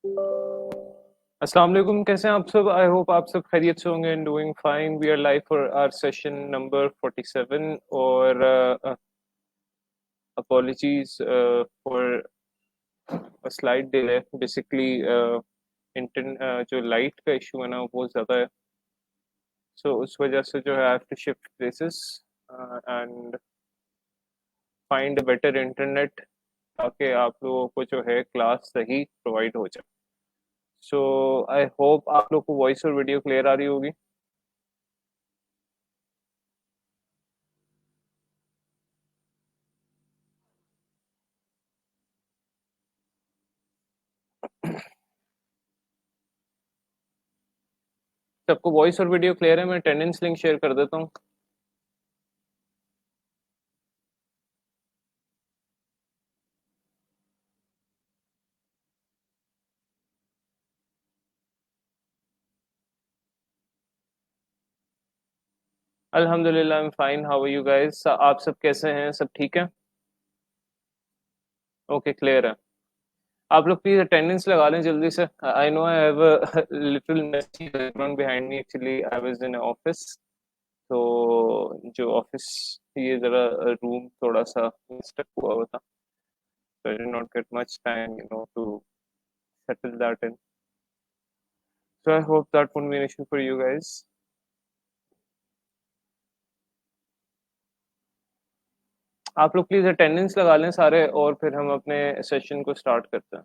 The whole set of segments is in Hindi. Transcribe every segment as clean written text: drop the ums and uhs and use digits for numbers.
अस्सलाम वालेकुम, कैसे हैं आप सब? आई होप आप सब खैरियत से होंगे and doing fine. We are live for our session number 47 और apologies for slide delay. Basically जो लाइट का इशू है ना वो ज़्यादा है, सो उस वजह से जो है I have to shift places and find a better internet ताकि आप लोगों को जो है क्लास सही प्रोवाइड हो जाए। सो आई होप आप लोग को वॉइस और वीडियो क्लियर आ रही होगी। सबको वॉइस और वीडियो क्लियर है? मैं अटेंडेंस लिंक शेयर कर देता हूँ। अल्हम्दुलिल्लाह, I am fine. How are you guys? आप सब कैसे हैं? सब ठीक है? ओके, क्लियर है। आप लोग प्लीज अटेंडेंस लगा लें जल्दी से। I know I have a little messy background behind me. Actually I was in office, तो जो ऑफिस, ये जरा रूम थोड़ा सा स्टक हुआ हुआ था, so I did not get much time, to settle that in. So I hope that won't be an issue for you guys. आप लोग प्लीज अटेंडेंस लगा लें सारे, और फिर हम अपने सेशन को स्टार्ट करते हैं।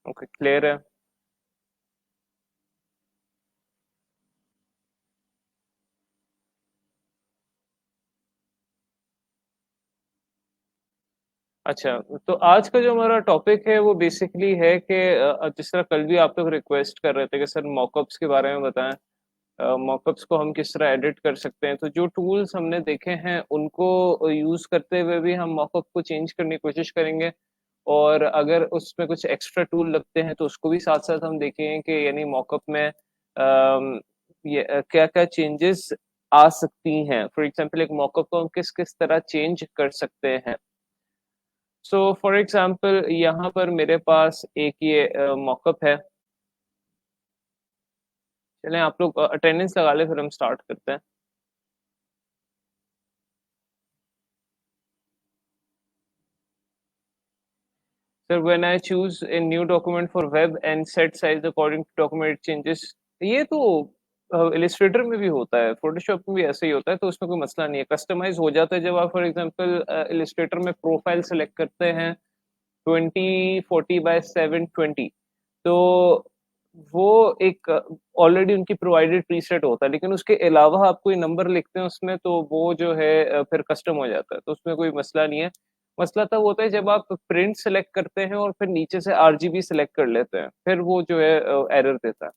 ओके, क्लियर है। अच्छा, तो आज का जो हमारा टॉपिक है वो बेसिकली है कि जिस तरह कल भी आप लोग रिक्वेस्ट कर रहे थे कि सर मॉकअप्स के बारे में बताएं, मॉकअप्स को हम किस तरह एडिट कर सकते हैं। तो जो टूल्स हमने देखे हैं उनको यूज करते हुए भी हम मॉकअप को चेंज करने की कोशिश करेंगे, और अगर उसमें कुछ एक्स्ट्रा टूल लगते हैं तो उसको भी साथ साथ हम देखेंगे कि यानी मॉकअप में ये क्या क्या चेंजेस आ सकती हैं। फॉर एग्जांपल, एक मॉकअप को हम किस किस तरह चेंज कर सकते हैं। सो फॉर एग्जांपल, यहाँ पर मेरे पास एक ये मॉकअप है। चलें, आप लोग अटेंडेंस लगा ले, फिर हम स्टार्ट करते हैं। Sir, when I choose a new document for web and set size according to document changes, ये तो इलिस्ट्रेटर में भी होता है, फोटोशॉप में भी ऐसे ही होता है, तो उसमें कोई मसला नहीं है। कस्टमाइज हो जाता है जब आप फॉर एग्जांपल इलिस्ट्रेटर में प्रोफाइल सेलेक्ट करते हैं 2040 बाय 720, तो वो एक ऑलरेडी उनकी प्रोवाइडेड प्रीसेट होता है, लेकिन उसके अलावा आप कोई नंबर लिखते हैं उसमें तो वो जो है फिर कस्टम हो जाता है, तो उसमें कोई मसला नहीं है। मसला तब होता है जब आप प्रिंट सेलेक्ट करते हैं और फिर नीचे से आरजीबी सेलेक्ट कर लेते हैं, फिर वो जो है एरर देता है।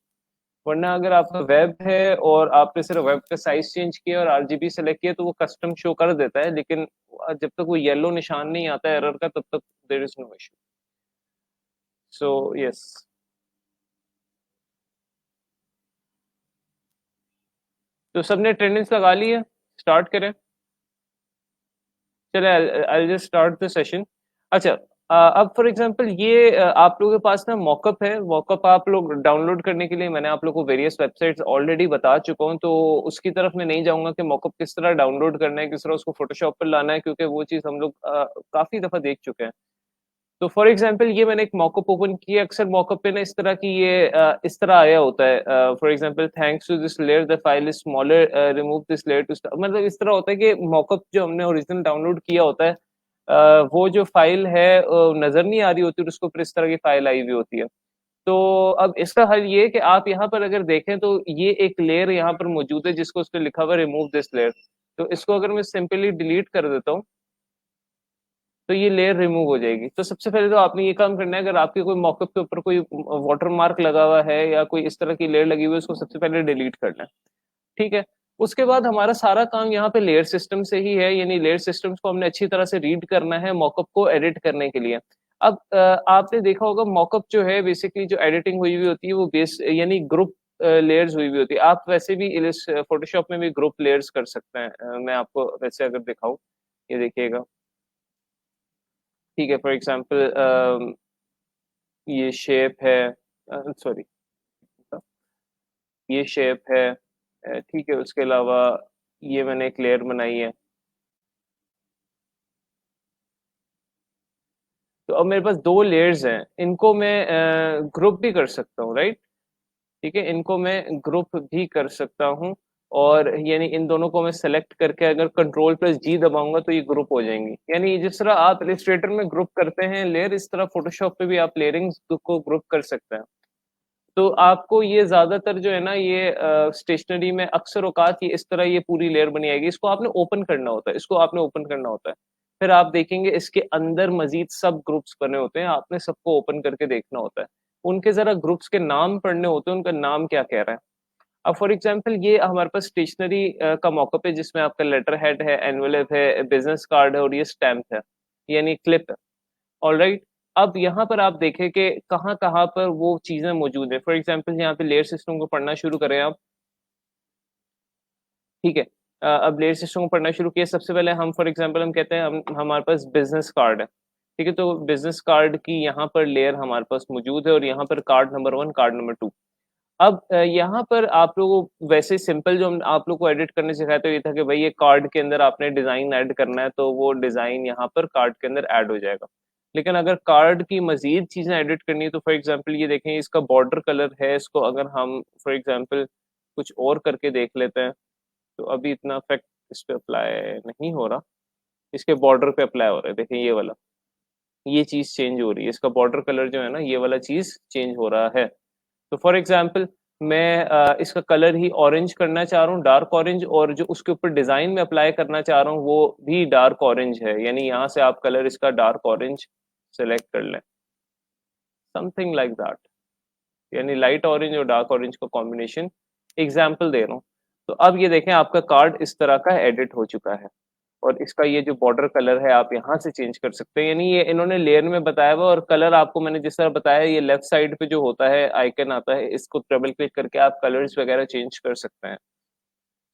वरना अगर आपका वेब है और आपने सिर्फ वेब का साइज चेंज किया और आरजीबी सेलेक्ट किया तो वो कस्टम शो कर देता है, लेकिन जब तक वो येलो निशान नहीं आता है एरर का तब तक there is no issue. So yes, तो सबने अटेंडेंस लगा ली है? स्टार्ट करें। चले, I just start the session. अच्छा, अब फॉर एग्जांपल ये आप लोगों के पास ना मॉकअप है। मॉकअप आप लोग डाउनलोड करने के लिए मैंने आप लोगों को वेरियस वेबसाइट्स ऑलरेडी बता चुका हूँ, तो उसकी तरफ मैं नहीं जाऊंगा कि मॉकअप किस तरह डाउनलोड करना है, किस तरह उसको फोटोशॉप पर लाना है, क्योंकि वो चीज़ हम लोग काफी दफा देख चुके हैं। तो फॉर एग्जांपल, ये मैंने एक मॉकअप ओपन किया। अक्सर मॉकअप पे ना इस तरह की ये इस तरह आया होता है। For example, thanks to this layer the file is smaller, remove this layer too, मतलब इस तरह होता है कि मॉकअप जो हमने ओरिजिनल डाउनलोड किया होता है, वो जो फाइल है नजर नहीं आ रही होती और उसको फिर इस तरह की फाइल आई हुई होती है। तो अब इसका हल ये है कि आप यहाँ पर अगर देखें तो ये एक लेयर यहाँ पर मौजूद है जिसको उस पर लिखा हुआ रिमूव दिस लेयर। तो इसको अगर मैं सिंपली डिलीट कर देता हूँ तो ये लेयर रिमूव हो जाएगी। तो सबसे पहले तो आपने ये काम करना है, अगर आपके कोई मॉकअप के ऊपर कोई वाटर मार्क लगा हुआ है या कोई इस तरह की लेयर लगी हुई है, उसको सबसे पहले डिलीट करना है। ठीक है। उसके बाद हमारा सारा काम यहाँ पे लेयर सिस्टम से ही है, यानी लेयर सिस्टम्स को हमने अच्छी तरह से रीड करना है मॉकअप को एडिट करने के लिए। अब आपने देखा होगा मॉकअप जो है बेसिकली जो एडिटिंग हुई हुई होती है वो बेस यानी ग्रुप लेयर्स हुई हुई होती है। आप वैसे भी इलिस फ़ोटोशॉप में भी ग्रुप लेयर्स कर सकते हैं। मैं आपको वैसे अगर दिखाऊँ, ये देखिएगा, ठीक है? फॉर एग्ज़ाम्पल ये शेप है, सॉरी, ये शेप है, ठीक है? उसके अलावा ये मैंने एक लेयर बनाई है। तो अब मेरे पास 2 लेयर्स हैं, इनको मैं ग्रुप भी कर सकता हूँ, राइट? ठीक है, इनको मैं ग्रुप भी कर सकता हूँ, और यानी इन दोनों को मैं सेलेक्ट करके अगर कंट्रोल प्लस जी दबाऊंगा तो ये ग्रुप हो जाएंगी। यानी जिस तरह आप इलिस्ट्रेटर में ग्रुप करते हैं लेयर, इस तरह फोटोशॉप पे भी आप लेयरिंग्स को ग्रुप कर सकते हैं। तो आपको ये ज्यादातर जो है ना, ये स्टेशनरी में अक्सर औकात ये इस तरह ये पूरी लेयर बनी आएगी। इसको आपने ओपन करना होता है, इसको आपने ओपन करना होता है, फिर आप देखेंगे इसके अंदर मजीद सब ग्रुप्स बने होते हैं, आपने सबको ओपन करके देखना होता है। उनके जरा ग्रुप्स के नाम पढ़ने होते हैं, उनका नाम क्या कह रहा है। अब फॉर एग्जांपल ये हमारे पास स्टेशनरी का मॉकअप है, जिसमें आपका लेटर हेड है, एनवेलप है, बिजनेस कार्ड है और ये स्टैम्प है, यानी क्लिप है। ऑलराइट, अब यहाँ पर आप देखें कि कहाँ कहाँ पर वो चीजें मौजूद है। फॉर एग्जांपल यहाँ पे लेयर सिस्टम को पढ़ना शुरू करें आप, ठीक है? अब लेयर सिस्टम को पढ़ना शुरू किया, सबसे पहले हम फॉर एग्जांपल हम कहते हैं हम हमारे पास बिजनेस कार्ड है, ठीक है? तो बिजनेस कार्ड की यहाँ पर लेयर हमारे पास मौजूद है, और यहाँ पर कार्ड नंबर 1, कार्ड नंबर 2। अब यहाँ पर आप लोगों को वैसे सिंपल जो हम आप लोग को एडिट करने सिखाए तो ये था कि भाई ये कार्ड के अंदर आपने डिजाइन ऐड करना है, तो वो डिजाइन यहाँ पर कार्ड के अंदर ऐड हो जाएगा। लेकिन अगर कार्ड की मजीद चीजें एडिट करनी है, तो फॉर एग्जांपल ये देखें, इसका बॉर्डर कलर है, इसको अगर हम फॉर एग्जांपल कुछ और करके देख लेते हैं, तो अभी इतना इफेक्ट इस पे अप्लाई नहीं हो रहा, इसके बॉर्डर पे अप्लाई हो रहा है, देखें ये वाला, ये चीज चेंज हो रही है, इसका बॉर्डर कलर जो है ना, ये वाला चीज चेंज हो रहा है। तो फॉर एग्जाम्पल मैं इसका कलर ही ऑरेंज करना चाह रहा हूँ, डार्क ऑरेंज, और जो उसके ऊपर डिजाइन में अप्लाई करना चाह रहा हूँ वो भी डार्क ऑरेंज है, यानी यहाँ से आप कलर इसका डार्क ऑरेंज सेलेक्ट कर लें, समथिंग लाइक दैट, यानी लाइट ऑरेंज और डार्क ऑरेंज का कॉम्बिनेशन, एग्जाम्पल दे रहा हूँ। तो अब ये देखें, आपका कार्ड इस तरह का एडिट हो चुका है, और इसका ये जो बॉर्डर कलर है आप यहाँ से चेंज कर सकते हैं, यानी ये इन्होंने लेयर में बताया हुआ, और कलर आपको मैंने जिस तरह बताया, ये लेफ्ट साइड पे जो होता है आइकन आता है, इसको डबल क्लिक करके आप कलर्स वगैरह चेंज कर सकते हैं।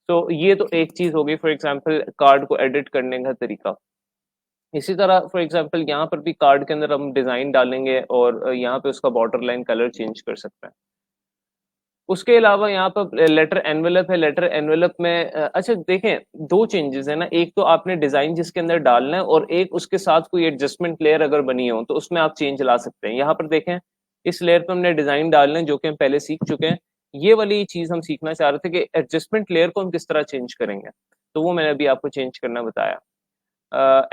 तो ये तो एक चीज हो गई फॉर एग्जांपल कार्ड को एडिट करने का तरीका। इसी तरह फॉर एग्जांपल यहाँ पर भी कार्ड के अंदर हम डिजाइन डालेंगे, और यहाँ पे उसका बॉर्डर लाइन कलर चेंज कर सकते हैं। उसके अलावा यहाँ पर लेटर एनवेलप है, लेटर एनवेलप में अच्छा देखें, 2 चेंजेस है ना, एक तो आपने डिजाइन जिसके अंदर डालना है, और एक उसके साथ कोई एडजस्टमेंट लेयर अगर बनी हो तो उसमें आप चेंज ला सकते हैं। यहाँ पर देखें, इस लेयर पर हमने डिजाइन डालने जो कि हम पहले सीख चुके हैं, ये वाली चीज हम सीखना चाह रहे थे कि एडजस्टमेंट लेयर को हम किस तरह चेंज करेंगे, तो वो मैंने अभी आपको चेंज करना बताया।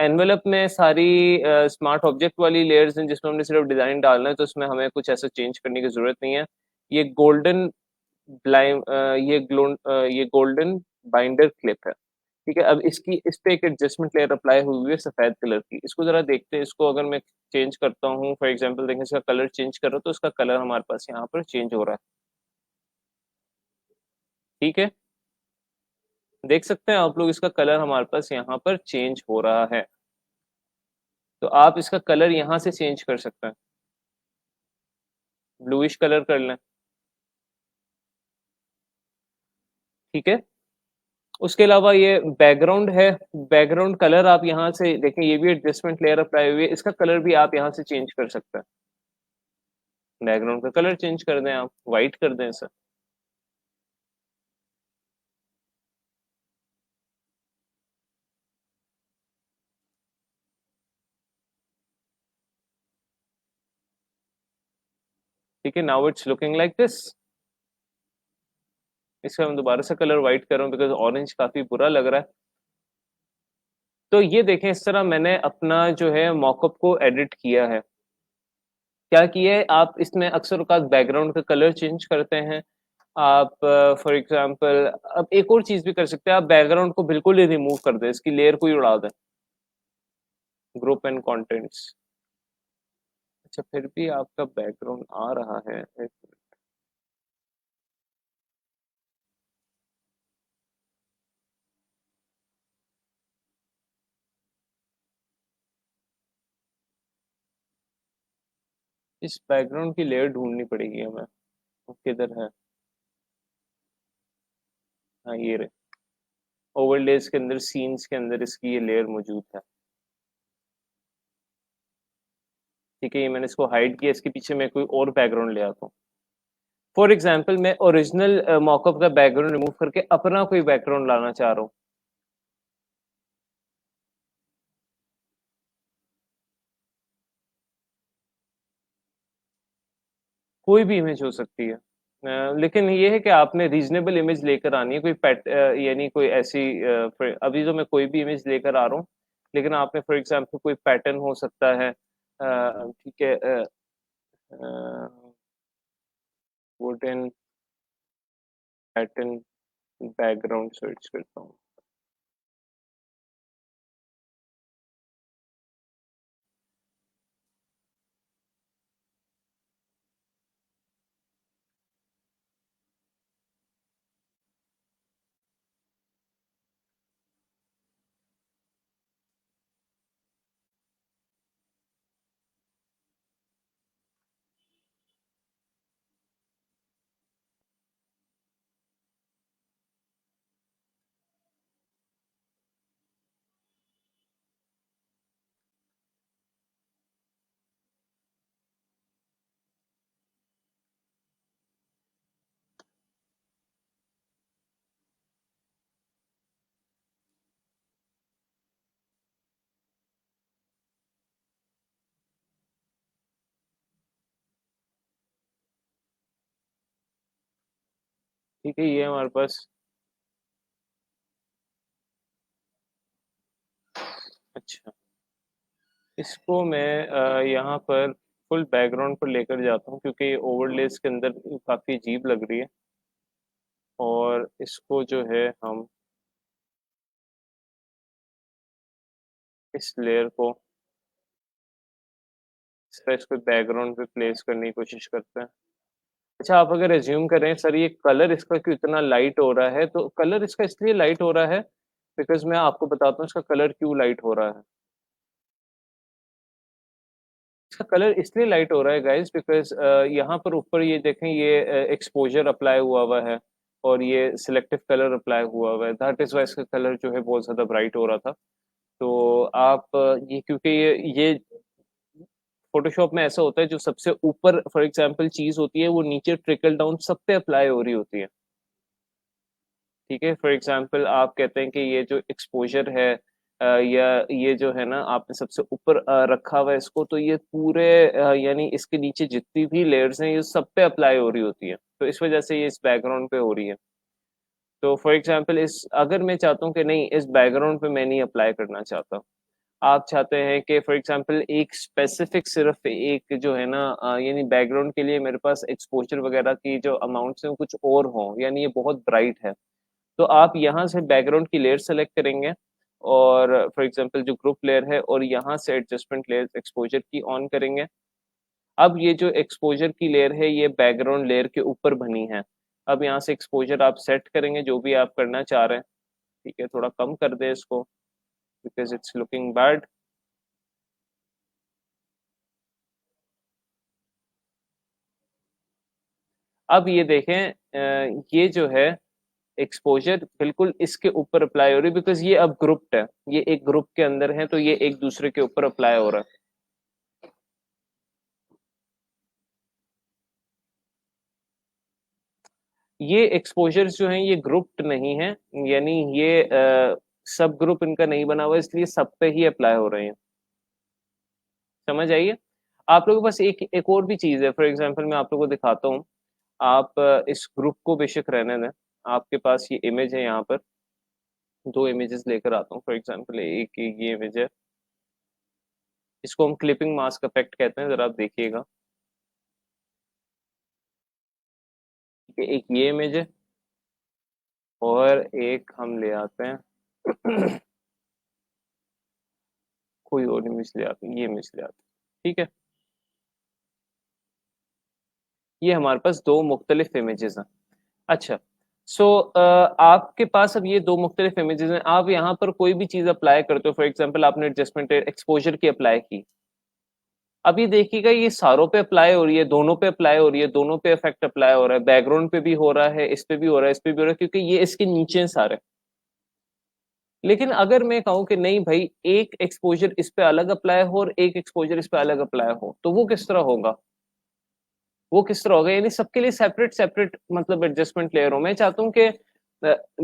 एनवेलप में सारी स्मार्ट ऑब्जेक्ट वाली लेयर्स हैं, जिसमें हमने सिर्फ डिजाइन डालना है, तो उसमें हमें कुछ ऐसा चेंज करने की जरूरत नहीं है। ये गोल्डन ब्लाइम ये गोल्डन बाइंडर क्लिप है, ठीक है? अब इसकी इस पे एक एडजस्टमेंट लेयर अप्लाई हुई है सफेद कलर की, इसको जरा देखते हैं। इसको अगर मैं चेंज करता हूँ, फॉर एग्जांपल देखें, इसका कलर चेंज कर रहा हूँ, तो इसका कलर हमारे पास यहाँ पर चेंज हो रहा है, ठीक है? देख सकते हैं आप लोग, इसका कलर हमारे पास यहाँ पर चेंज हो रहा है। तो आप इसका कलर यहाँ से चेंज कर सकते हैं, ब्लूइश कलर कर लें, ठीक है? उसके अलावा ये बैकग्राउंड है, बैकग्राउंड कलर आप यहाँ से देखें, ये भी एडजस्टमेंट लेयर अप्लाई हुई है, इसका कलर भी आप यहाँ से चेंज कर सकते हैं। बैकग्राउंड का कलर चेंज कर दें, आप वाइट कर दें इसे, ठीक है? Now it's looking like this. इसका मैं दोबारा से कलर वाइट कर रहा हूँ, बिकॉज ऑरेंज काफी बुरा लग रहा है। तो ये देखें, इस तरह मैंने अपना जो है मॉकअप को एडिट किया है। क्या किया है, आप इसमें अक्सर औकात बैकग्राउंड का कलर चेंज करते हैं। आप फॉर एग्जांपल अब एक और चीज भी कर सकते हैं, आप बैकग्राउंड को बिल्कुल ही रिमूव कर दें, इसकी लेयर को ही उड़ा दें, ग्रुप एंड कंटेंट्स। अच्छा, फिर भी आपका बैकग्राउंड आ रहा है, इस बैकग्राउंड की लेयर ढूंढनी पड़ेगी हमें, वो किधर है? हाँ ये रहे, ओवरलेस के अंदर सीन्स के अंदर इसकी ये लेयर मौजूद है। ठीक है, ये मैंने इसको हाइड किया, इसके पीछे मैं कोई और बैकग्राउंड ले आता हूँ। फॉर एग्जाम्पल मैं ओरिजिनल मॉकअप का बैकग्राउंड रिमूव करके अपना कोई बैकग्राउंड लाना चाह रहा हूँ। कोई भी इमेज हो सकती है, लेकिन ये है कि आपने रीजनेबल इमेज लेकर आनी है, कोई यानी कोई ऐसी अभी तो मैं कोई भी इमेज लेकर आ रहा हूँ, लेकिन आपने फॉर एग्जांपल कोई पैटर्न हो सकता है, ठीक है, वुडन पैटर्न बैकग्राउंड सर्च करता हूँ। ठीक है, ये हमारे पास, अच्छा, इसको मैं यहाँ पर फुल बैकग्राउंड पर लेकर जाता हूँ, क्योंकि ये ओवरलेस के अंदर काफ़ी अजीब लग रही है, और इसको जो है हम इस लेयर को इसको बैकग्राउंड पे प्लेस करने की कोशिश करते हैं। अच्छा, आप अगर एज्यूम करें सर ये कलर इसका क्यों इतना लाइट हो रहा है, तो कलर इसका इसलिए लाइट हो रहा है बिकॉज मैं आपको बताता हूँ इसका कलर क्यों लाइट हो रहा है। इसका कलर इसलिए लाइट हो रहा है गाइस बिकॉज यहाँ पर ऊपर ये देखें, ये एक्सपोजर अप्लाई हुआ है और ये सिलेक्टिव कलर अप्लाई हुआ है, दैट इज वाई इसका कलर जो है बहुत ज़्यादा ब्राइट हो रहा था। तो आप ये क्योंकि ये फोटोशॉप में ऐसा होता है, जो सबसे ऊपर फॉर एग्जांपल चीज होती है वो नीचे ट्रिकल डाउन सब पे अप्लाई हो रही होती है। ठीक है, फॉर एग्जांपल आप कहते हैं कि ये जो एक्सपोजर है या ये जो है ना आपने सबसे ऊपर रखा हुआ है इसको, तो ये पूरे यानी इसके नीचे जितनी भी लेयर्स हैं ये सब पे अप्लाई हो रही होती है, तो इस वजह से ये इस बैकग्राउंड पे हो रही है। तो फॉर एग्जांपल इस अगर मैं चाहता हूँ कि नहीं इस बैकग्राउंड पे मैं नहीं अप्लाई करना चाहता, आप चाहते हैं कि फॉर एग्जांपल एक स्पेसिफिक सिर्फ एक जो है ना यानी बैकग्राउंड के लिए मेरे पास एक्सपोजर वगैरह की जो अमाउंट्स हैं वो कुछ और हों, यानी ये बहुत ब्राइट है, तो आप यहाँ से बैकग्राउंड की लेयर सेलेक्ट करेंगे और फॉर एग्जांपल जो ग्रुप लेयर है और यहाँ से एडजस्टमेंट लेयर एक्सपोजर की ऑन करेंगे। अब ये जो एक्सपोजर की लेयर है ये बैकग्राउंड लेयर के ऊपर बनी है। अब यहाँ से एक्सपोजर आप सेट करेंगे जो भी आप करना चाह रहे हैं। ठीक है, थोड़ा कम कर दे इसको बिकॉज इट्स लुकिंग बैड। अब ये देखें ये जो है एक्सपोजर बिल्कुल इसके ऊपर अप्लाई हो रही है बिकॉज ये अब ग्रुप्ड है, ये एक ग्रुप के अंदर है तो ये एक दूसरे के ऊपर अप्लाई हो रहा है। ये एक्सपोजर्स जो हैं ये ग्रुप्ड नहीं है, यानी ये सब ग्रुप इनका नहीं बना हुआ इसलिए सब पे ही अप्लाई हो रहे हैं। समझ आइए, आप लोगों के पास एक और भी चीज है, फॉर एग्जांपल मैं आप लोगों को दिखाता हूँ। आप इस ग्रुप को बेशक रहने दें, आपके पास ये इमेज है, यहाँ पर दो इमेजेस लेकर आता हूँ। फॉर एग्जांपल एक ये इमेज है, इसको हम क्लिपिंग मास्क इफेक्ट कहते हैं, जरा आप देखिएगा। ठीक है, एक ये इमेज है और एक हम ले आते हैं कोई और इमेज ले आते हैं, ये इमेज ले आते हैं। ठीक है, ये हमारे पास दो मुख्तलिफ इमेजेस हैं। अच्छा, सो आपके पास अब ये दो मुख्तलिफ इमेजेस हैं, आप यहाँ पर कोई भी चीज़ अप्लाई करते हो, फॉर एग्जांपल आपने एडजस्टमेंट एक्सपोजर की अप्लाई की, अब ये देखिएगा ये सारों पे अप्लाई हो रही है, दोनों पे अप्लाई हो रही है, दोनों पे इफेक्ट अप्लाई हो रहा है, बैकग्राउंड पे भी हो रहा है, इस पे भी हो रहा है, इस पे भी हो रहा है, क्योंकि ये इसके नीचे हैं सारे। लेकिन अगर मैं कहूँ कि नहीं भाई, एक एक्सपोज़र इस पे अलग अप्लाई हो और एक एक्सपोज़र इस पे अलग अप्लाई हो, तो वो किस तरह होगा? वो किस तरह होगा? यानी सबके लिए सेपरेट मतलब एडजस्टमेंट लेयर हो। मैं चाहता हूँ कि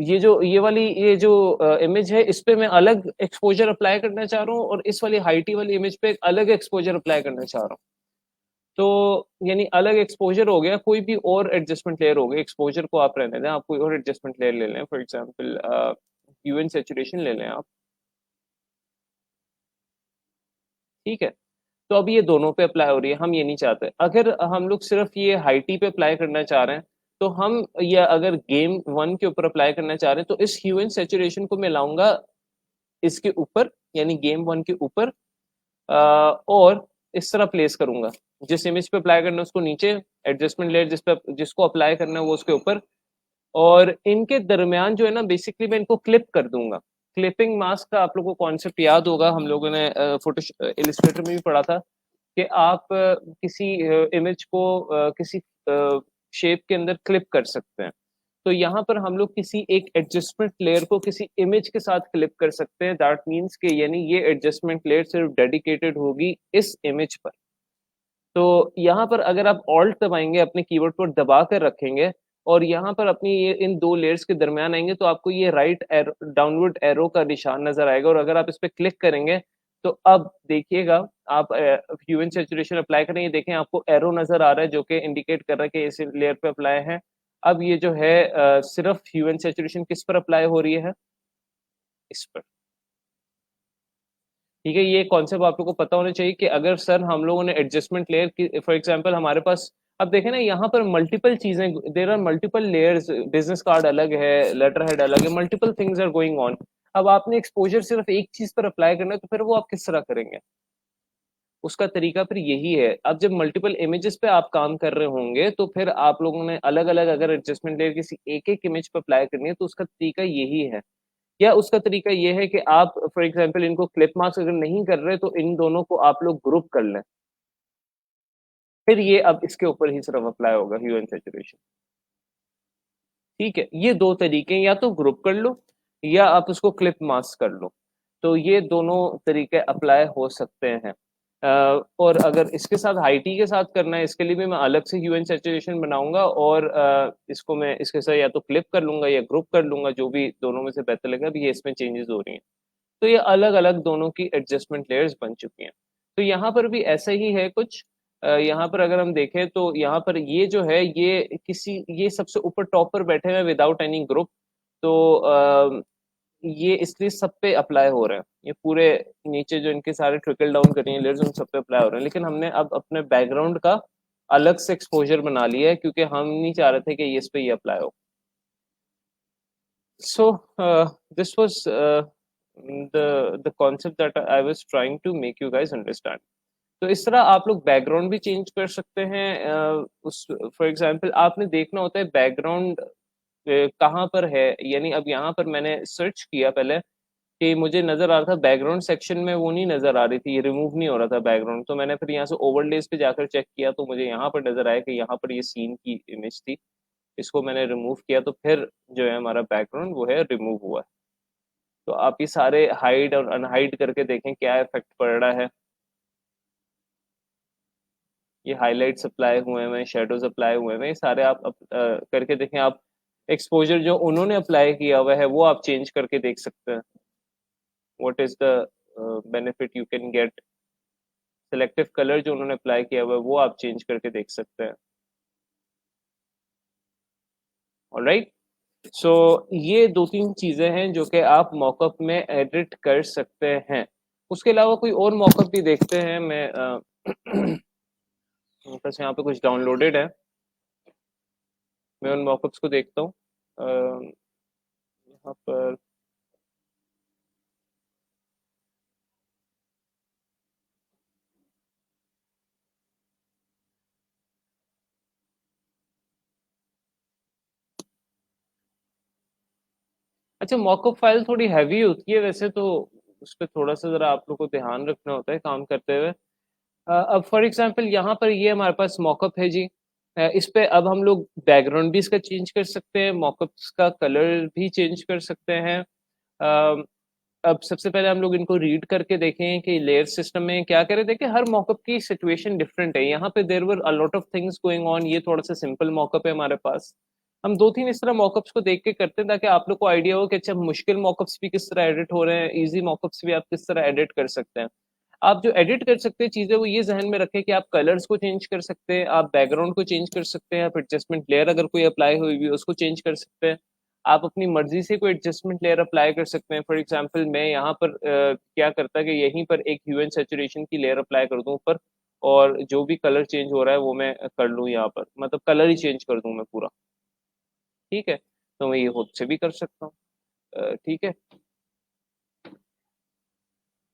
ये जो इमेज है, इस पे मैं अलग एक्सपोज़र अप्लाई करना चाह रहा हूँ और इस वाली हाइटी वाली इमेज पे एक अलग एक्सपोज़र अप्लाई करना चाह रहा हूँ। तो यानी अलग एक्सपोज़र हो गया, कोई भी और एडजस्टमेंट लेयर हो गई, एक्सपोज़र को आप रहने दें, आप कोई और एडजस्टमेंट लेयर ले लें, for example hue and saturation ले लें आप, ठीक है? तो अब ये दोनों पे अप्लाई हो रही है, हम ये नहीं चाहते। अगर हम लोग सिर्फ़ ये हाइटी पे अप्लाई करना चाह रहे हैं, तो हम या अगर गेम 1 के ऊपर अप्लाई करना चाह रहे हैं, तो इस ह्यू एंड सैचुरेशन को मैं लाऊँगा इसके ऊपर, यानी गेम 1 के ऊपर और इस तरह प्लेस करूँगा। जिस इमेज पे अप्लाई करना है उसको नीचे, एडजस्टमेंट लेयर जिसको अप्लाई करना है वो उसके ऊपर, और इनके दरमियान जो है ना बेसिकली मैं इनको क्लिप कर दूंगा। क्लिपिंग मास्क का आप लोगों को कॉन्सेप्ट याद होगा, हम लोगों ने फोटो इलिस्ट्रेटर में भी पढ़ा था कि आप किसी इमेज को किसी शेप के अंदर क्लिप कर सकते हैं। तो यहाँ पर हम लोग किसी एक एडजस्टमेंट लेयर को किसी इमेज के साथ क्लिप कर सकते हैं, दैट मीन्स कि यानी ये एडजस्टमेंट लेयर सिर्फ डेडिकेटेड होगी इस इमेज पर। तो यहाँ पर अगर आप ऑल्ट दबाएंगे, अपने कीबोर्ड पर दबा कर रखेंगे और यहाँ पर अपनी ये इन दो लेयर्स के दरमियान आएंगे, तो आपको ये राइट एरो, डाउनवर्ड एरो का निशान नजर आएगा, और अगर आप इस पे क्लिक करेंगे तो अब देखिएगा, आप ह्यू एंड सैचुरेशन अप्लाई करेंगे, देखें आपको एरो नजर आ रहा है जो कि इंडिकेट कर रहा है कि इस लेयर पे अप्लाई है। अब ये जो है सिर्फ ह्यू एंड सैचुरेशन किस पर अप्लाई हो रही है? इस पर। ठीक है, ये कॉन्सेप्ट आप लोगों को पता होना चाहिए कि अगर सर हम लोगों ने एडजस्टमेंट लेयर की, फॉर एग्जांपल हमारे पास, अब देखें ना यहाँ पर मल्टीपल चीजें, there are multiple layers, business card अलग है, लेटर हेड अलग है, multiple things are going on. अब आपने एक्सपोजर सिर्फ एक चीज पर अप्लाई करना है, तो फिर वो आप किस तरह करेंगे? उसका तरीका फिर यही है। अब जब मल्टीपल इमेजेस पे आप काम कर रहे होंगे, तो फिर आप लोगों ने अलग अलग अगर एडजस्टमेंट लेयर किसी एक एक इमेज पे अप्लाई करनी है, तो उसका तरीका यही है। या उसका तरीका ये है कि आप फॉर एग्जांपल इनको क्लिप मार्क्स अगर नहीं कर रहे, तो इन दोनों को आप लोग ग्रुप कर लें, फिर ये अब इसके ऊपर ही सिर्फ अप्लाई होगा ह्यू एंड सैचुरेशन। ठीक है, ये दो तरीके, या तो ग्रुप कर लो या आप उसको क्लिप मास्क कर लो, तो ये दोनों तरीके अप्लाई हो सकते हैं। और अगर इसके साथ हाईटी के साथ करना है, इसके लिए भी मैं अलग से ह्यू एंड सैचुरेशन बनाऊंगा, और इसको मैं इसके साथ या तो क्लिप कर लूंगा या ग्रुप कर लूंगा, जो भी दोनों में से बेहतर लगे। अभी ये इसमें चेंजेस हो रही हैं, तो ये अलग अलग दोनों की एडजस्टमेंट लेयर्स बन चुकी हैं। तो यहाँ पर भी ऐसा ही है कुछ। यहाँ पर अगर हम देखें तो यहाँ पर ये जो है, ये सबसे ऊपर टॉप पर बैठे हुए विदाउट एनी ग्रुप, तो ये इसलिए सब पे अप्लाई हो रहे हैं, ये पूरे नीचे जो इनके सारे ट्रिकल डाउन कर रही हैं लेयर्स, उन सब पे अप्लाई हो रहे हैं। लेकिन हमने अब अपने बैकग्राउंड का अलग से एक्सपोजर बना लिया है, क्योंकि हम नहीं चाह रहे थे कि ये इस पे ये अप्लाई हो। So this was the concept that I was trying to make you guys understand. तो इस तरह आप लोग बैकग्राउंड भी चेंज कर सकते हैं। उस फॉर एग्जांपल आपने देखना होता है बैकग्राउंड कहाँ पर है, यानी अब यहाँ पर मैंने सर्च किया पहले कि मुझे नजर आ रहा था बैकग्राउंड सेक्शन में, वो नहीं नजर आ रही थी, रिमूव नहीं हो रहा था बैकग्राउंड, तो मैंने फिर यहाँ से ओवरलेस पे जाकर चेक किया, तो मुझे यहाँ पर नजर आया कि यहाँ पर ये सीन की इमेज थी, इसको मैंने रिमूव किया, तो फिर जो है हमारा बैकग्राउंड वो है रिमूव हुआ है। तो आप ये सारे हाइड और अनहाइड करके देखें क्या इफेक्ट पड़ रहा है। ये हाइलाइट्स अप्लाई हुए हैं, शेडोज अप्लाई हुए हैं, ये सारे आप करके देखें। आप एक्सपोजर जो उन्होंने अप्लाई किया हुआ है वो आप चेंज करके देख सकते हैं, what is the benefit you can get. Selective colour जो उन्होंने अप्लाई किया हुआ है वो आप चेंज करके देख सकते हैं। ऑलराइट, सो ये दो तीन चीजें हैं जो कि आप मॉकअप में एडिट कर सकते हैं। उसके अलावा कोई और मॉकअप भी देखते हैं। मैं बस यहाँ पे कुछ डाउनलोडेड है, मैं उन मॉकअप्स को देखता हूँ। यहाँ पर अच्छा, मॉकअप फाइल थोड़ी हैवी होती है वैसे तो, उस पर थोड़ा सा जरा आप लोग को ध्यान रखना होता है काम करते हुए। अब फॉर एग्जांपल यहाँ पर ये हमारे पास मॉकअप है जी। इस पे अब हम लोग बैकग्राउंड भी इसका चेंज कर सकते हैं, मॉकअप्स का कलर भी चेंज कर सकते हैं। अ, अब सबसे पहले हम लोग इनको रीड करके देखें कि लेयर सिस्टम में क्या करें। देखिए हर मॉकअप की सिचुएशन डिफरेंट है। यहाँ पे there were a lot of things going on. ये थोड़ा सा सिंपल मॉकअप है हमारे पास। हम दो तीन इस तरह मॉकअप्स को देख के करते हैं ताकि आप लोग को आइडिया हो कि अच्छा मुश्किल मॉकअप्स भी किस तरह एडिट हो रहे हैं, इजी मॉकअप्स भी आप किस तरह एडिट कर सकते हैं। आप जो एडिट कर सकते हैं चीजें वो ये जहन में रखें कि आप कलर्स को चेंज कर सकते हैं, आप बैकग्राउंड को चेंज कर सकते हैं, आप एडजस्टमेंट लेयर अगर कोई अप्लाई हुई हुई है उसको चेंज कर सकते हैं। आप अपनी मर्जी से कोई एडजस्टमेंट लेयर अप्लाई कर सकते हैं। फॉर एग्जांपल मैं यहाँ पर क्या करता कि यहीं पर एक ह्यू एंड सैचुरेशन की लेयर अप्लाई कर दूं ऊपर, और जो भी कलर चेंज हो रहा है वो मैं कर लूँ यहाँ पर, मतलब कलर ही चेंज कर दूं मैं पूरा। ठीक है, तो मैं ये खुद से भी कर सकता हूँ। ठीक है,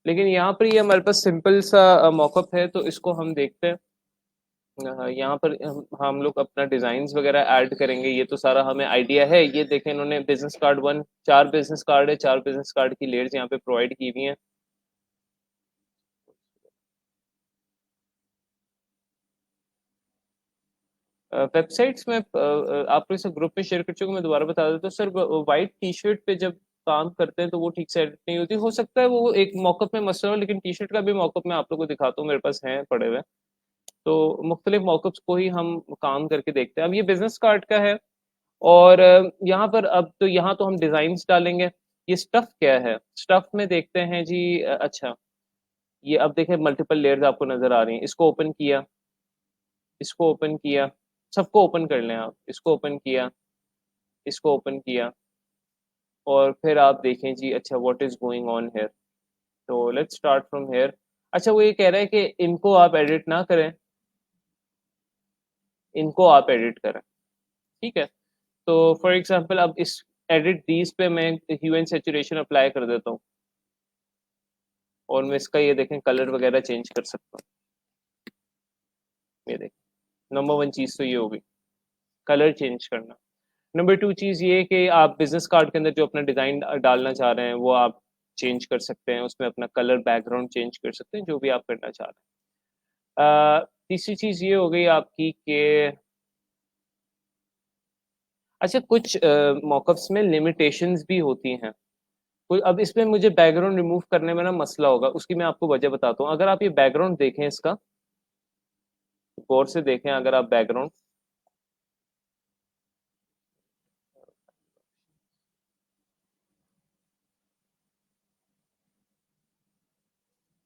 लेकिन यहाँ पर ये हमारे पास सिंपल सा मॉकअप है तो इसको हम देखते हैं। यहाँ पर हम लोग अपना डिजाइन्स वगैरह ऐड करेंगे। ये तो सारा हमें आइडिया है। ये देखें इन्होंने business card one, 4 business card है, 4 बिजनेस कार्ड की लेयर्स यहाँ पे प्रोवाइड की हुई हैं। वेबसाइट्स में आपको इसे ग्रुप में शेयर कर चुका हूं, मैं दोबारा बता देता हूँ सर। वाइट टी शर्ट पे जब काम करते हैं तो वो ठीक से एडिट नहीं होती। हो सकता है वो एक मॉकअप में मसला हो, लेकिन टी शर्ट का भी मॉकअप मैं आप लोगों को दिखाता हूँ, मेरे पास हैं पड़े हुए। तो मुख्तलिफ मॉकअप्स को ही हम काम करके देखते हैं। अब ये बिजनेस कार्ड का है, और यहाँ पर अब तो यहाँ तो हम डिजाइन्स डालेंगे। ये स्टफ क्या है, स्टफ में देखते हैं जी। अच्छा, ये अब देखें मल्टीपल लेयर्स आपको नजर आ रही हैं। इसको ओपन किया, इसको ओपन किया, सबको ओपन कर लें आप। इसको ओपन किया, इसको ओपन किया, और फिर आप देखें जी अच्छा what is going on here. तो लेट्स स्टार्ट फ्रॉम हेयर। अच्छा, वो ये कह रहा है कि इनको आप एडिट ना करें, इनको आप एडिट करें। ठीक है, तो फॉर एग्जांपल अब इस एडिट दीज पे मैं ह्यू एंड सैचुरेशन अप्लाई कर देता हूँ, और मैं इसका ये देखें कलर वगैरह चेंज कर सकता हूँ। ये देखें, नंबर वन चीज़ तो ये होगी कलर चेंज करना। नंबर टू चीज़ ये कि आप बिजनेस कार्ड के अंदर जो अपना डिज़ाइन डालना चाह रहे हैं वो आप चेंज कर सकते हैं, उसमें अपना कलर बैकग्राउंड चेंज कर सकते हैं, जो भी आप करना चाह रहे हैं। तीसरी चीज़ ये हो गई आपकी कि अच्छा कुछ मॉकअप्स में लिमिटेशंस भी होती हैं। कोई अब इसमें मुझे बैकग्राउंड रिमूव करने में ना मसला होगा, उसकी मैं आपको वजह बताता हूँ। अगर आप ये बैकग्राउंड देखें इसका, गौर से देखें अगर आप बैकग्राउंड,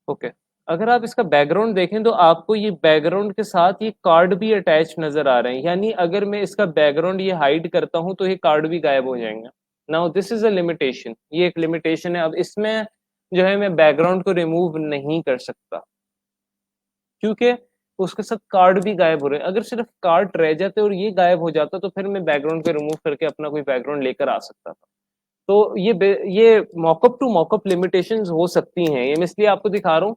ओके, अगर आप इसका बैकग्राउंड देखें तो आपको ये बैकग्राउंड के साथ ये कार्ड भी अटैच नजर आ रहे हैं। यानी अगर मैं इसका बैकग्राउंड ये हाइड करता हूं तो ये कार्ड भी गायब हो जाएंगे। Now this is a limitation, ये एक लिमिटेशन है। अब इसमें जो है मैं बैकग्राउंड को रिमूव नहीं कर सकता, क्योंकि उसके साथ कार्ड भी गायब हो रहे हैं। अगर सिर्फ कार्ड रह जाते और ये गायब हो जाता तो फिर मैं बैकग्राउंड को रिमूव करके अपना कोई बैकग्राउंड लेकर आ सकता था। तो ये मॉकअप टू मॉकअप लिमिटेशंस हो सकती हैं। ये मैं इसलिए आपको दिखा रहा हूँ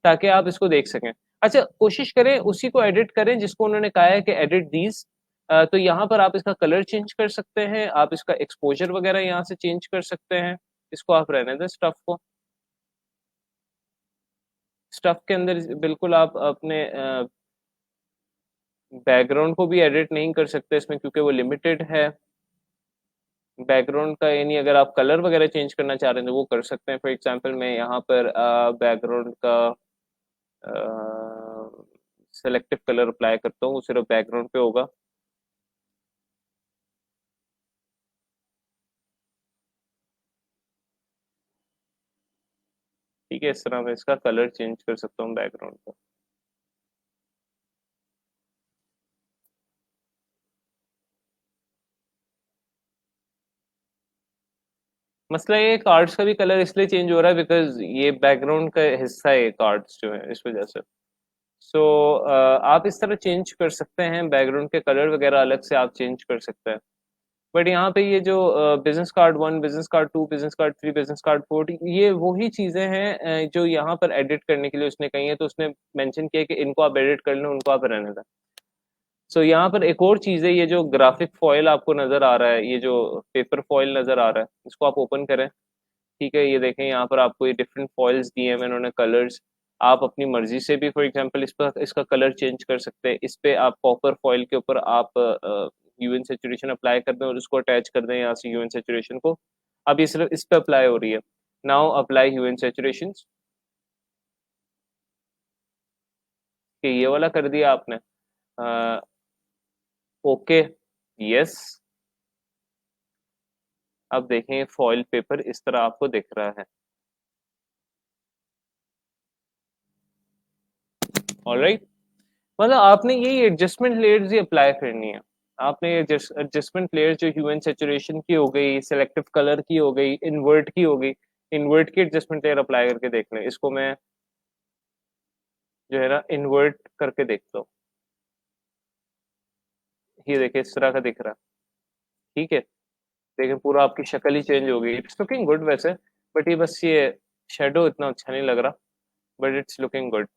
ताकि आप इसको देख सकें। अच्छा, कोशिश करें उसी को एडिट करें जिसको उन्होंने कहा है कि एडिट दीज। तो यहाँ पर आप इसका कलर चेंज कर सकते हैं, आप इसका एक्सपोजर वगैरह यहाँ से चेंज कर सकते हैं। इसको आप रहने दें स्टफ को। स्टफ के अंदर बिल्कुल आप अपने बैकग्राउंड को भी एडिट नहीं कर सकते इसमें, क्योंकि वो लिमिटेड है बैकग्राउंड का। यानी अगर आप कलर वगैरह चेंज करना चाह रहे हैं तो वो कर सकते हैं। फॉर एग्जांपल मैं यहाँ पर बैकग्राउंड का सेलेक्टिव कलर अप्लाई करता हूँ, वो सिर्फ बैकग्राउंड पे होगा। ठीक है, इस तरह मैं इसका कलर चेंज कर सकता हूँ बैकग्राउंड का। मसला ये कार्ड्स का भी कलर इसलिए चेंज हो रहा है बिकॉज ये बैकग्राउंड का हिस्सा है कार्ड्स जो है, इस वजह से। सो आप इस तरह चेंज कर सकते हैं, बैकग्राउंड के कलर वगैरह अलग से आप चेंज कर सकते हैं। बट यहाँ पे ये जो business card one, business card two, business card three, business card four, ये वही चीजें हैं जो यहाँ पर एडिट करने के लिए उसने कही है। तो उसने मेंशन किया कि इनको आप एडिट कर लें, उनको आप रहने दें। सो यहाँ पर एक और चीज है, ये जो ग्राफिक फॉयल आपको नजर आ रहा है, ये जो पेपर फॉयल नजर आ रहा है, इसको आप ओपन करें। ठीक है, ये देखें यहाँ पर आपको ये डिफरेंट फॉइल्स दिए हैं इन्होंने, कलर्स। आप अपनी मर्जी से भी फॉर एग्जांपल इस पर इसका कलर चेंज कर सकते हैं। इस पे आप कॉपर फॉइल के ऊपर आप ह्यू सैचुरेशन अप्लाई कर दें और उसको अटैच कर दें यहाँ से ह्यू सैचुरेशन को। अब ये सिर्फ इस पे अप्लाई हो रही है। नाउ अप्लाई ह्यू सैचुरेशन, कि ये वाला कर दिया आपने। Okay, yes. अब देखें फॉइल पेपर इस तरह आपको दिख रहा है। ऑलराइट, मतलब आपने यही एडजस्टमेंट लेयर्स ही अप्लाई करनी है। आपने ये एडजस्टमेंट लेयर्स जो ह्यूमन सैचुरेशन की हो गई, सिलेक्टिव कलर की हो गई, इन्वर्ट की हो गई, इन्वर्ट की एडजस्टमेंट लेयर अप्लाई करके देख लें। इसको मैं जो है ना इन्वर्ट करके देखता हूँ। ये देखिए इस तरह का दिख रहा है, ठीक है। देखिए पूरा आपकी शक्ल ही चेंज हो गई। इट्स लुकिंग गुड वैसे, बट ये बस ये शेडो इतना अच्छा नहीं लग रहा, but it's looking good.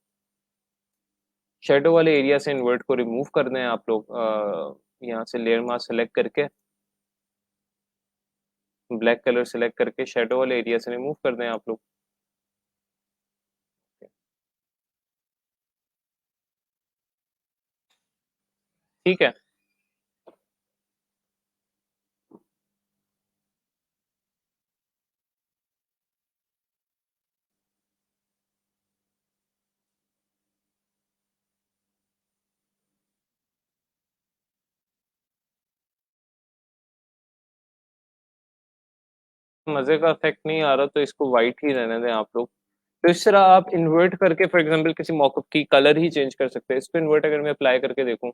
Shadow वाले एरिया से इन्वर्ट को रिमूव कर दें आप लोग, यहाँ से लेयर मास्क सेलेक्ट करके ब्लैक कलर सेलेक्ट करके शेडो वाले एरिया से रिमूव कर दें आप लोग। ठीक है। मजे का इफेक्ट नहीं आ रहा तो इसको वाइट ही रहने दें आप लोग। तो इस तरह आप इन्वर्ट करके फॉर एग्जांपल किसी मॉकअप की कलर ही चेंज कर सकते हैं। इस पे इन्वर्ट अगर मैं अप्लाई करके देखूं,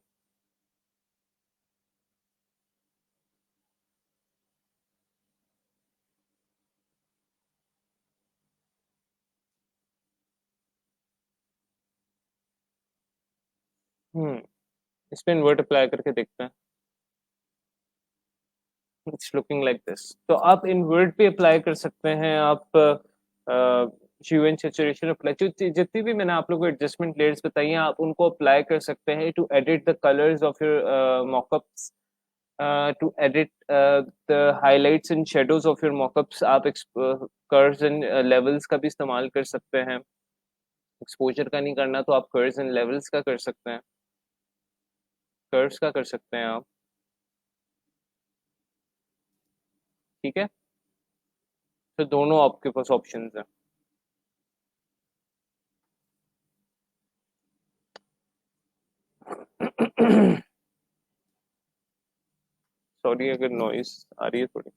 इस पे इन्वर्ट अप्लाई करके देखते हैं। It's looking like this. तो आप इन्वर्ट भी अप्लाई कर सकते हैं। आप ह्यू सैचुरेशन अप्लाई, जितनी भी मैंने आप लोगों को एडजस्टमेंट लेयर्स बताई हैं आप उनको अप्लाई कर सकते हैं to edit the colours of your mockups, to edit the highlights and shadows of your mockups। आप कर्व्स एंड लेवल्स का भी इस्तेमाल कर सकते हैं। एक्सपोजर का नहीं करना तो आप कर्व्स एंड लेवल्स का कर सकते हैं, कर्व्स का कर सकते हैं आप। ठीक है, तो दोनों आपके पास ऑप्शंस हैं। सॉरी अगर नॉइस आ रही है थोड़ी।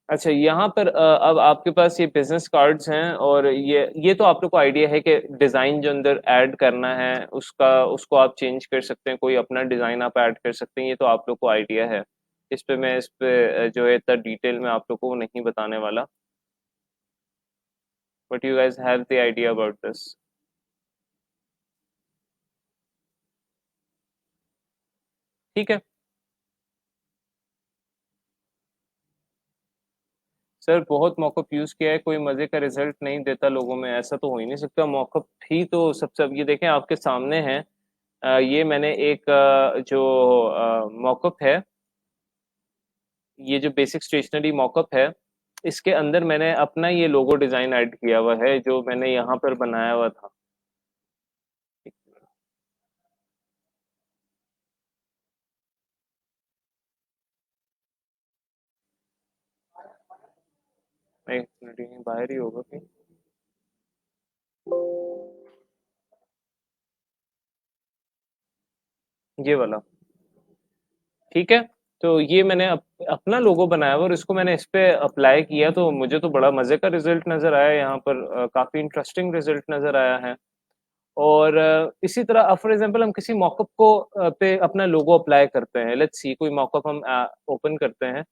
अच्छा, यहाँ पर अब आपके पास ये बिजनेस कार्ड्स हैं और ये तो आप लोग को आइडिया है कि डिज़ाइन जो अंदर ऐड करना है उसका उसको आप चेंज कर सकते हैं, कोई अपना डिज़ाइन आप ऐड कर सकते हैं। ये तो आप लोग को आइडिया है। इस पे मैं इस पे जो है इतना डिटेल में आप लोग को नहीं बताने वाला, but you guys have the idea about this. ठीक है सर, बहुत मॉकअप यूज किया है, कोई मजे का रिजल्ट नहीं देता लोगों में, ऐसा तो हो ही नहीं सकता। मॉकअप ही तो सबसे, अब ये देखें आपके सामने है। ये मैंने एक जो मॉकअप है, ये जो बेसिक स्टेशनरी मॉकअप है, इसके अंदर मैंने अपना ये लोगो डिजाइन ऐड किया हुआ है जो मैंने यहाँ पर बनाया हुआ था। एक मिनट, ये बाहर ही होगा कहीं। ये वाला, ठीक है। तो ये मैंने अपना लोगो बनाया हुआ और इसको मैंने इस पे अप्लाई किया तो मुझे तो बड़ा मजे का रिजल्ट नजर आया यहाँ पर। काफी इंटरेस्टिंग रिजल्ट नजर आया है। और इसी तरह फॉर एग्जांपल हम किसी मॉकअप को पे अपना लोगो अप्लाई करते हैं। लेट्स सी कोई मॉकअप हम ओपन करते हैं।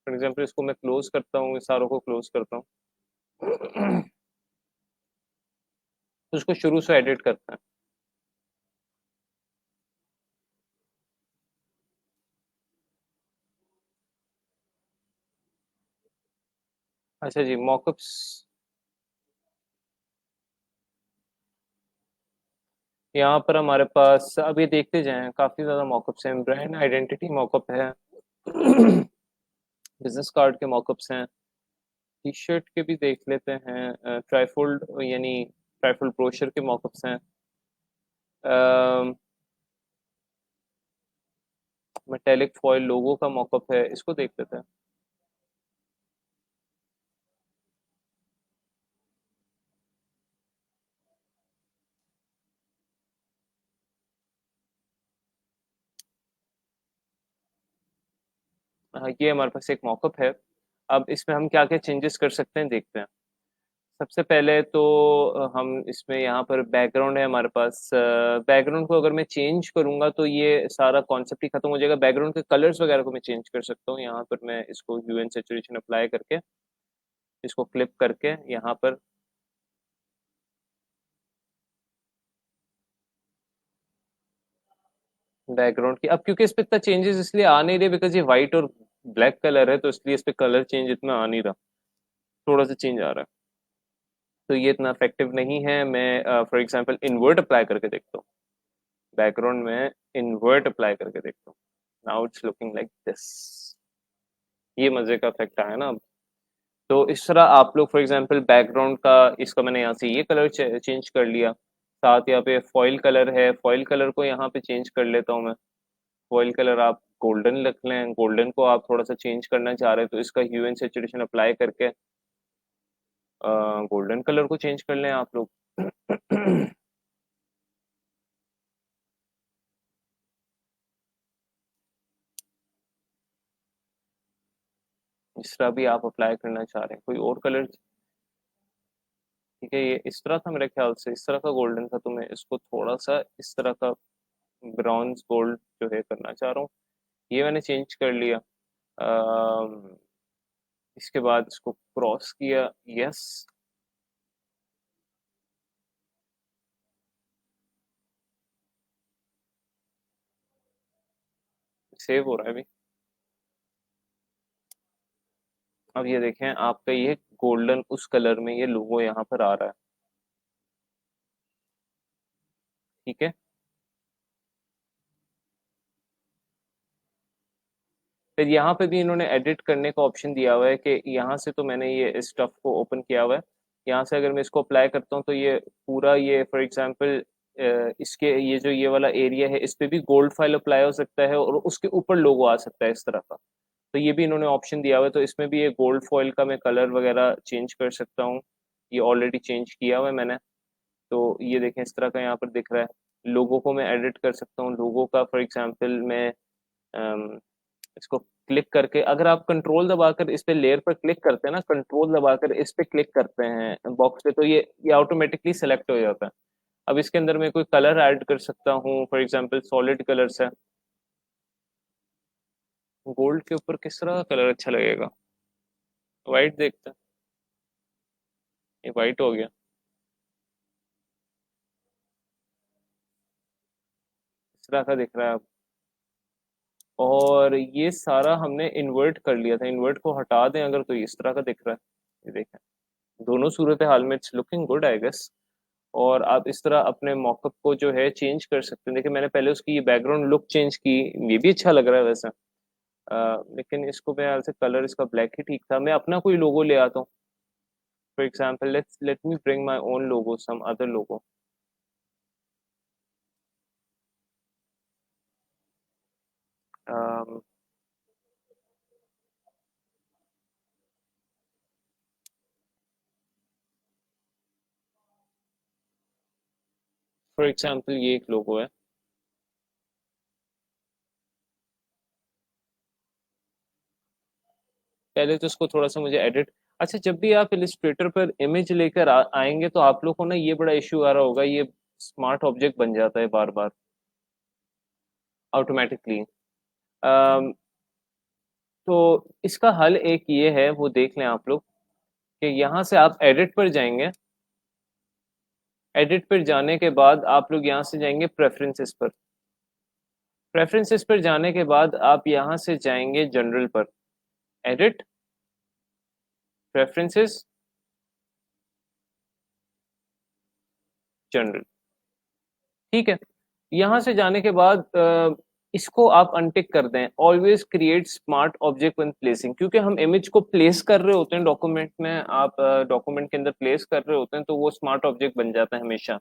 फॉर एग्जांपल इसको मैं क्लोज करता हूँ, इस सारों को क्लोज करता हूँ। तो उसको शुरू से एडिट करते हैं। अच्छा जी, मॉकअप्स यहाँ पर हमारे पास अब ये देखते जाएं, काफी ज्यादा मॉकअप्स हैं। ब्रांड आइडेंटिटी मॉकअप है। बिजनेस कार्ड के मॉकअप्स हैं। टी शर्ट के भी देख लेते हैं, ट्राइफोल्ड यानी ट्राइफोल्ड ब्रोशर के मॉकअप्स हैं। मेटेलिक फॉयल लोगो का मॉकअप है, इसको देख लेते हैं। हाँ, ये हमारे पास एक मॉकअप है। अब इसमें हम क्या क्या चेंजेस कर सकते हैं देखते हैं। सबसे पहले तो हम इसमें यहाँ पर बैकग्राउंड है हमारे पास। बैकग्राउंड को अगर मैं चेंज करूंगा तो ये सारा कॉन्सेप्ट ही खत्म हो जाएगा। बैकग्राउंड के कलर्स वगैरह को मैं चेंज कर सकता हूँ। यहाँ पर मैं इसको ह्यू एंड सैचुरेशन अप्लाई करके इसको क्लिप करके यहाँ पर बैकग्राउंड की, अब क्योंकि इस पे इतना चेंजेस इसलिए आ नहीं रहे बिकॉज ये व्हाइट और ब्लैक कलर है, तो इसलिए इस पे कलर चेंज इतना आ नहीं रहा। थोड़ा सा चेंज आ रहा है, तो ये इतना इफेक्टिव नहीं है। मैं फॉर एग्जांपल इन्वर्ट अप्लाई करके देखता हूँ। बैकग्राउंड में इन्वर्ट अप्लाई करके देखता हूँ। Now it's looking like this. ये मजे का इफेक्ट आया ना अब। तो इस तरह आप लोग फॉर एग्जांपल बैकग्राउंड का, इसका मैंने यहाँ से ये कलर चेंज कर लिया। साथ यहाँ पे फॉइल कलर है, फॉइल कलर को यहाँ पे चेंज कर लेता हूँ मैं। फॉइल कलर आप गोल्डन रख लें, गोल्डन को आप थोड़ा सा चेंज करना चाह रहे हैं तो इसका ह्यू एंड सैचुरेशन अप्लाई करके गोल्डन कलर को चेंज कर लें आप लोग। इस तरह भी आप अप्लाई करना चाह रहे हैं, कोई और कलर। ठीक है, ये इस तरह था मेरे ख्याल से, इस तरह का गोल्डन था, तो मैं इसको थोड़ा सा इस तरह का ब्रॉन्ज गोल्ड जो है करना चाह रहा हूँ। ये मैंने चेंज कर लिया। अम, इसके बाद इसको क्रॉस किया। यस, सेव हो रहा है अभी। अब ये देखें आपका ये गोल्डन उस कलर में ये लोगो यहाँ पर आ रहा है। ठीक है, फिर यहाँ पे भी इन्होंने एडिट करने का ऑप्शन दिया हुआ है कि यहाँ से, तो मैंने ये स्टफ को ओपन किया हुआ है। यहाँ से अगर मैं इसको अप्लाई करता हूँ तो ये पूरा, ये फॉर एग्जांपल इसके ये जो ये वाला एरिया है इस पे भी गोल्ड फाइल अप्लाई हो सकता है और उसके ऊपर लोगो आ सकता है इस तरह का। तो ये भी इन्होंने ऑप्शन दिया हुआ है, तो इसमें भी ये गोल्ड फॉइल का मैं कलर वगैरह चेंज कर सकता हूँ। ये ऑलरेडी चेंज किया हुआ है मैंने। तो ये देखें इस तरह का यहाँ पर दिख रहा है। लोगो को मैं एडिट कर सकता हूँ। लोगो का फॉर एग्जांपल मैं इसको क्लिक करके, अगर आप कंट्रोल दबाकर इस पे लेयर पर क्लिक करते हैं ना, कंट्रोल दबाकर इस पे क्लिक करते हैं बॉक्स पे, तो ये ऑटोमेटिकली सेलेक्ट हो जाता है। अब इसके अंदर मैं कोई कलर ऐड कर सकता हूँ, फॉर एग्जांपल सॉलिड कलर्स है। गोल्ड के ऊपर किस तरह का कलर अच्छा लगेगा? वाइट देखते हैं। ये वाइट हो गया, इस तरह का दिख रहा है अब। और ये सारा हमने इन्वर्ट कर लिया था, इन्वर्ट को हटा दें अगर तो इस तरह का दिख रहा है। ये देखें, दोनों सूरत हाल में it's looking good I guess. और आप इस तरह अपने मॉकअप को जो है चेंज कर सकते हैं। देखिए मैंने पहले उसकी ये बैकग्राउंड लुक चेंज की, ये भी अच्छा लग रहा है वैसे। लेकिन इसको मेरे ख्याल से कलर इसका ब्लैक ही ठीक था। मैं अपना कोई लोगो ले आता हूँ। For example let me bring my own logo, some other logo. For example ये एक लोगो है। पहले तो इसको थोड़ा सा मुझे एडिट। अच्छा, जब भी आप इलिस्ट्रेटर पर इमेज लेकर आएंगे तो आप लोग को ना ये बड़ा इशू आ रहा होगा, ये स्मार्ट ऑब्जेक्ट बन जाता है बार बार ऑटोमेटिकली। तो इसका हल एक ये है, वो देख लें आप लोग, कि यहाँ से आप एडिट पर जाएंगे। एडिट पर जाने के बाद आप लोग यहाँ से जाएंगे प्रेफरेंसेस पर। प्रेफरेंसेस पर जाने के बाद आप यहाँ से जाएंगे जनरल पर। Edit, preferences, general. ठीक है, यहाँ से जाने के बाद इसको आप अनटिक कर दें, always create smart object when placing, क्योंकि हम इमेज को प्लेस कर रहे होते हैं डॉक्यूमेंट में, आप डॉक्यूमेंट के अंदर प्लेस कर रहे होते हैं तो वो स्मार्ट ऑब्जेक्ट बन जाता है हमेशा।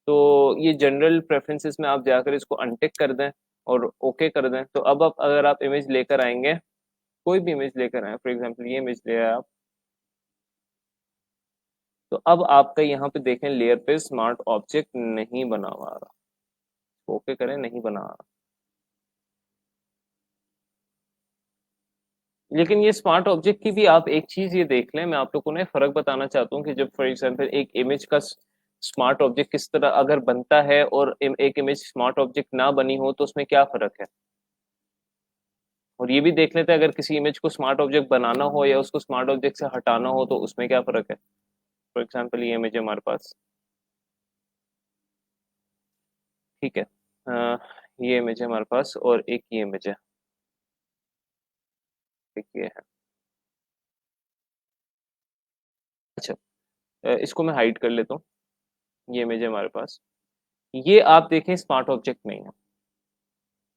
तो ये जनरल प्रेफरेंसेस में आप जाकर इसको अनटिक कर दें और ओके कर दें, तो अब आप अगर आप इमेज लेकर आएंगे, कोई भी इमेज लेकर आए, फॉर एग्जांपल ये इमेज ले आए आप, तो अब आपका यहाँ पे देखें लेयर पे स्मार्ट ऑब्जेक्ट नहीं बना हुआ आ रहा, ओके करें, नहीं बना आ रहा। लेकिन ये स्मार्ट ऑब्जेक्ट की भी आप एक चीज ये देख लें, मैं आप लोगों को ना फर्क बताना चाहता हूँ कि जब फॉर एग्जांपल एक इमेज का स्मार्ट ऑब्जेक्ट किस तरह अगर बनता है और एक इमेज स्मार्ट ऑब्जेक्ट ना बनी हो तो उसमें क्या फर्क है। और ये भी देख लेते हैं अगर किसी इमेज को स्मार्ट ऑब्जेक्ट बनाना हो या उसको स्मार्ट ऑब्जेक्ट से हटाना हो तो उसमें क्या फर्क है। फॉर एग्जांपल ये इमेज है हमारे पास, ठीक है, ये इमेज है हमारे पास और एक ये इमेज है, एक ये है। अच्छा, इसको मैं हाइड कर लेता हूँ, ये इमेज है हमारे पास, ये आप देखें स्मार्ट ऑब्जेक्ट नहीं है।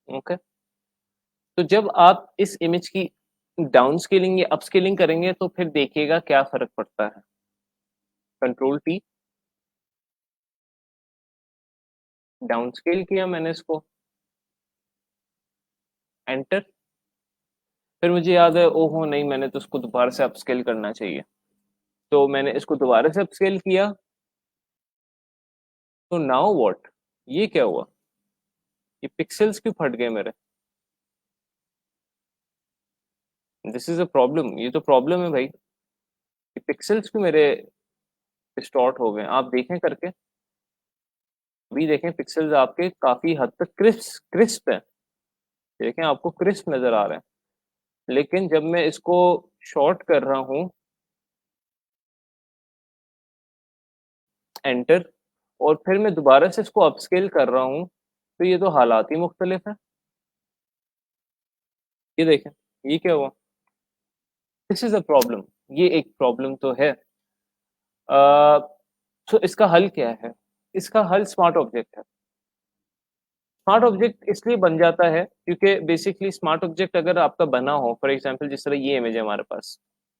ओके, तो जब आप इस इमेज की डाउन स्केलिंग या अप स्केलिंग करेंगे तो फिर देखिएगा क्या फर्क पड़ता है। कंट्रोल टी, डाउन स्केल किया मैंने इसको, एंटर, फिर मुझे याद है ओहो नहीं मैंने तो उसको दोबारा से अप स्केल करना चाहिए, तो मैंने इसको दोबारा से अप स्केल किया, तो नाउ व्हाट, ये क्या हुआ, ये पिक्सल्स क्यों फट गए मेरे, दिस इज अ प्रॉब्लम, ये तो प्रॉब्लम है भाई, ये पिक्सल्स क्यों मेरे डिस्टॉर्ट हो गए, आप देखें करके, अभी देखें पिक्सल्स आपके काफी हद तक क्रिस्प क्रिस्प है, देखें आपको क्रिस्प नजर आ रहे हैं, लेकिन जब मैं इसको शॉर्ट कर रहा हूँ, एंटर, और फिर मैं दोबारा से इसको अपस्केल कर रहा हूँ, तो ये तो हालात ही मुख्तलिफ है। ये देखें, ये क्या हुआ, दिस इज अ प्रॉब्लम, ये एक प्रॉब्लम तो है। तो इसका हल क्या है, इसका हल स्मार्ट ऑब्जेक्ट है। स्मार्ट ऑब्जेक्ट इसलिए बन जाता है क्योंकि बेसिकली स्मार्ट ऑब्जेक्ट अगर आपका बना हो, फॉर एग्जांपल जिस तरह ये इमेज है हमारे पास,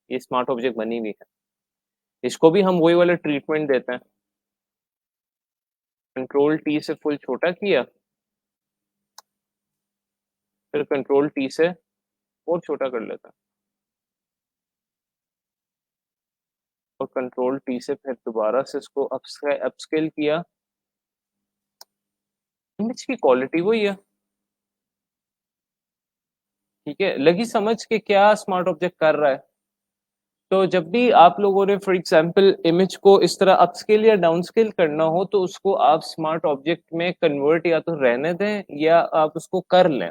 ये स्मार्ट ऑब्जेक्ट बनी हुई है, इसको भी हम वही वाला ट्रीटमेंट देते हैं, कंट्रोल टी से फुल छोटा किया, फिर कंट्रोल टी से और छोटा कर लेता है, और कंट्रोल टी से फिर दोबारा से इसको अपस्केल किया, इमेज की क्वालिटी वही है। ठीक है, लगी समझ के क्या स्मार्ट ऑब्जेक्ट कर रहा है। तो जब भी आप लोगों ने फॉर एग्जांपल इमेज को इस तरह अपस्केल या डाउनस्केल करना हो तो उसको आप स्मार्ट ऑब्जेक्ट में कन्वर्ट या तो रहने दें या आप उसको कर लें।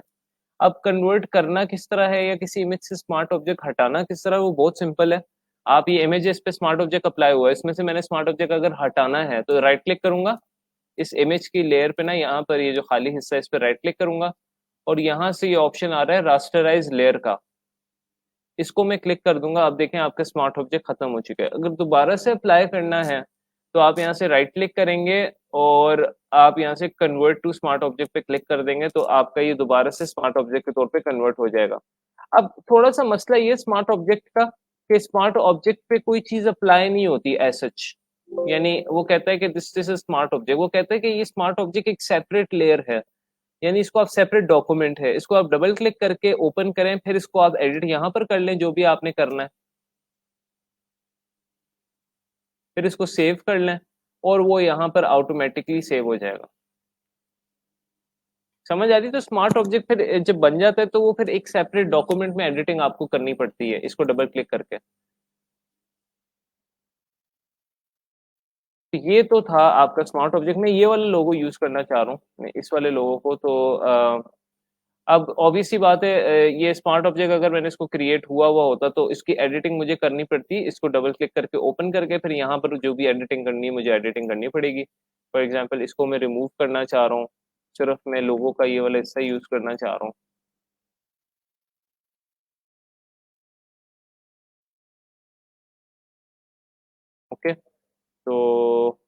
अब कन्वर्ट करना किस तरह है या किसी इमेज से स्मार्ट ऑब्जेक्ट हटाना किस तरह, वो बहुत सिंपल है। आप ये इमेजेस पे स्मार्ट ऑब्जेक्ट अप्लाई हुआ है, इसमें से मैंने स्मार्ट ऑब्जेक्ट अगर हटाना है तो राइट क्लिक करूंगा इस इमेज की लेयर पे ना, यहाँ पर ये जो खाली हिस्सा है इस पर राइट क्लिक करूंगा और यहाँ से ये ऑप्शन आ रहा है रास्टराइज लेयर का, इसको मैं क्लिक कर दूंगा। आप देखें आपका स्मार्ट ऑब्जेक्ट खत्म हो चुका है। अगर दोबारा से अप्लाई करना है तो आप यहाँ से राइट क्लिक करेंगे और आप यहाँ से कन्वर्ट टू स्मार्ट ऑब्जेक्ट पे क्लिक कर देंगे तो आपका ये दोबारा से स्मार्ट ऑब्जेक्ट के तौर पे कन्वर्ट हो जाएगा। अब थोड़ा सा मसला ये स्मार्ट ऑब्जेक्ट का कि स्मार्ट ऑब्जेक्ट पे कोई चीज अप्लाई नहीं होती एज सच, यानी वो कहता है कि this this is smart object, वो कहता है कि ये स्मार्ट ऑब्जेक्ट एक सेपरेट लेयर है, यानी इसको आप सेपरेट डॉक्यूमेंट है, इसको आप डबल क्लिक करके ओपन करें, फिर इसको आप एडिट यहाँ पर कर लें जो भी आपने करना है, फिर इसको सेव कर लें और वो यहाँ पर ऑटोमेटिकली सेव हो जाएगा। समझ आ रही, तो स्मार्ट ऑब्जेक्ट फिर जब बन जाता है तो वो फिर एक सेपरेट डॉक्यूमेंट में एडिटिंग आपको करनी पड़ती है इसको डबल क्लिक करके। तो ये तो था आपका स्मार्ट ऑब्जेक्ट, मैं ये वाला लोगो यूज करना चाह रहा हूँ, मैं इस वाले लोगो को, तो अब ऑब्वियसली बात है, ये स्मार्ट ऑब्जेक्ट अगर मैंने इसको क्रिएट हुआ हुआ होता तो इसकी एडिटिंग मुझे करनी पड़ती, इसको डबल क्लिक करके ओपन करके फिर यहाँ पर जो भी एडिटिंग करनी है मुझे एडिटिंग करनी पड़ेगी। फॉर एग्जांपल इसको मैं रिमूव करना चाह रहा हूँ, सिर्फ मैं लोगों का ये वाला हिस्सा यूज करना चाह रहा हूँ। ओके, तो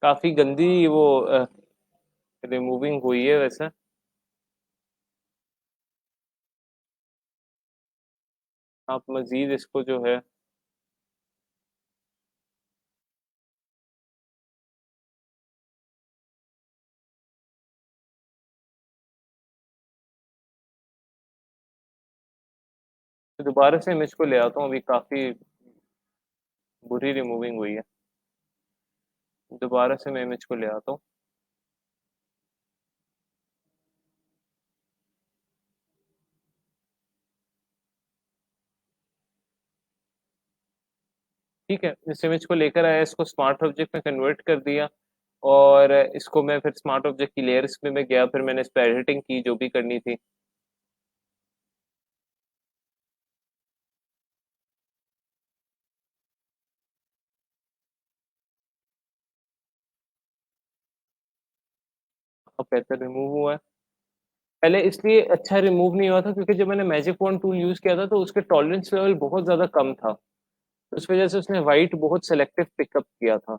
काफ़ी गंदी वो रिमूविंग हुई है वैसे। आप मज़ीद इसको जो है दोबारा से इमेज को ले आता हूँ, अभी काफ़ी बुरी रिमूविंग हुई है। दोबारा से मैं इमेज को ले आता हूँ। ठीक है, इस इमेज को लेकर आया, इसको स्मार्ट ऑब्जेक्ट में कन्वर्ट कर दिया और इसको मैं फिर स्मार्ट ऑब्जेक्ट की लेयर्स में मैं गया, फिर मैंने इस पे एडिटिंग की जो भी करनी थी। अब बेहतर रिमूव हुआ है। पहले इसलिए अच्छा रिमूव नहीं हुआ था क्योंकि जब मैंने मैजिक वॉन्ड टूल यूज़ किया था तो उसके टॉलरेंस लेवल बहुत ज़्यादा कम था। तो उस वजह से उसने व्हाइट बहुत सेलेक्टिव पिकअप किया था।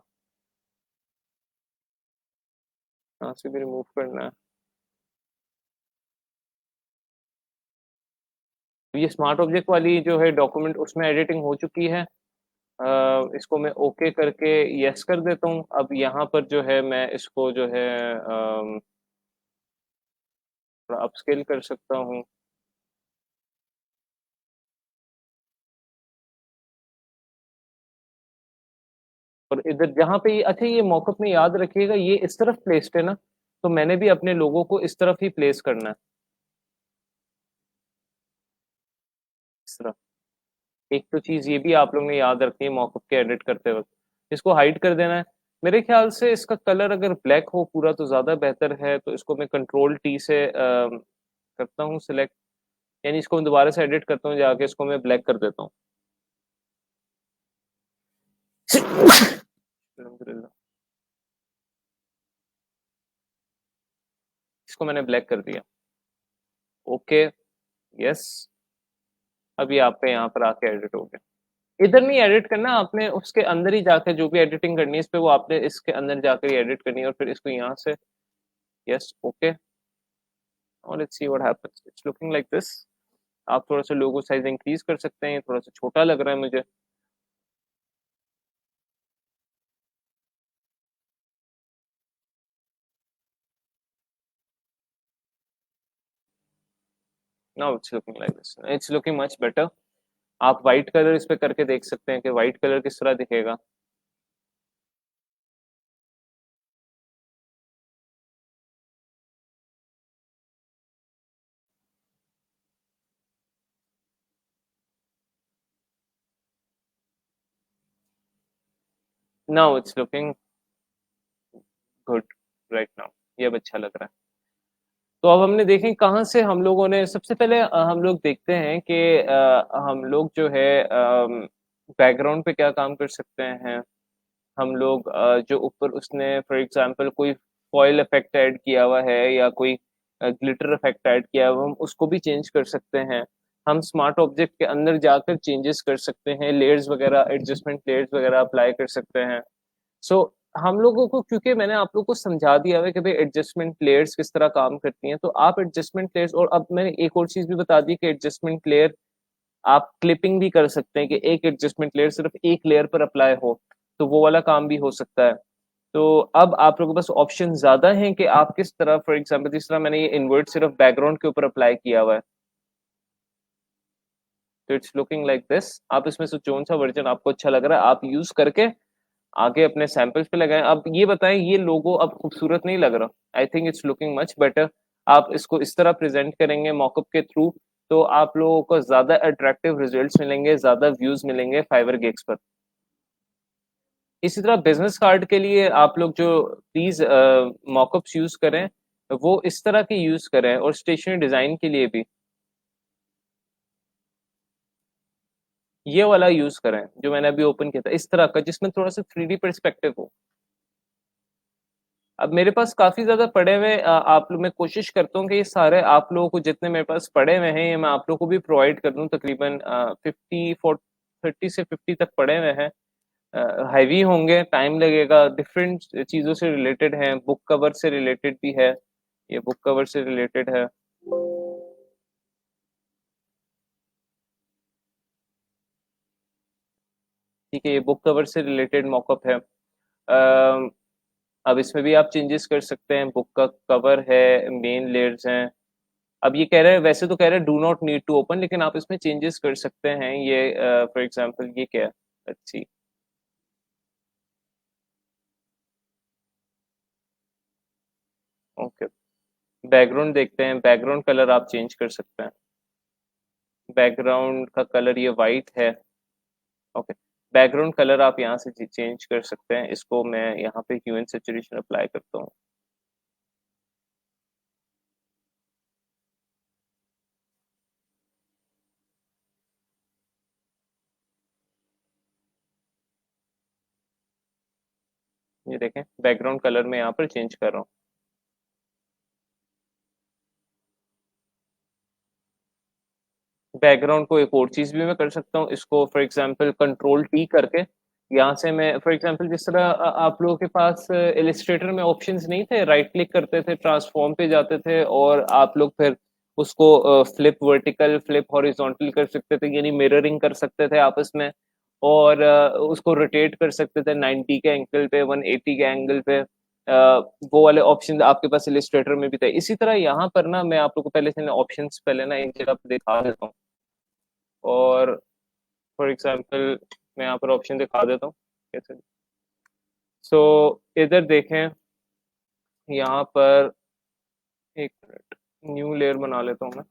यहाँ से भी रिमूव करना है। ये स्मार्ट ऑब्जेक्ट वाली जो है डॉक्यूमेंट उसमें एडिटिंग हो चुकी है। इसको मैं ओके करके यस कर देता हूँ। अब यहाँ पर जो है मैं इसको जो है थोड़ा अपस्केल कर सकता हूँ। और इधर जहाँ पे ये अच्छा, ये मॉकअप में याद रखिएगा ये इस तरफ प्लेस्ड है ना, तो मैंने भी अपने लोगों को इस तरफ ही प्लेस करना है। इस तरफ। एक तो चीज ये भी आप लोग ने याद रखनी है मॉकअप के एडिट करते वक्त, इसको हाइड कर देना है। मेरे ख्याल से इसका कलर अगर ब्लैक हो पूरा तो ज्यादा बेहतर है, तो इसको मैं कंट्रोल टी से करता हूँ सिलेक्ट, यानी इसको मैं दोबारा से एडिट करता हूँ जाके, इसको मैं ब्लैक कर देता हूँ। अल्हम्दुलिल्लाह। इसको मैंने ब्लैक कर दिया। ओके। यस। अभी आपका यहाँ पर आके एडिट हो गया। इधर नहीं एडिट करना आपने, उसके अंदर ही जाकर जो भी एडिटिंग करनी है इस पे, वो आपने इसके अंदर जाकर ही एडिट करनी है और फिर इसको यहाँ से। यस। ओके। और let's see what happens, it's looking like this. आप थोड़ा सा लोगो साइज इंक्रीज कर सकते हैं, थोड़ा सा छोटा लग रहा है मुझे। Now it's looking like this, it's looking much better. आप वाइट कलर इस पे करके देख सकते हैं कि वाइट कलर किस तरह दिखेगा। Now it's looking good right now. ये अब अच्छा लग रहा है। तो अब हमने देखें कहाँ से हम लोगों ने सबसे पहले हम लोग देखते हैं कि हम लोग जो है बैकग्राउंड पे क्या काम कर सकते हैं। हम लोग जो ऊपर उसने फॉर एग्जांपल कोई फॉयल इफेक्ट ऐड किया हुआ है या कोई ग्लिटर इफेक्ट ऐड किया हुआ, हम उसको भी चेंज कर सकते हैं। हम स्मार्ट ऑब्जेक्ट के अंदर जाकर चेंजेस कर सकते हैं, लेयर्स वगैरह एडजस्टमेंट लेयर्स वगैरह अप्लाई कर सकते हैं। सो हम लोगों को, क्योंकि मैंने आप लोगों को समझा दिया है कि भाई एडजस्टमेंट लेयर्स किस तरह काम करती हैं, तो आप एडजस्टमेंट लेयर्स, और अब मैंने एक और चीज भी बता दी कि एडजस्टमेंट लेयर आप क्लिपिंग भी कर सकते हैं कि एक एडजस्टमेंट लेयर सिर्फ एक लेयर पर अप्लाई हो, तो वो वाला काम भी हो सकता है। तो अब आप लोगों के पास ऑप्शन ज्यादा हैं कि आप किस तरह, फॉर एग्जांपल जिस तरह मैंने ये इन्वर्ट सिर्फ बैकग्राउंड के ऊपर अप्लाई किया हुआ है, तो इट्स लुकिंग लाइक दिस। आप इसमें से कौन सा वर्जन आपको अच्छा लग रहा है आप यूज करके आगे अपने सैंपल्स पे लगाएं। अब ये बताएं, ये लोगो अब खूबसूरत नहीं लग रहा? I think it's looking much better. आप इसको इस तरह प्रेजेंट करेंगे मॉकअप के थ्रू, तो आप लोगों को ज्यादा अट्रैक्टिव रिजल्ट्स मिलेंगे, ज्यादा व्यूज मिलेंगे फाइवर गिग्स पर। इसी तरह बिजनेस कार्ड के लिए आप लोग जो प्लीज मॉकअप्स यूज करें वो इस तरह के यूज करें, और स्टेशनरी डिजाइन के लिए भी ये वाला यूज करें जो मैंने अभी ओपन किया था, इस तरह का जिसमें थोड़ा सा 3D परस्पेक्टिव हो। अब मेरे पास काफी ज्यादा पड़े हुए आप लोग, मैं कोशिश करता हूँ कि ये सारे आप लोगों को जितने मेरे पास पड़े हुए हैं ये मैं आप लोगों को भी प्रोवाइड कर दूं। तकरीबन 50 30 से 50 तक पड़े हुए हैं। हैवी होंगे, टाइम लगेगा, डिफरेंट चीज़ों से रिलेटेड हैं, बुक कवर से रिलेटेड भी है, ये बुक कवर से रिलेटेड है। ठीक है, ये बुक कवर से रिलेटेड मॉकअप है। अब इसमें भी आप चेंजेस कर सकते हैं, बुक का कवर है, मेन लेयर्स हैं। अब ये कह रहे हैं, वैसे तो कह रहे हैं do not need to open, लेकिन आप इसमें चेंजेस कर सकते हैं। ये फॉर एग्जांपल ये क्या है, लेट्स सी। ओके, बैकग्राउंड देखते हैं, बैकग्राउंड कलर आप चेंज कर सकते हैं। बैकग्राउंड का कलर ये वाइट है। ओके, बैकग्राउंड कलर आप यहाँ से चेंज कर सकते हैं। इसको मैं यहाँ पे ह्यू एंड सैचुरेशन अप्लाई करता हूँ। ये देखें, बैकग्राउंड कलर में यहाँ पर चेंज कर रहा हूँ। बैकग्राउंड को एक और चीज भी मैं कर सकता हूँ, इसको फॉर एग्जांपल कंट्रोल टी करके यहाँ से मैं फॉर एग्जांपल जिस तरह आप लोगों के पास इलिस्ट्रेटर में ऑप्शंस नहीं थे, राइट क्लिक करते थे, ट्रांसफॉर्म पे जाते थे और आप लोग फिर उसको फ्लिप वर्टिकल, फ्लिप हॉरिजॉन्टल कर सकते थे, यानी मिररिंग कर सकते थे आपस में, और उसको रोटेट कर सकते थे 90 के एंगल पे, 180 के एंगल पे। वो वाले ऑप्शन आपके पास इलिस्ट्रेटर में भी थे। इसी तरह यहाँ पर ना मैं आप लोग को पहले से ऑप्शंस पहले ना एक जगह पे दिखा देता हूँ, और फॉर एग्जांपल मैं यहाँ पर ऑप्शन दिखा देता हूँ कैसे। सो इधर देखें, यहाँ पर एक मिनट, न्यू लेयर बना लेता हूँ मैं,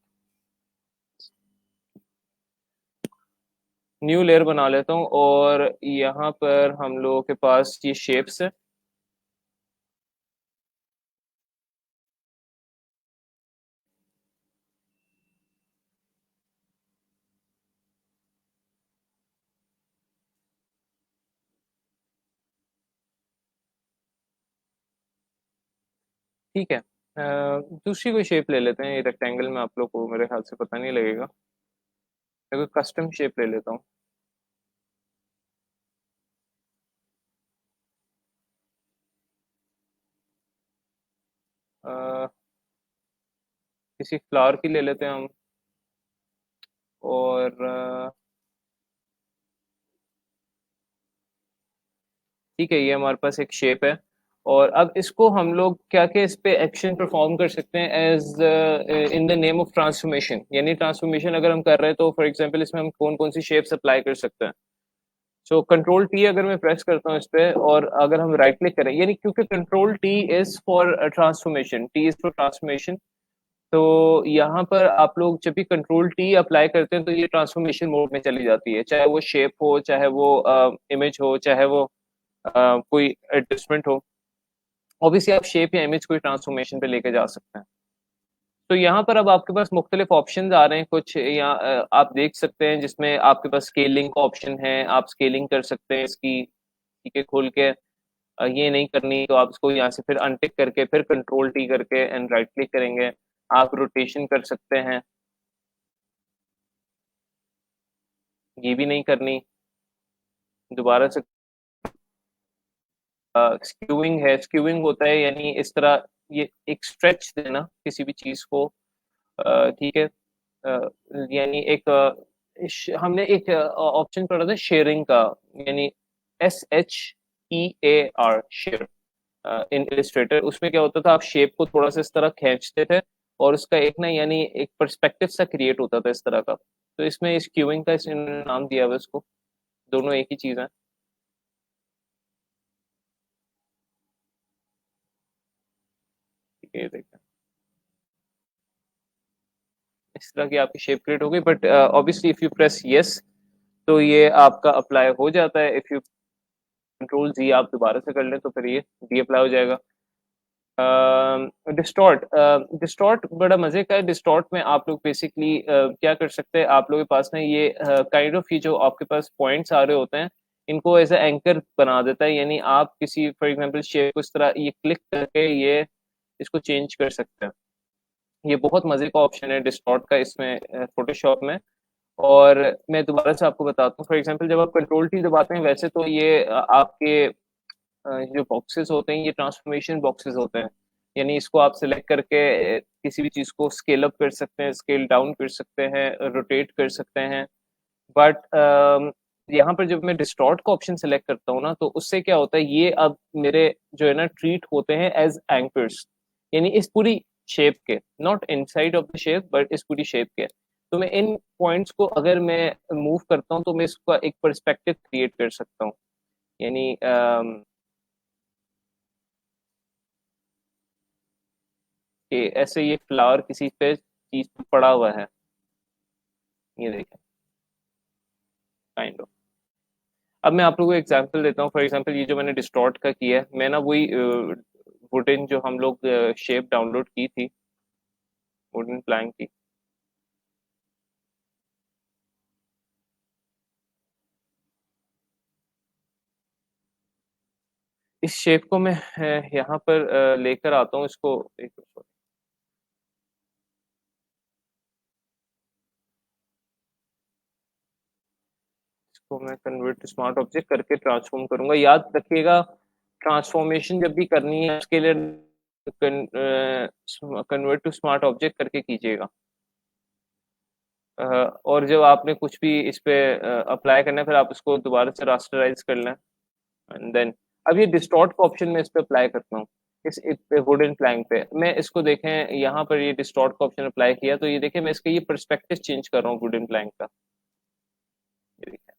न्यू लेयर बना लेता हूँ, और यहाँ पर हम लोगों के पास ये शेप्स है। ठीक है, दूसरी कोई शेप ले लेते हैं। ये रेक्टेंगल में आप लोग को मेरे ख्याल से पता नहीं लगेगा, मैं कोई कस्टम शेप ले लेता हूँ। अ, किसी फ्लावर की ले लेते हैं हम, और ठीक है, ये हमारे पास एक शेप है। और अब इसको हम लोग क्या क्या इस पे एक्शन परफॉर्म कर सकते हैं as in the name of transformation, यानी ट्रांसफॉर्मेशन अगर हम कर रहे हैं तो फॉर एग्जांपल इसमें हम कौन कौन सी शेप्स अप्लाई कर सकते हैं। सो कंट्रोल टी अगर मैं प्रेस करता हूँ इस पे, और अगर हम राइट क्लिक करें, यानी क्योंकि control T is for transformation, T is for transformation, तो यहाँ पर आप लोग जब भी कंट्रोल टी अप्लाई करते हैं तो ये ट्रांसफॉर्मेशन मोड में चली जाती है, चाहे वो शेप हो, चाहे वो इमेज हो, चाहे वो कोई एडजस्टमेंट हो। ऑब्वियसली आप शेप या इमेज कोई ट्रांसफॉर्मेशन पे लेके जा सकते हैं। तो यहाँ पर अब आपके पास मुख्तलिफ ऑप्शन आ रहे हैं कुछ, यहाँ आप देख सकते हैं जिसमें आपके पास स्केलिंग का ऑप्शन है, आप स्केलिंग कर सकते हैं इसकी। ठीक है, खोल के ये नहीं करनी तो आप इसको यहाँ से फिर अनटिक करके फिर कंट्रोल टी करके एंड राइट क्लिक करेंगे। आप रोटेशन कर सकते हैं, ये भी नहीं करनी, दोबारा से। स्क्यूइंग है, स्क्यूइंग होता है यानी इस तरह ये एक स्ट्रेच देना किसी भी चीज को। ठीक है, यानी एक हमने एक ऑप्शन पढ़ा था शेयरिंग का, यानी SHEAR, शेयर, इन इलिस्ट्रेटर। उसमें क्या होता था, आप शेप को थोड़ा सा इस तरह खींचते थे और उसका एक ना यानी एक पर्सपेक्टिव सा क्रिएट होता था इस तरह का। तो इसमें स्क्यूइंग का इस नाम दिया हुआ है इसको, दोनों एक ही चीज है। ठीक है, ये देखिए, इस तरह की आपकी शेप क्रिएट हो गई, but obviously if you press yes तो ये आपका अप्लाई हो जाता है। इफ यू कंट्रोल जी आप दोबारा से कर लें तो फिर ये डी अप्लाई हो जाएगा। डिस्टॉर्ट, डिस्टॉर्ट बड़ा मजे का है। डिस्टॉर्ट में आप लोग बेसिकली क्या कर सकते हैं, आप लोगों के पास ना ये काइंड ऑफ ये जो आपके पास पॉइंट्स आ रहे होते हैं, इनको एज ए एंकर बना देता है, यानी आप किसी फॉर एग्जांपल शेप को इस तरह ये क्लिक करके ये इसको चेंज कर सकते हैं। ये बहुत मजे का ऑप्शन है डिस्टॉर्ट का इसमें फोटोशॉप में। और मैं दोबारा से आपको बताता हूँ, फॉर एग्जांपल जब आप कंट्रोल टी दबाते हैं, वैसे तो ये आपके जो बॉक्सेस होते हैं, ये ट्रांसफॉर्मेशन बॉक्सेस होते हैं। यानी इसको आप सिलेक्ट करके किसी भी चीज़ को स्केल अप कर सकते हैं, स्केल डाउन कर सकते हैं, रोटेट कर सकते हैं। बट यहाँ पर जब मैं डिस्टॉर्ट का ऑप्शन सेलेक्ट करता हूँ ना, तो उससे क्या होता है, ये अब मेरे जो है ना ट्रीट होते हैं एज एंकर्स, यानी इस पूरी शेप के, not inside of the shape but इस पूरी शेप के। तो मैं इन पॉइंट्स को अगर मैं मूव करता हूँ, तो मैं इसका एक पर्सपेक्टिव क्रिएट कर सकता हूँ। यानी कि ऐसे ये फ्लावर किसी पे चीज पे पड़ा हुआ है, ये देखें, काइंड ऑफ। अब मैं आप लोगों को एग्जांपल देता हूँ। फॉर एग्जांपल ये जो मैंने डिस्टॉर्ट का किया है, मैं ना वही वुडन जो हम लोग शेप डाउनलोड की थी, वुडन प्लैंक की, इस शेप को मैं यहाँ पर लेकर आता हूँ इसको। एक इसको मैं कन्वर्ट टू स्मार्ट ऑब्जेक्ट करके ट्रांसफॉर्म करूंगा। याद रखिएगा, ट्रांसफॉर्मेशन जब भी करनी है उसके लिए कन्वर्ट टू स्मार्ट ऑब्जेक्ट करके कीजिएगा। और जब आपने कुछ भी इस पे अप्लाई करना है, फिर आप उसको दोबारा से रास्टराइज कर लें, एंड देन अब ये डिस्टॉर्ट का ऑप्शन मैं इस पे अप्लाई करता हूँ, इस वुडन प्लैंक पे। मैं इसको देखें, यहाँ पर ये डिस्टॉर्ट का ऑप्शन अप्लाई किया, तो ये देखें मैं इसका ये परस्पेक्टिव चेंज कर रहा हूँ वुडन प्लैंक का। ये देखें,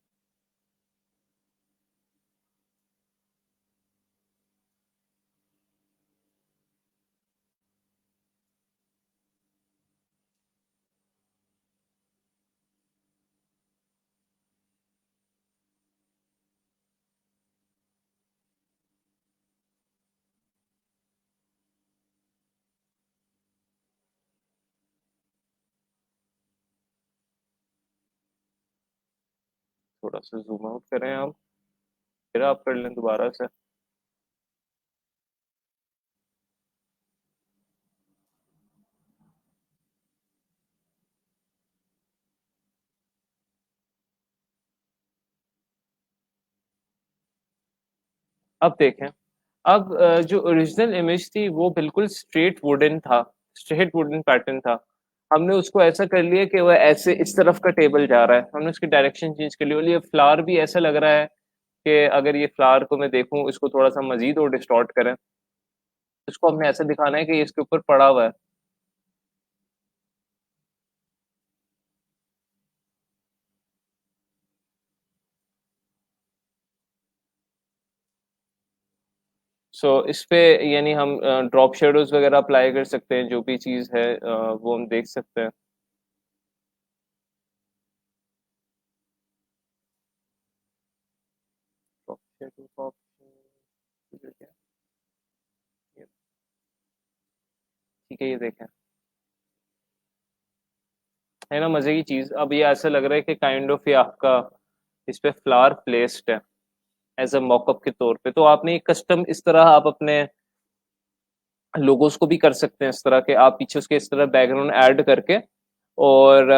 थोड़ा सा जूम आउट करें आप, फिर आप कर लें दोबारा से। अब देखें, अब जो ओरिजिनल इमेज थी वो बिल्कुल स्ट्रेट वुडन था, स्ट्रेट वुडन पैटर्न था। हमने उसको ऐसा कर लिया कि वह ऐसे इस तरफ का टेबल जा रहा है, हमने उसकी डायरेक्शन चेंज कर ली। और ये फ्लावर भी ऐसा लग रहा है कि अगर ये फ्लावर को मैं देखूं, इसको थोड़ा सा मजीद और डिस्टॉर्ट करें, इसको हमने ऐसा दिखाना है कि ये इसके ऊपर पड़ा हुआ है। सो इस पे यानी हम ड्रॉप शेडोज वगैरह अप्लाई कर सकते हैं, जो भी चीज़ है वो हम देख सकते हैं। ड्रॉप शेडो का ऑप्शन, ठीक है, ये देखें, है ना मजे की चीज। अब ये ऐसा लग रहा है कि काइंड ऑफ ये आपका इस पे फ्लावर प्लेस्ड है एज अ मॉकअप के तौर पे। तो आपने कस्टम इस तरह आप अपने लोगोस को भी कर सकते हैं, इस तरह के आप पीछे उसके इस तरह बैकग्राउंड ऐड करके, और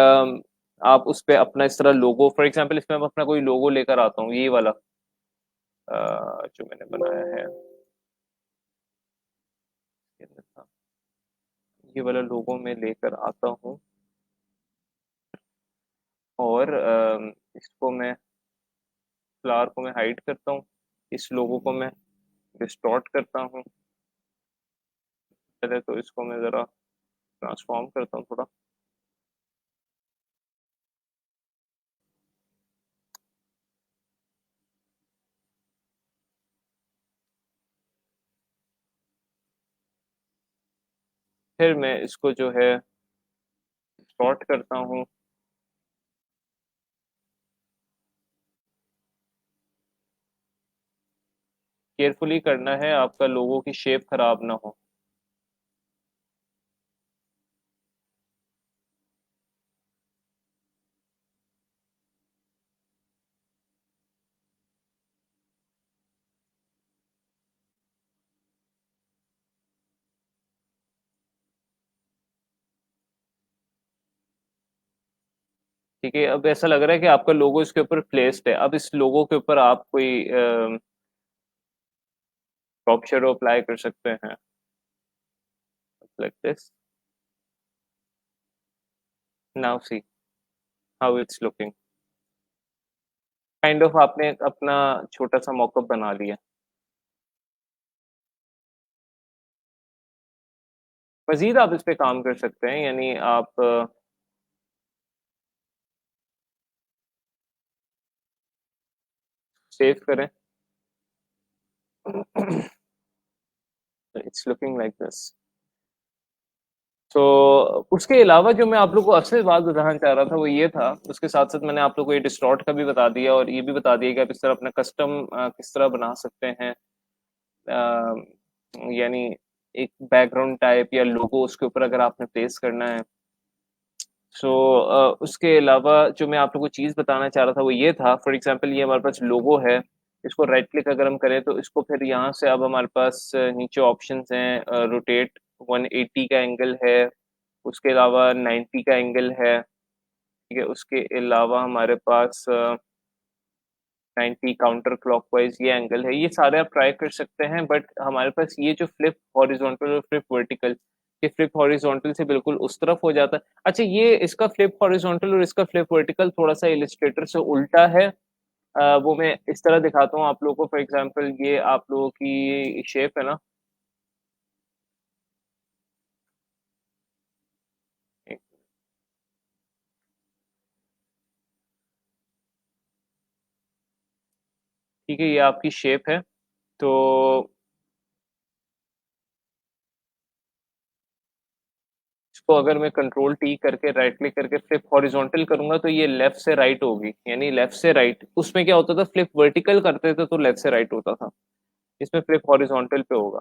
आप उस पे अपना इस तरह लोगो, फॉर एग्जांपल इसमें मैं अपना कोई लोगो लेकर आता हूँ, ये वाला जो मैंने बनाया है, इसके अंदर था, ये वाला लोगो मैं लेकर आता हूँ। और इसको मैं, फ्लावर को मैं हाइड करता हूँ, इस लोगो को मैं डिस्टॉर्ट करता हूँ। पहले तो इसको मैं ज़रा ट्रांसफॉर्म करता हूँ थोड़ा। फिर मैं इसको जो है डिस्टॉर्ट करता हूँ। केयरफुली करना है, आपका लोगो की शेप खराब ना हो। ठीक है, अब ऐसा लग रहा है कि आपका लोगो इसके ऊपर प्लेस्ड है। अब इस लोगो के ऊपर आप कोई क्रॉप शैडो अप्लाई कर सकते हैं, like this. Now see how it's looking. Kind of आपने अपना छोटा सा मॉकअप बना लिया। मजीद आप इस पे काम कर सकते हैं, यानी आप सेव करें। It's looking like this. तो उसके अलावा जो मैं आप लोग को असल बात बताना चाह रहा था वो ये था, उसके साथ साथ मैंने आप लोग को ये डिस्टॉर्ट का भी बता दिया और ये भी बता दिया कि आप इस तरह अपना कस्टम किस तरह बना सकते हैं। यानी एक बैकग्राउंड टाइप या लोगो उसके ऊपर अगर आपने प्लेस करना है। सो उसके अलावा जो मैं आप लोग को चीज़ बताना चाह रहा था वो ये था, फॉर एग्जांपल ये हमारे पास लोगो है। इसको राइट क्लिक अगर हम करें तो इसको फिर यहाँ से अब हमारे पास नीचे ऑप्शंस हैं, रोटेट 180 का एंगल है, उसके अलावा 90 का एंगल है। ठीक है, उसके अलावा हमारे पास 90 काउंटर क्लॉकवाइज ये एंगल है। ये सारे आप ट्राई कर सकते हैं, बट हमारे पास ये जो फ्लिप हॉरिजॉन्टल और फ्लिप वर्टिकल, ये फ्लिप हॉरिजॉन्टल से बिल्कुल उस तरफ हो जाता है। अच्छा, ये इसका फ्लिप हॉरिजॉन्टल और इसका फ्लिप वर्टिकल थोड़ा सा इलिस्ट्रेटर से उल्टा है। वो मैं इस तरह दिखाता हूँ आप लोगों को। फॉर एग्जांपल ये आप लोगों की शेप है ना, ठीक है, ये आपकी शेप है। तो इसको अगर मैं कंट्रोल टी करके राइट क्लिक करके फ्लिप हॉरिजॉन्टल करूंगा तो ये लेफ्ट से राइट होगी, यानी लेफ्ट से राइट। उसमें क्या होता था, फ्लिप वर्टिकल करते थे तो लेफ्ट से राइट होता था। इसमें फ्लिप हॉरिजॉन्टल पे होगा।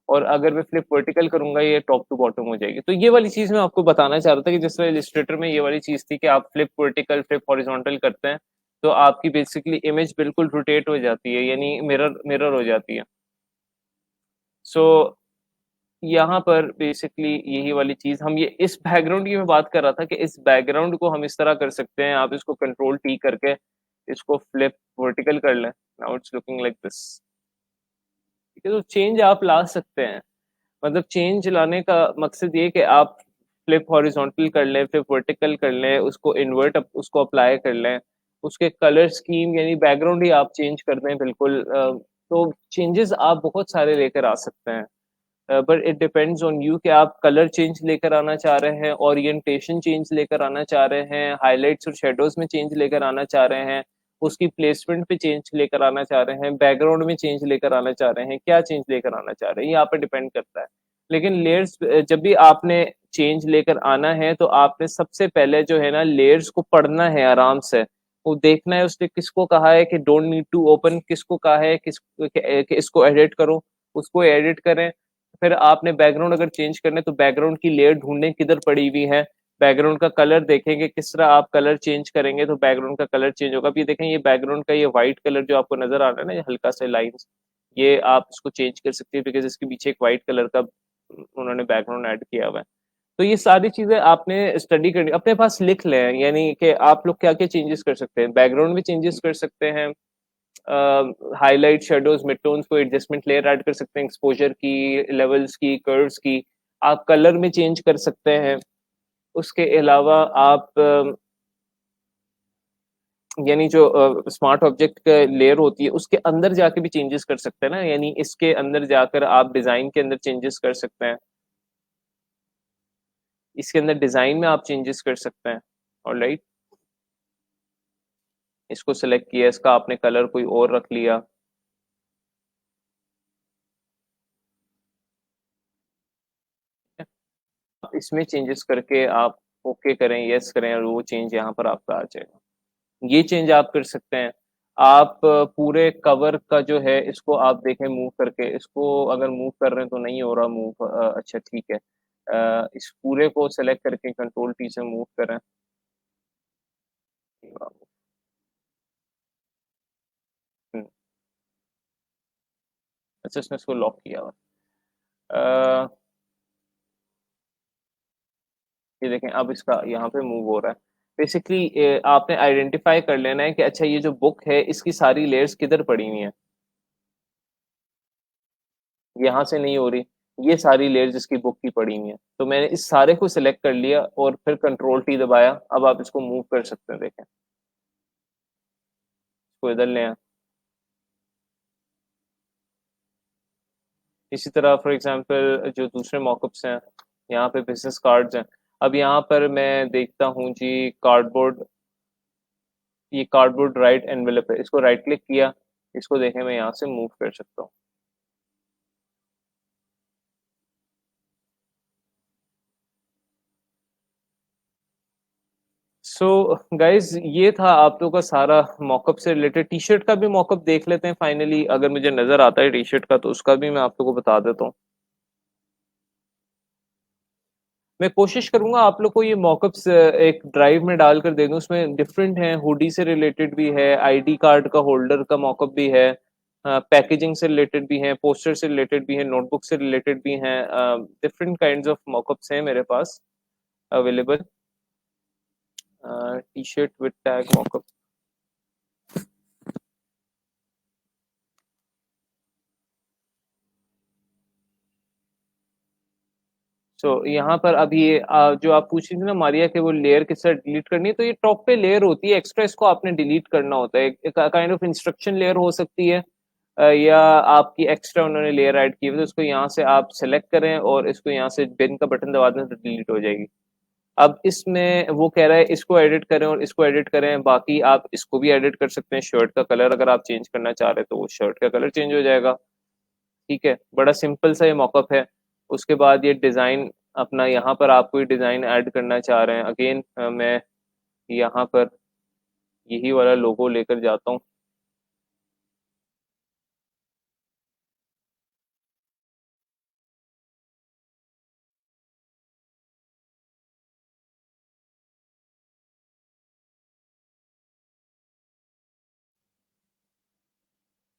और अगर मैं फ्लिप वर्टिकल करूंगा ये टॉप टू बॉटम हो जाएगी। तो ये वाली चीज मैं आपको बताना चाह रहा था कि जिस तरह इलिस्ट्रेटर में ये वाली चीज थी कि आप फ्लिप वर्टिकल फ्लिप हॉरिजॉन्टल करते हैं तो आपकी बेसिकली इमेज बिल्कुल रोटेट हो जाती है, यानी मिरर मिरर हो जाती है। सो यहाँ पर बेसिकली यही वाली चीज हम ये इस बैकग्राउंड की मैं बात कर रहा था कि इस बैकग्राउंड को हम इस तरह कर सकते हैं। आप इसको कंट्रोल टी करके इसको फ्लिप वर्टिकल कर लें। Now it's looking like this. ठीक है, तो चेंज आप ला सकते हैं। मतलब चेंज लाने का मकसद ये कि आप फ्लिप हॉरिजॉन्टल कर लें, फ्लिप वर्टिकल कर लें, उसको इन्वर्ट उसको अप्लाई कर लें, उसके कलर स्कीम यानी बैकग्राउंड ही आप चेंज कर दें बिल्कुल। तो चेंजेस आप बहुत सारे लेकर आ सकते हैं। But it depends on you कि आप कलर चेंज लेकर आना चाह रहे हैं, ओरिएंटेशन चेंज लेकर आना चाह रहे हैं, हाइलाइट्स और शेडोज में चेंज लेकर आना चाह रहे हैं, उसकी प्लेसमेंट पे चेंज लेकर आना चाह रहे हैं, बैकग्राउंड में चेंज लेकर आना चाह रहे हैं, क्या चेंज लेकर आना चाह रहे हैं, ये आप पे डिपेंड करता है। लेकिन लेयर्स जब भी आपने चेंज लेकर आना है तो आपने सबसे पहले जो है ना लेयर्स को पढ़ना है आराम से। वो देखना है उसने किसको कहा है कि डोंट नीड टू ओपन, किसको कहा है कि इसको एडिट करो, उसको एडिट करें। फिर आपने बैकग्राउंड अगर चेंज करने तो बैकग्राउंड की लेयर ढूंढने किधर पड़ी हुई है, बैकग्राउंड का कलर देखेंगे किस तरह आप कलर चेंज करेंगे तो बैकग्राउंड का कलर चेंज होगा। अब ये देखें, ये बैकग्राउंड का ये व्हाइट कलर जो आपको नजर आ रहा है ना, ये हल्का सा लाइंस, ये आप इसको चेंज कर सकते हैं बिकॉज इसके पीछे एक व्हाइट कलर का उन्होंने बैकग्राउंड ऐड किया हुआ है। तो ये सारी चीजें आपने स्टडी करनी, अपने पास लिख लें, यानी कि आप लोग क्या क्या चेंजेस कर सकते हैं। बैकग्राउंड में चेंजेस कर सकते हैं, हाईलाइट शेडोज मिड टोन्स को एडजस्टमेंट लेयर ऐड कर सकते हैं, एक्सपोजर की, लेवल्स की, कर्व्स की। आप कलर में चेंज कर सकते हैं। उसके अलावा आप यानी जो स्मार्ट ऑब्जेक्ट का लेयर होती है उसके अंदर जाके भी चेंजेस कर सकते हैं ना, यानी इसके अंदर जाकर आप डिजाइन के अंदर चेंजेस कर सकते हैं, इसके अंदर डिजाइन में आप चेंजेस कर सकते हैं। ऑलराइट, इसको सेलेक्ट किया, इसका आपने कलर कोई और रख लिया। इसमें चेंजेस करके आप ओके करें, यस करें, और वो चेंज यहाँ पर आपका आ जाएगा। ये चेंज आप कर सकते हैं। आप पूरे कवर का जो है इसको आप देखें मूव करके, इसको अगर मूव कर रहे हैं तो नहीं हो रहा मूव। अच्छा ठीक है, इस पूरे को सेलेक्ट करके कंट्रोल टी से मूव करें। हम्म, अच्छा इसने इसको लॉक किया हुआ है। ये देखें अब इसका यहाँ पे मूव हो रहा है। बेसिकली आपने आइडेंटिफाई कर लेना है कि अच्छा ये जो बुक है इसकी सारी लेयर्स किधर पड़ी हुई हैं, यहाँ से नहीं हो रही, ये सारी लेयर्स इसकी बुक की पड़ी हुई हैं। तो मैंने इस सारे को सिलेक्ट कर लिया और फिर कंट्रोल टी दबाया। अब आप इसको मूव कर सकते हैं, देखें इसको इधर ले आए। इसी तरह फॉर एग्जांपल जो दूसरे मॉकअप्स हैं, यहाँ पे बिजनेस कार्ड्स हैं। अब यहाँ पर मैं देखता हूँ जी कार्डबोर्ड, ये कार्डबोर्ड राइट एनवेलप है, इसको राइट क्लिक किया, इसको देखें मैं यहाँ से मूव कर सकता हूँ। सो गाइज ये था आप लोगों का सारा मॉकअप से रिलेटेड। टी शर्ट का भी मॉकअप देख लेते हैं फाइनली, अगर मुझे नजर आता है टी शर्ट का तो उसका भी मैं आप लोगों को बता देता हूँ। मैं कोशिश करूंगा आप लोग को ये मॉकअप्स एक ड्राइव में डालकर दे दूं, उसमें डिफरेंट हैं, हुडी से रिलेटेड भी है, आईडी कार्ड का होल्डर का मॉकअप भी है, पैकेजिंग से रिलेटेड भी है, पोस्टर से रिलेटेड भी है, नोटबुक से रिलेटेड भी हैं, डिफरेंट काइंड्स ऑफ मॉकअप्स हैं मेरे पास available. T shirt with tag mockup. So यहाँ पर अब ये जो आप पूछ रही थी ना मारिया के वो लेयर किस तरह डिलीट करनी है, तो ये टॉप पे लेयर होती है एक्स्ट्रा, इसको आपने डिलीट करना होता है। एक काइंड ऑफ इंस्ट्रक्शन लेयर हो सकती है, या आपकी एक्स्ट्रा उन्होंने लेयर ऐड की हुई है, तो इसको यहाँ से आप सेलेक्ट करें और इसको यहाँ से बिन का बटन दबा दें तो डिलीट हो जाएगी। अब इसमें वो कह रहा है इसको एडिट करें और इसको एडिट करें, बाकी आप इसको भी एडिट कर सकते हैं। शर्ट का कलर अगर आप चेंज करना चाह रहे हैं तो वो शर्ट का कलर चेंज हो जाएगा। ठीक है, बड़ा सिंपल सा ये मॉकअप है। उसके बाद ये डिज़ाइन अपना, यहाँ पर आप कोई डिज़ाइन ऐड करना चाह रहे हैं, अगेन मैं यहाँ पर यही वाला लोगो लेकर जाता हूँ।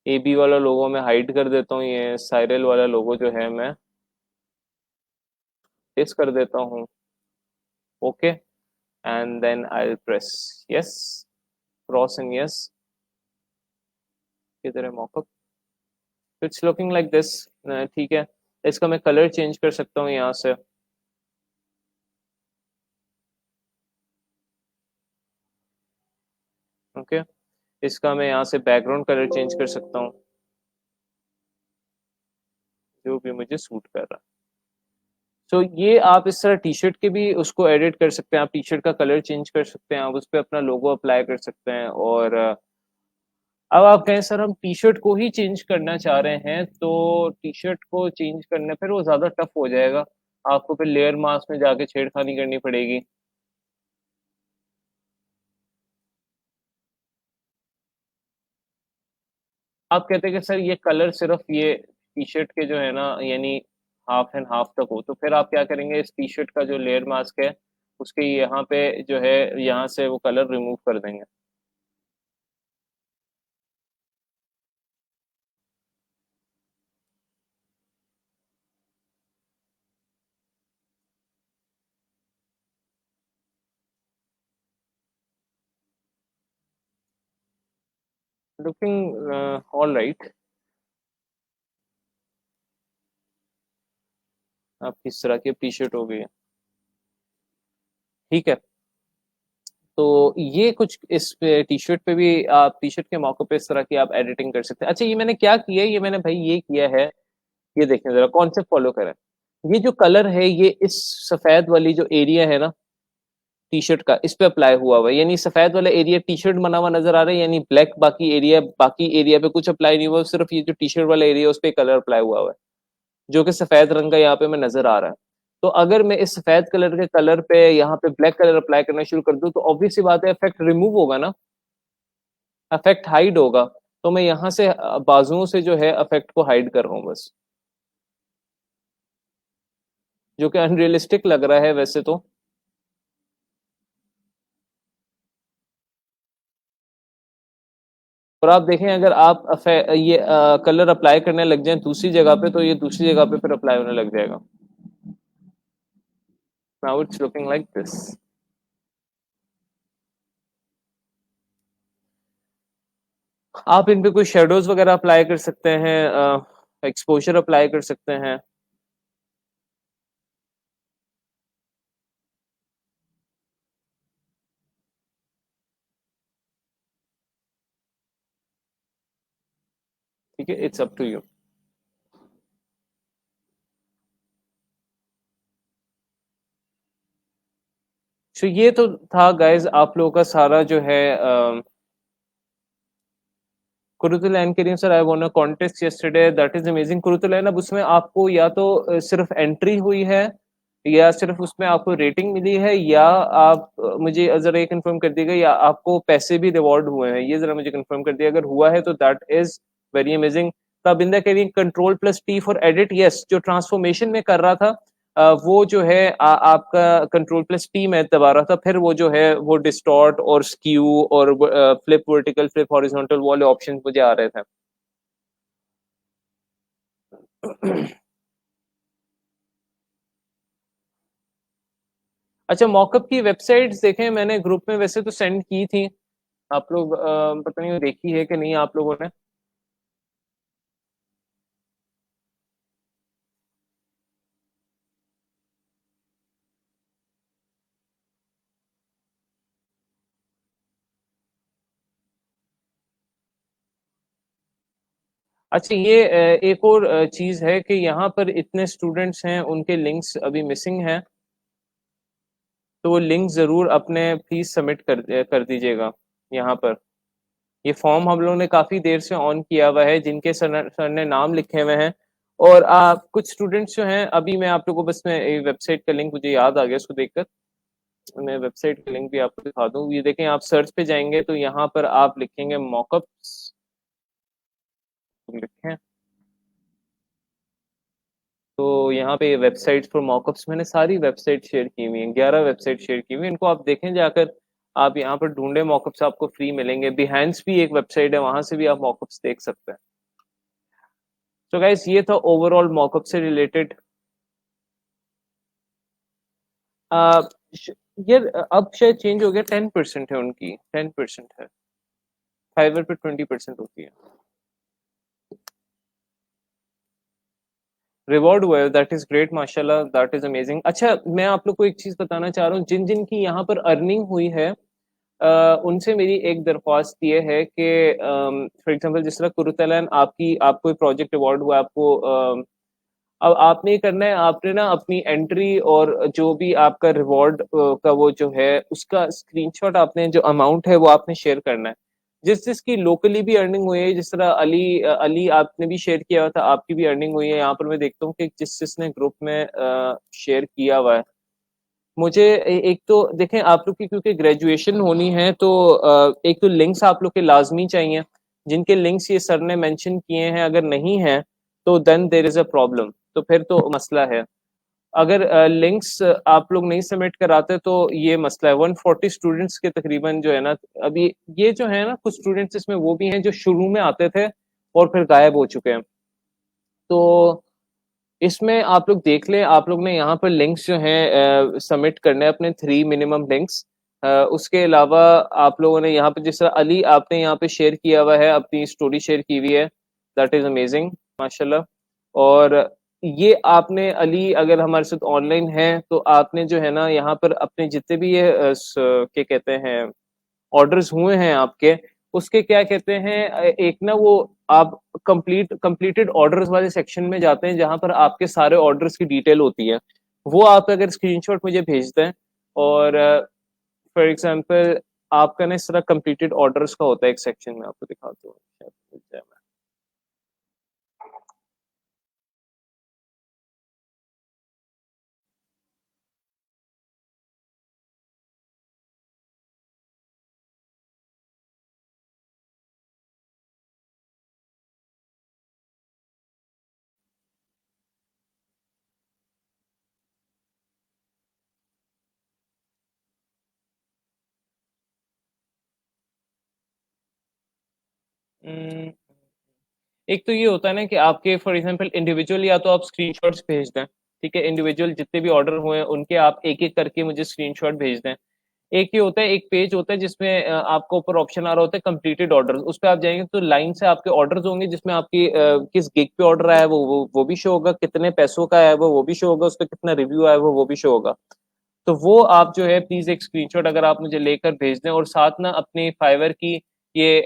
ए बी वाला लोगो मैं हाइड कर देता हूँ, ये साइरल वाला लोगो जो है मैं इस कर देता हूँ। Okay, and then I will press yes, cross and yes, किधर है mockup, it's looking like this. ठीक है, इसका मैं कलर चेंज कर सकता हूँ यहाँ से। ओके, इसका मैं यहाँ से बैकग्राउंड कलर चेंज कर सकता हूँ, जो भी मुझे सूट कर रहा है। सो ये आप इस तरह टी शर्ट के भी उसको एडिट कर सकते हैं, आप टी शर्ट का कलर चेंज कर सकते हैं, आप उस पर अपना लोगो अप्लाई कर सकते हैं। और अब आप कहें सर हम टी शर्ट को ही चेंज करना चाह रहे हैं, तो टी शर्ट को चेंज करने फिर वो ज़्यादा टफ हो जाएगा, आपको फिर लेयर मास्क में जाके छेड़खानी करनी पड़ेगी। आप कहते हैं कि सर ये कलर सिर्फ ये टी शर्ट के जो है ना, यानी हाफ एंड हाफ तक हो, तो फिर आप क्या करेंगे, इस टी शर्ट का जो लेयर मास्क है उसके यहाँ पे जो है, यहाँ से वो कलर रिमूव कर देंगे। Looking all right. आप किस तरह की टी शर्ट हो गई है, ठीक है। तो ये कुछ इस पे टी शर्ट पे भी आप टी शर्ट के मौके पे इस तरह की आप एडिटिंग कर सकते हैं। अच्छा ये मैंने क्या किया है, ये मैंने भाई ये किया है, ये देखें जरा कॉन्सेप्ट फॉलो करें। ये जो कलर है ये इस सफेद वाली जो एरिया है ना टी शर्ट का, इस पे अप्लाई हुआ हुआ है, यानी सफेद वाला एरिया टी शर्ट बना हुआ नजर आ रहा है, यानी ब्लैक बाकी एरिया पे कुछ अप्लाई नहीं हुआ, सिर्फ ये जो टी शर्ट वाला एरिया उस पर कलर अप्लाई हुआ हुआ है, जो कि सफेद रंग का यहाँ पे मैं नजर आ रहा है। तो अगर मैं इस सफेद कलर के कलर पे यहाँ पे ब्लैक कलर अप्लाई करना शुरू कर दूं तो ऑब्वियस सी बात है इफेक्ट रिमूव होगा ना, इफेक्ट हाइड होगा। तो मैं यहाँ से बाजुओं से जो है इफेक्ट को हाइड कर रहा हूँ बस, जो कि अनरियलिस्टिक लग रहा है वैसे तो। और आप देखें अगर आप ये कलर अप्लाई करने लग जाए दूसरी जगह पे, तो ये दूसरी जगह पे फिर अप्लाई होने लग जाएगा। Now it's looking like this. आप इन पे कोई शेडोज़ वगैरह अप्लाई कर सकते हैं, एक्सपोज़र अप्लाई कर सकते हैं। ठीक है, इट्स अप टू यू। सो ये तो था गाइज़ आप लोगों का सारा जो है कुरुतुलैन के लिए। Sir I won a contest yesterday that is amazing. Qurratulain, अब उसमें आपको या तो सिर्फ एंट्री हुई है या सिर्फ उसमें आपको रेटिंग मिली है, या आप मुझे जरा ये कंफर्म कर दीजिएगा, या आपको पैसे भी रिवॉर्ड हुए हैं, ये जरा मुझे कंफर्म कर दिया। अगर हुआ है तो that is very amazing. Tabinda कह रही है control plus T for edit. Yes, जो ट्रांसफॉर्मेशन में कर रहा था वो जो है आपका कंट्रोल प्लस टी में दबा रहा था, फिर वो जो है वो डिस्टॉर्ट और स्क्यू और फ्लिप वर्टिकल फ्लिप हॉरिजॉन्टल वाले ऑप्शन मुझे आ रहे थे। अच्छा, मॉकअप की वेबसाइट्स देखें, मैंने ग्रुप में वैसे तो सेंड की थी। आप लोग पता नहीं देखी है कि नहीं आप लोगों ने। अच्छा, ये एक और चीज है कि यहाँ पर इतने स्टूडेंट्स हैं, उनके लिंक्स अभी मिसिंग हैं, तो वो लिंक जरूर अपने प्लीज सबमिट कर दीजिएगा यहाँ पर। ये फॉर्म हम लोगों ने काफी देर से ऑन किया हुआ है, जिनके सर ने नाम लिखे हुए हैं। और कुछ स्टूडेंट्स जो हैं, अभी मैं आप लोगों को बस मैं वेबसाइट का लिंक मुझे याद आ गया, उसको देखकर मैं वेबसाइट का लिंक भी आपको दिखा दूं। ये देखें, आप सर्च पे जाएंगे तो यहाँ पर आप लिखेंगे मॉकअप्स, लिखें तो यहाँ पे वेबसाइट्स फॉर मॉकअप्स, मैंने सारी वेबसाइट शेयर की हुई हैं, 11 वेबसाइट शेयर की हुई हैं, इनको आप देखें जाकर। आप यहाँ पर ढूंढे मॉकअप्स, आपको फ्री मिलेंगे। बिहाइंस भी एक वेबसाइट है, वहां से भी आप मॉकअप्स देख सकते हैं। तो गाइस, ये था ओवरऑल मॉकअप से रिलेटेड। यार अब शायद चेंज हो गया, 10% है उनकी, 10% है। फाइवर पे 20% होती है। रिवॉर्ड हुआ है, दैट इज ग्रेट, माशाल्लाह, दैट इज अमेजिंग। अच्छा, मैं आप लोग को एक चीज बताना चाह रहा हूँ, जिन जिन की यहाँ पर अर्निंग हुई है उनसे मेरी एक दरख्वास्त ये है कि फॉर एग्जांपल जिस तरह कुरुतलन आपकी, आपको प्रोजेक्ट अवार्ड हुआ, आपको अब आपने ये करना है, आपने ना अपनी एंट्री और जो भी आपका रिवॉर्ड का वो जो है उसका स्क्रीनशॉट, आपने जो अमाउंट है वो आपने शेयर करना है। जिस जिसकी लोकली भी अर्निंग हुई है, जिस तरह अली आपने भी शेयर किया हुआ था, आपकी भी अर्निंग हुई है। यहाँ पर मैं देखता हूँ कि जिस जिसने ग्रुप में शेयर किया हुआ है, मुझे एक तो देखें आप लोग की, क्योंकि ग्रेजुएशन होनी है तो एक तो लिंक्स आप लोग के लाजमी चाहिए। जिनके लिंक्स ये सर ने मेंशन किए हैं, अगर नहीं है तो then there is a problem, तो फिर तो मसला है। अगर लिंक्स आप लोग नहीं सबमिट कराते तो ये मसला है। 140 स्टूडेंट्स के तकरीबन जो है ना अभी, ये जो है ना कुछ स्टूडेंट्स इसमें वो भी हैं जो शुरू में आते थे और फिर गायब हो चुके हैं। तो इसमें आप लोग देख लें, आप लोग ने यहाँ पर लिंक्स जो हैं सबमिट करने हैं, अपने 3 मिनिमम लिंक्स। उसके अलावा आप लोगों ने यहाँ पे, जिस तरह अली आपने यहाँ पे शेयर किया हुआ है, अपनी स्टोरी शेयर की हुई है, दैट इज अमेजिंग, माशाल्लाह। और ये आपने अली अगर हमारे साथ ऑनलाइन है तो आपने जो है ना यहाँ पर अपने जितने भी ये क्या कहते हैं ऑर्डर्स हुए हैं आपके, उसके क्या कहते हैं एक ना वो आप कंप्लीटेड ऑर्डर्स वाले सेक्शन में जाते हैं, जहां पर आपके सारे ऑर्डर्स की डिटेल होती है। वो आप अगर स्क्रीनशॉट मुझे भेज दें, और फॉर एग्जांपल आपका ना इस तरह कंप्लीटेड ऑर्डर्स का होता है एक सेक्शन में, आपको दिखाता हूँ शायद मिल जाए। मैं एक तो ये होता है ना कि आपके फॉर एग्जांपल इंडिविजुअल, या तो आप स्क्रीनशॉट्स भेज दें, ठीक है, इंडिविजुअल जितने भी ऑर्डर हुए हैं उनके आप एक एक करके मुझे स्क्रीनशॉट भेज दें, एक ही होता है, एक पेज होता है जिसमें आपको ऊपर ऑप्शन आ रहा होता है कंप्लीटेड ऑर्डर, उस पे आप जाएंगे तो लाइन से आपके ऑर्डर्स होंगे जिसमें आपकी किस गिग पे ऑर्डर आया है वो भी शो होगा, कितने पैसों का है वो भी शो होगा, उस पर कितना रिव्यू आया है वो भी शो होगा। तो वो आप जो है प्लीज एक स्क्रीनशॉट अगर आप मुझे लेकर भेज दें, और साथ ना अपनी फाइवर की ये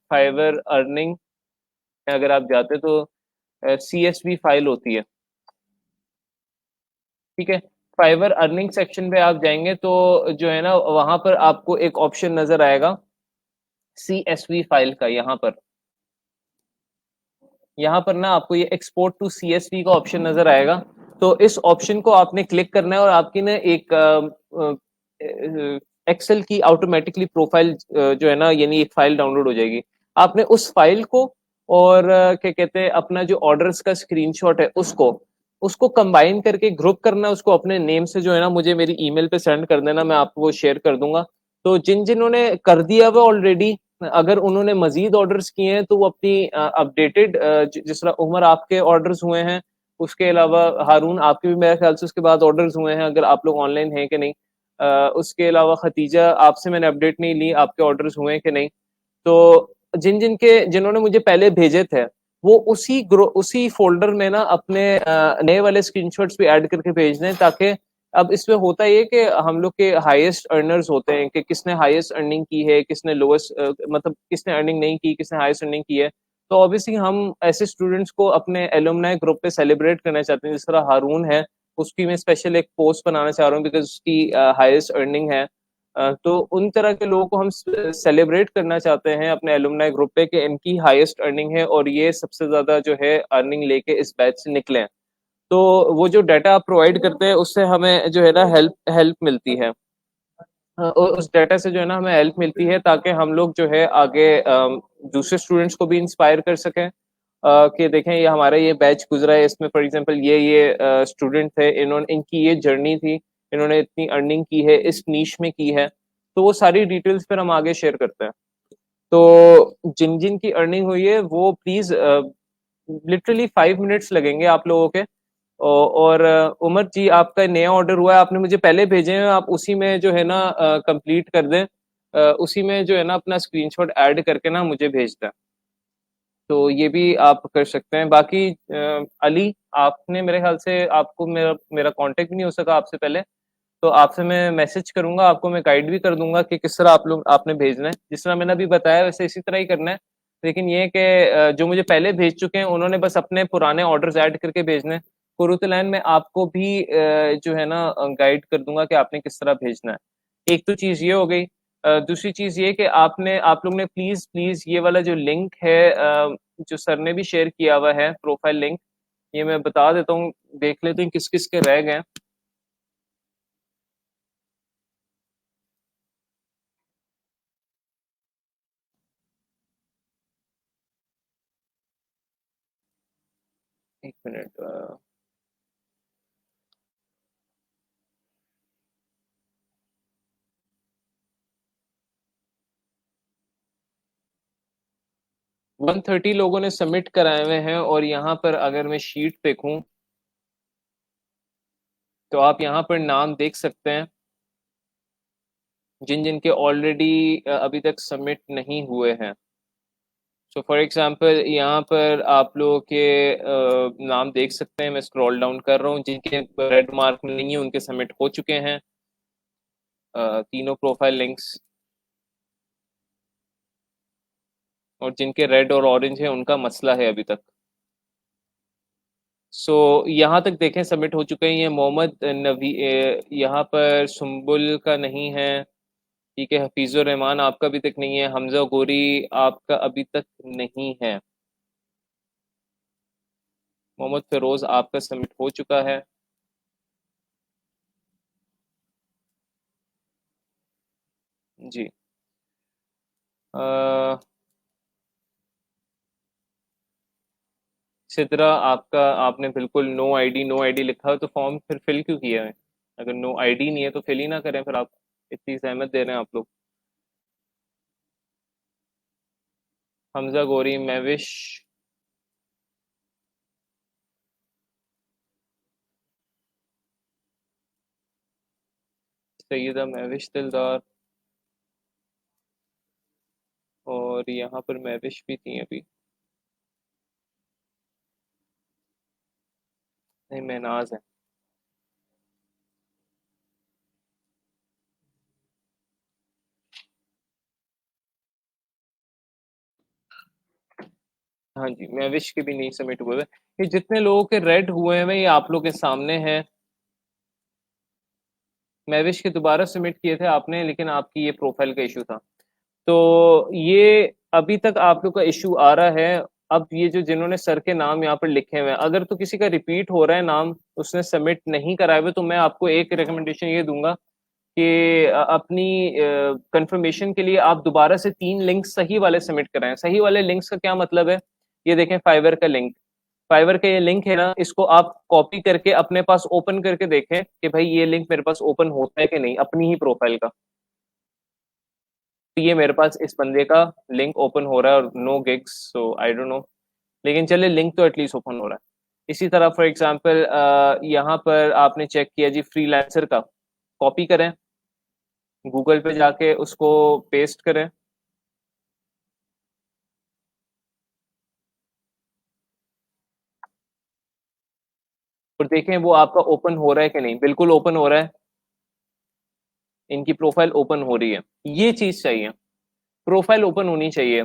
फाइवर अर्निंग अगर आप जाते तो CSV फाइल होती है, ठीक है। फाइवर अर्निंग सेक्शन पे आप जाएंगे तो जो है ना वहां पर आपको एक ऑप्शन नजर आएगा CSV फाइल का। यहाँ पर ना आपको ये एक्सपोर्ट टू CSV का ऑप्शन नजर आएगा। तो इस ऑप्शन को आपने क्लिक करना है और आपकी ना एक एक्सेल की ऑटोमेटिकली प्रोफाइल जो है ना यानी एक फाइल डाउनलोड हो जाएगी। आपने उस फाइल को और क्या कहते हैं अपना जो ऑर्डर्स का स्क्रीनशॉट है उसको उसको कंबाइन करके ग्रुप करना है, उसको अपने नेम से जो है ना मुझे मेरी ईमेल पे सेंड कर देना, मैं आपको वो शेयर कर दूंगा। तो जिन जिन्होंने कर दिया हुआ ऑलरेडी, अगर उन्होंने मजीद ऑर्डर्स किए हैं तो वो अपनी अपडेटेड, जिस तरह उमर आपके ऑर्डर्स हुए हैं, उसके अलावा हारून आपके भी मेरे ख्याल से उसके बाद ऑर्डर्स हुए हैं, अगर आप लोग ऑनलाइन हैं कि नहीं। उसके अलावा खतीजा आपसे मैंने अपडेट नहीं ली आपके ऑर्डर्स हुए हैं कि नहीं। तो जिन्होंने मुझे पहले भेजे थे वो उसी फोल्डर में ना अपने नए वाले स्क्रीनशॉट्स भी ऐड करके भेज दें, ताकि अब इसमें होता ये कि हम लोग के हाईएस्ट अर्नर्स होते हैं कि किसने हाईएस्ट अर्निंग की है, किसने लोएस्ट, मतलब किसने अर्निंग नहीं की, किसने हाईएस्ट अर्निंग की है। तो ऑब्वियसली हम ऐसे स्टूडेंट्स को अपने एलुमनाई ग्रुप पे सेलिब्रेट करना चाहते हैं, जिस तरह हारून है उसकी मैं स्पेशल एक पोस्ट बनाना चाह रहा हूँ बिकॉज उसकी हाईएस्ट अर्निंग है। तो उन तरह के लोगों को हम सेलिब्रेट करना चाहते हैं अपने एलुमनाई ग्रुप पे कि इनकी हाईएस्ट अर्निंग है और ये सबसे ज्यादा जो है अर्निंग लेके इस बैच से निकले हैं। तो वो जो डाटा आप प्रोवाइड करते हैं उससे हमें जो है ना हेल्प हेल्प मिलती है। और उस डाटा से जो है ना हमें हेल्प मिलती है ताकि हम लोग जो है आगे दूसरे स्टूडेंट्स को भी इंस्पायर कर सकें कि देखें ये हमारा ये बैच गुजरा है, इसमें फॉर एग्जांपल ये स्टूडेंट थे, इन्होंने इनकी ये जर्नी थी, इन्होंने इतनी अर्निंग की है, इस नीश में की है। तो वो सारी डिटेल्स फिर हम आगे शेयर करते हैं। तो जिन जिन की अर्निंग हुई है वो प्लीज, लिटरली 5 मिनट्स लगेंगे आप लोगों के। और उमर जी आपका नया ऑर्डर हुआ है, आपने मुझे पहले भेजे हैं, आप उसी में जो है ना कंप्लीट कर दें। उसी में जो है ना अपना स्क्रीनशॉट ऐड करके ना मुझे भेज दें। तो ये भी आप कर सकते हैं। बाकी अली, आपने मेरे ख्याल से आपको मेरा मेरा कांटेक्ट भी नहीं हो सका आपसे पहले, तो आपसे मैं मैसेज करूंगा, आपको मैं गाइड भी कर दूंगा कि किस तरह आप लोग आपने भेजना है, जिस तरह मैंने अभी बताया वैसे इसी तरह ही करना है। लेकिन ये कि जो मुझे पहले भेज चुके हैं उन्होंने बस अपने पुराने ऑर्डर्स ऐड करके भेजने हैं। कुरुतलैन में आपको भी जो है ना गाइड कर दूंगा कि आपने किस तरह भेजना है। एक तो चीज ये हो गई। दूसरी चीज ये कि आप लोग ने प्लीज प्लीज ये वाला जो लिंक है जो सर ने भी शेयर किया हुआ है प्रोफाइल लिंक, ये मैं बता देता हूँ, देख लेते हैं किस किस के रह गए। एक मिनट। 130 लोगों ने सबमिट कराए हुए हैं, और यहाँ पर अगर मैं शीट देखूं तो आप यहाँ पर नाम देख सकते हैं जिन जिन के ऑलरेडी अभी तक सबमिट नहीं हुए हैं। सो फॉर एग्जांपल यहाँ पर आप लोगों के नाम देख सकते हैं, मैं स्क्रॉल डाउन कर रहा हूँ, जिनके रेड मार्क में नहीं है उनके सबमिट हो चुके हैं तीनों प्रोफाइल लिंक्स, और जिनके रेड और ऑरेंज है उनका मसला है अभी तक। सो यहाँ तक देखें सबमिट हो चुके हैं। ये मोहम्मद नवी, यहाँ पर सुम्बुल का नहीं है, ठीक है। हफीजुर रहमान आपका अभी तक नहीं है, हमजा गोरी आपका अभी तक नहीं है, मोहम्मद फिरोज आपका सबमिट हो चुका है। जी। अ, सिद्रा आपका, आपने बिल्कुल नो आईडी लिखा हो तो फॉर्म फिर फिल क्यों किया है? अगर नो आईडी नहीं है तो फिल ही ना करें फिर, आप इतनी सहमत दे रहे हैं आप लोग। हमजा गोरी, महविश, सईदा महविश दिलदार, और यहाँ पर महविश भी थी अभी, नहीं महनाज है। हाँ जी, महविश के भी नहीं सबमिट हुए हुए। ये जितने लोगों के रेड हुए हैं ये आप लोग के सामने हैं। महविश के दोबारा सबमिट किए थे आपने, लेकिन आपकी ये प्रोफाइल का इशू था। तो ये अभी तक आप लोग का इशू आ रहा है। अब ये जो जिन्होंने सर के नाम यहाँ पर लिखे हुए हैं, अगर तो किसी का रिपीट हो रहा है नाम, उसने सबमिट नहीं कराए हुए, तो मैं आपको एक रिकमेंडेशन ये दूंगा कि अपनी कंफर्मेशन के लिए आप दोबारा से 3 लिंक सही वाले सबमिट कराएं। सही वाले लिंक्स का क्या मतलब है, ये देखें फाइवर का लिंक, फाइवर का ये लिंक है ना, इसको आप कॉपी करके अपने पास ओपन करके देखें कि भाई ये लिंक मेरे पास ओपन होता है कि नहीं, अपनी ही प्रोफाइल का। तो ये मेरे पास इस बंदे का लिंक ओपन हो रहा है और no gigs, so I don't know, लेकिन चले लिंक तो एटलीस्ट ओपन हो रहा है। इसी तरह फॉर एग्जांपल यहाँ पर आपने चेक किया जी फ्रीलांसर का, कॉपी करें, गूगल पे जाके उसको पेस्ट करें, और देखें वो आपका ओपन हो रहा है कि नहीं। बिल्कुल ओपन हो रहा है, इनकी प्रोफाइल ओपन हो रही है। ये चीज चाहिए, प्रोफाइल ओपन होनी चाहिए।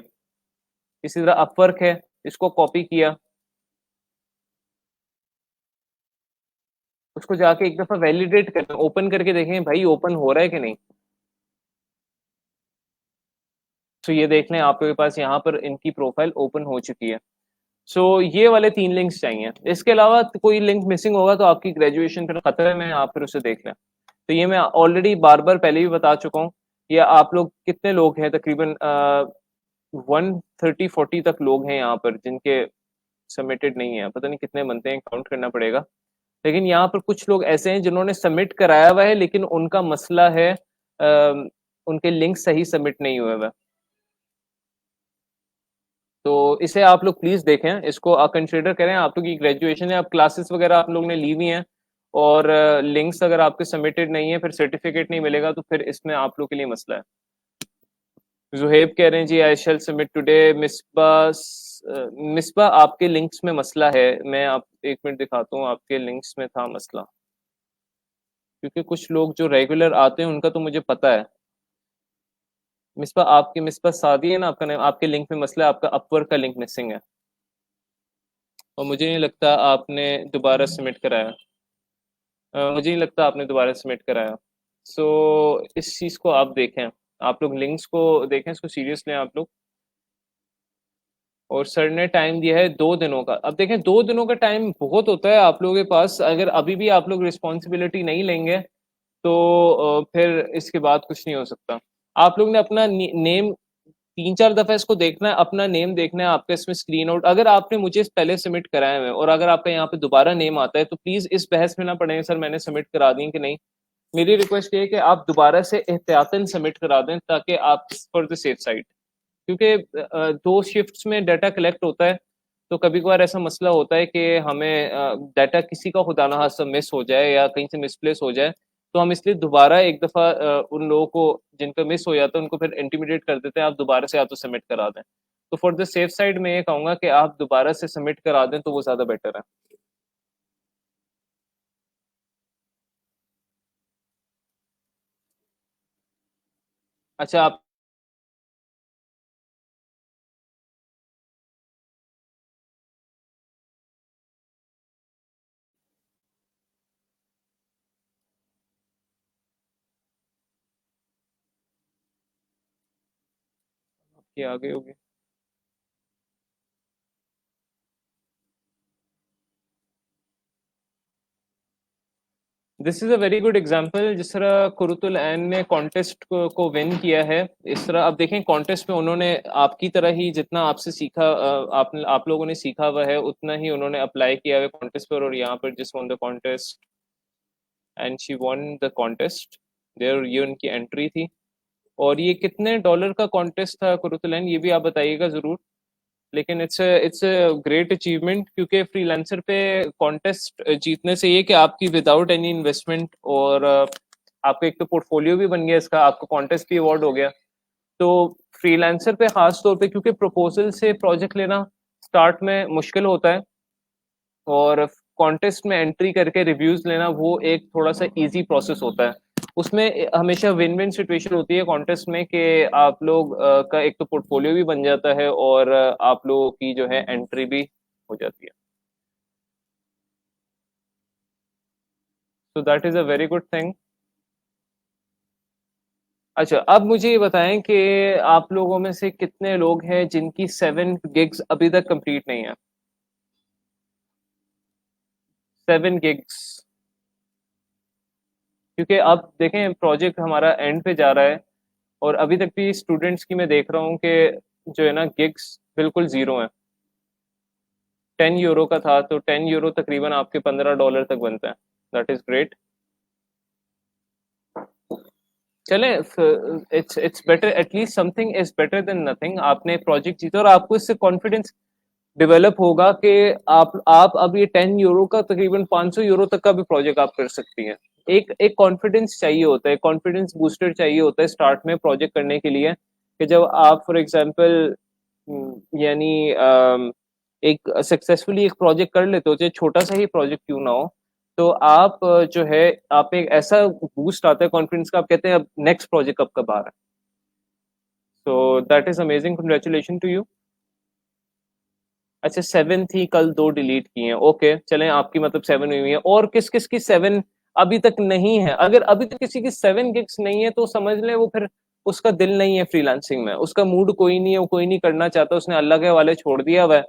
इसी तरह अपवर्क है, इसको कॉपी किया, उसको जाके एक दफा वैलिडेट करें, ओपन करके देखें भाई ओपन हो रहा है कि नहीं। तो ये देख लें आपके पास यहाँ पर इनकी प्रोफाइल ओपन हो चुकी है। सो ये वाले 3 लिंक्स चाहिए, इसके अलावा तो कोई लिंक मिसिंग होगा तो आपकी ग्रेजुएशन फिर खतरे में है, आप फिर उसे देख लें। तो ये मैं ऑलरेडी बार बार पहले भी बता चुका हूँ। ये आप लोग कितने लोग हैं, तकरीबन 130-40 तक लोग हैं यहाँ पर जिनके सबमिटेड नहीं है, पता नहीं कितने बनते हैं, काउंट करना पड़ेगा। लेकिन यहाँ पर कुछ लोग ऐसे हैं जिन्होंने सबमिट कराया हुआ है, लेकिन उनका मसला है उनके लिंक सही सबमिट नहीं हुए हुए। तो इसे आप लोग प्लीज देखें, इसको कंसिडर करें। आप लोग की ग्रेजुएशन है, आप क्लासेस वगैरह आप लोग ने ली हुई हैं, और लिंक्स अगर आपके सबमिटेड नहीं है, फिर सर्टिफिकेट नहीं मिलेगा, तो फिर इसमें आप लोग के लिए मसला है। जुहेब कह रहे हैं जी I shall submit today. Misba, Misba आपके लिंक्स में मसला है। मैं आप एक मिनट दिखाता हूँ, आपके लिंक्स में था मसला, क्योंकि कुछ लोग जो रेगुलर आते हैं उनका तो मुझे पता है। मिसबा आपकी, मिसबा सादी है ना आपका नाम, आपके लिंक में मसला है, आपका अपवर्क का लिंक मिसिंग है, और मुझे नहीं लगता आपने दोबारा सबमिट कराया। मुझे नहीं लगता आपने दोबारा सबमिट कराया। सो इस चीज़ को आप देखें, आप लोग लिंक्स को देखें, इसको सीरियस लें आप लोग। और सर ने टाइम दिया है 2 दिनों का। अब देखें 2 दिनों का टाइम बहुत होता है आप लोगों के पास, अगर अभी भी आप लोग रिस्पॉन्सिबिलिटी नहीं लेंगे तो फिर इसके बाद कुछ नहीं हो सकता। आप लोग ने अपना नेम 3-4 दफा इसको देखना है, अपना नेम देखना है आपका इसमें स्क्रीन आउट। अगर आपने मुझे पहले सबमिट कराए हुए और अगर आपका यहाँ पे दोबारा नेम आता है, तो प्लीज इस बहस में ना पड़े सर मैंने सबमिट करा दी कि नहीं। मेरी रिक्वेस्ट ये है कि आप दोबारा से एहतियातन सबमिट करा दें, ताकि आप फॉर द सेफ साइड, क्योंकि 2 शिफ्ट्स में डाटा कलेक्ट होता है। तो कभी कभार ऐसा मसला होता है कि हमें डाटा किसी का खुदा ना खास्ता मिस हो जाए या कहीं से मिसप्लेस हो जाए, तो हम इसलिए दोबारा एक दफ़ा उन लोगों को जिनका मिस हो जाता है उनको फिर इंटीमिडेट कर देते हैं, आप दोबारा से या तो सबमिट करा दें। तो फॉर द सेफ साइड मैं ये कहूँगा कि आप दोबारा से सबमिट करा दें, तो वो ज़्यादा बेटर है। अच्छा, आप ये आगे होगी। This is a very good example, जिस तरह कुरुतुल ऐन ने कॉन्टेस्ट को विन किया है। इस तरह आप देखें कॉन्टेस्ट में उन्होंने आपकी तरह ही जितना आपसे सीखा, आप लोगों ने सीखा हुआ है, उतना ही उन्होंने अप्लाई किया है कॉन्टेस्ट पर, और यहाँ पर जिस won the contest and she won the contest, there ये उनकी एंट्री थी। और ये कितने डॉलर का कॉन्टेस्ट था कुरुतुल ऐन, ये भी आप बताइएगा जरूर। लेकिन इट्स अ ग्रेट अचीवमेंट, क्योंकि फ्रीलांसर पे कॉन्टेस्ट जीतने से ये कि आपकी विदाउट एनी इन्वेस्टमेंट और आपका एक तो पोर्टफोलियो भी बन गया इसका, आपको कॉन्टेस्ट भी अवार्ड हो गया। तो फ्रीलांसर पे खास तौर पे, क्योंकि प्रपोजल से प्रोजेक्ट लेना स्टार्ट में मुश्किल होता है, और कॉन्टेस्ट में एंट्री करके रिव्यूज लेना वो एक थोड़ा सा इजी प्रोसेस होता है। उसमें हमेशा विन विन सिचुएशन होती है कॉन्टेस्ट में, कि आप लोग का एक तो पोर्टफोलियो भी बन जाता है, और आप लोगों की जो है एंट्री भी हो जाती है। तो that is a very good thing. अच्छा, अब मुझे ये बताएं कि आप लोगों में से कितने लोग हैं जिनकी 7 gigs अभी तक कंप्लीट नहीं है? 7 gigs। क्योंकि अब देखें प्रोजेक्ट हमारा एंड पे जा रहा है, और अभी तक भी स्टूडेंट्स की मैं देख रहा हूँ कि जो है ना गिग्स बिल्कुल जीरो है। 10 यूरो का था, तो 10 यूरो तकरीबन आपके $15 तक बनता है। That is great. चले, it's better, at least something is better than nothing. आपने प्रोजेक्ट जीता, और आपको इससे कॉन्फिडेंस डेवलप होगा कि आप अब ये 10 यूरो का तकरीबन 500 यूरो तक का भी प्रोजेक्ट आप कर सकती हैं। एक एक कॉन्फिडेंस चाहिए होता है, कॉन्फिडेंस बूस्टर चाहिए होता है स्टार्ट में प्रोजेक्ट करने के लिए, कि जब आप फॉर एग्जांपल यानी एक सक्सेसफुली एक प्रोजेक्ट कर लेते हो, चाहे छोटा सा ही प्रोजेक्ट क्यों ना हो, तो आप जो है, आप एक ऐसा बूस्ट आता है कॉन्फिडेंस का, आप कहते हैं अब नेक्स्ट प्रोजेक्ट कब कब आ रहा है। So that is amazing, congratulation to you. अच्छा, 7 थी, कल 2 डिलीट की हैं, ओके चलें, आपकी मतलब 7 हुई है। और किस किस की 7 अभी तक नहीं है? अगर अभी तक किसी की 7 gigs नहीं है, तो समझ लें वो फिर उसका दिल नहीं है फ्रीलांसिंग में, उसका मूड कोई नहीं है, वो कोई नहीं करना चाहता, उसने अल्लाह के हवाले छोड़ दिया हुआ है।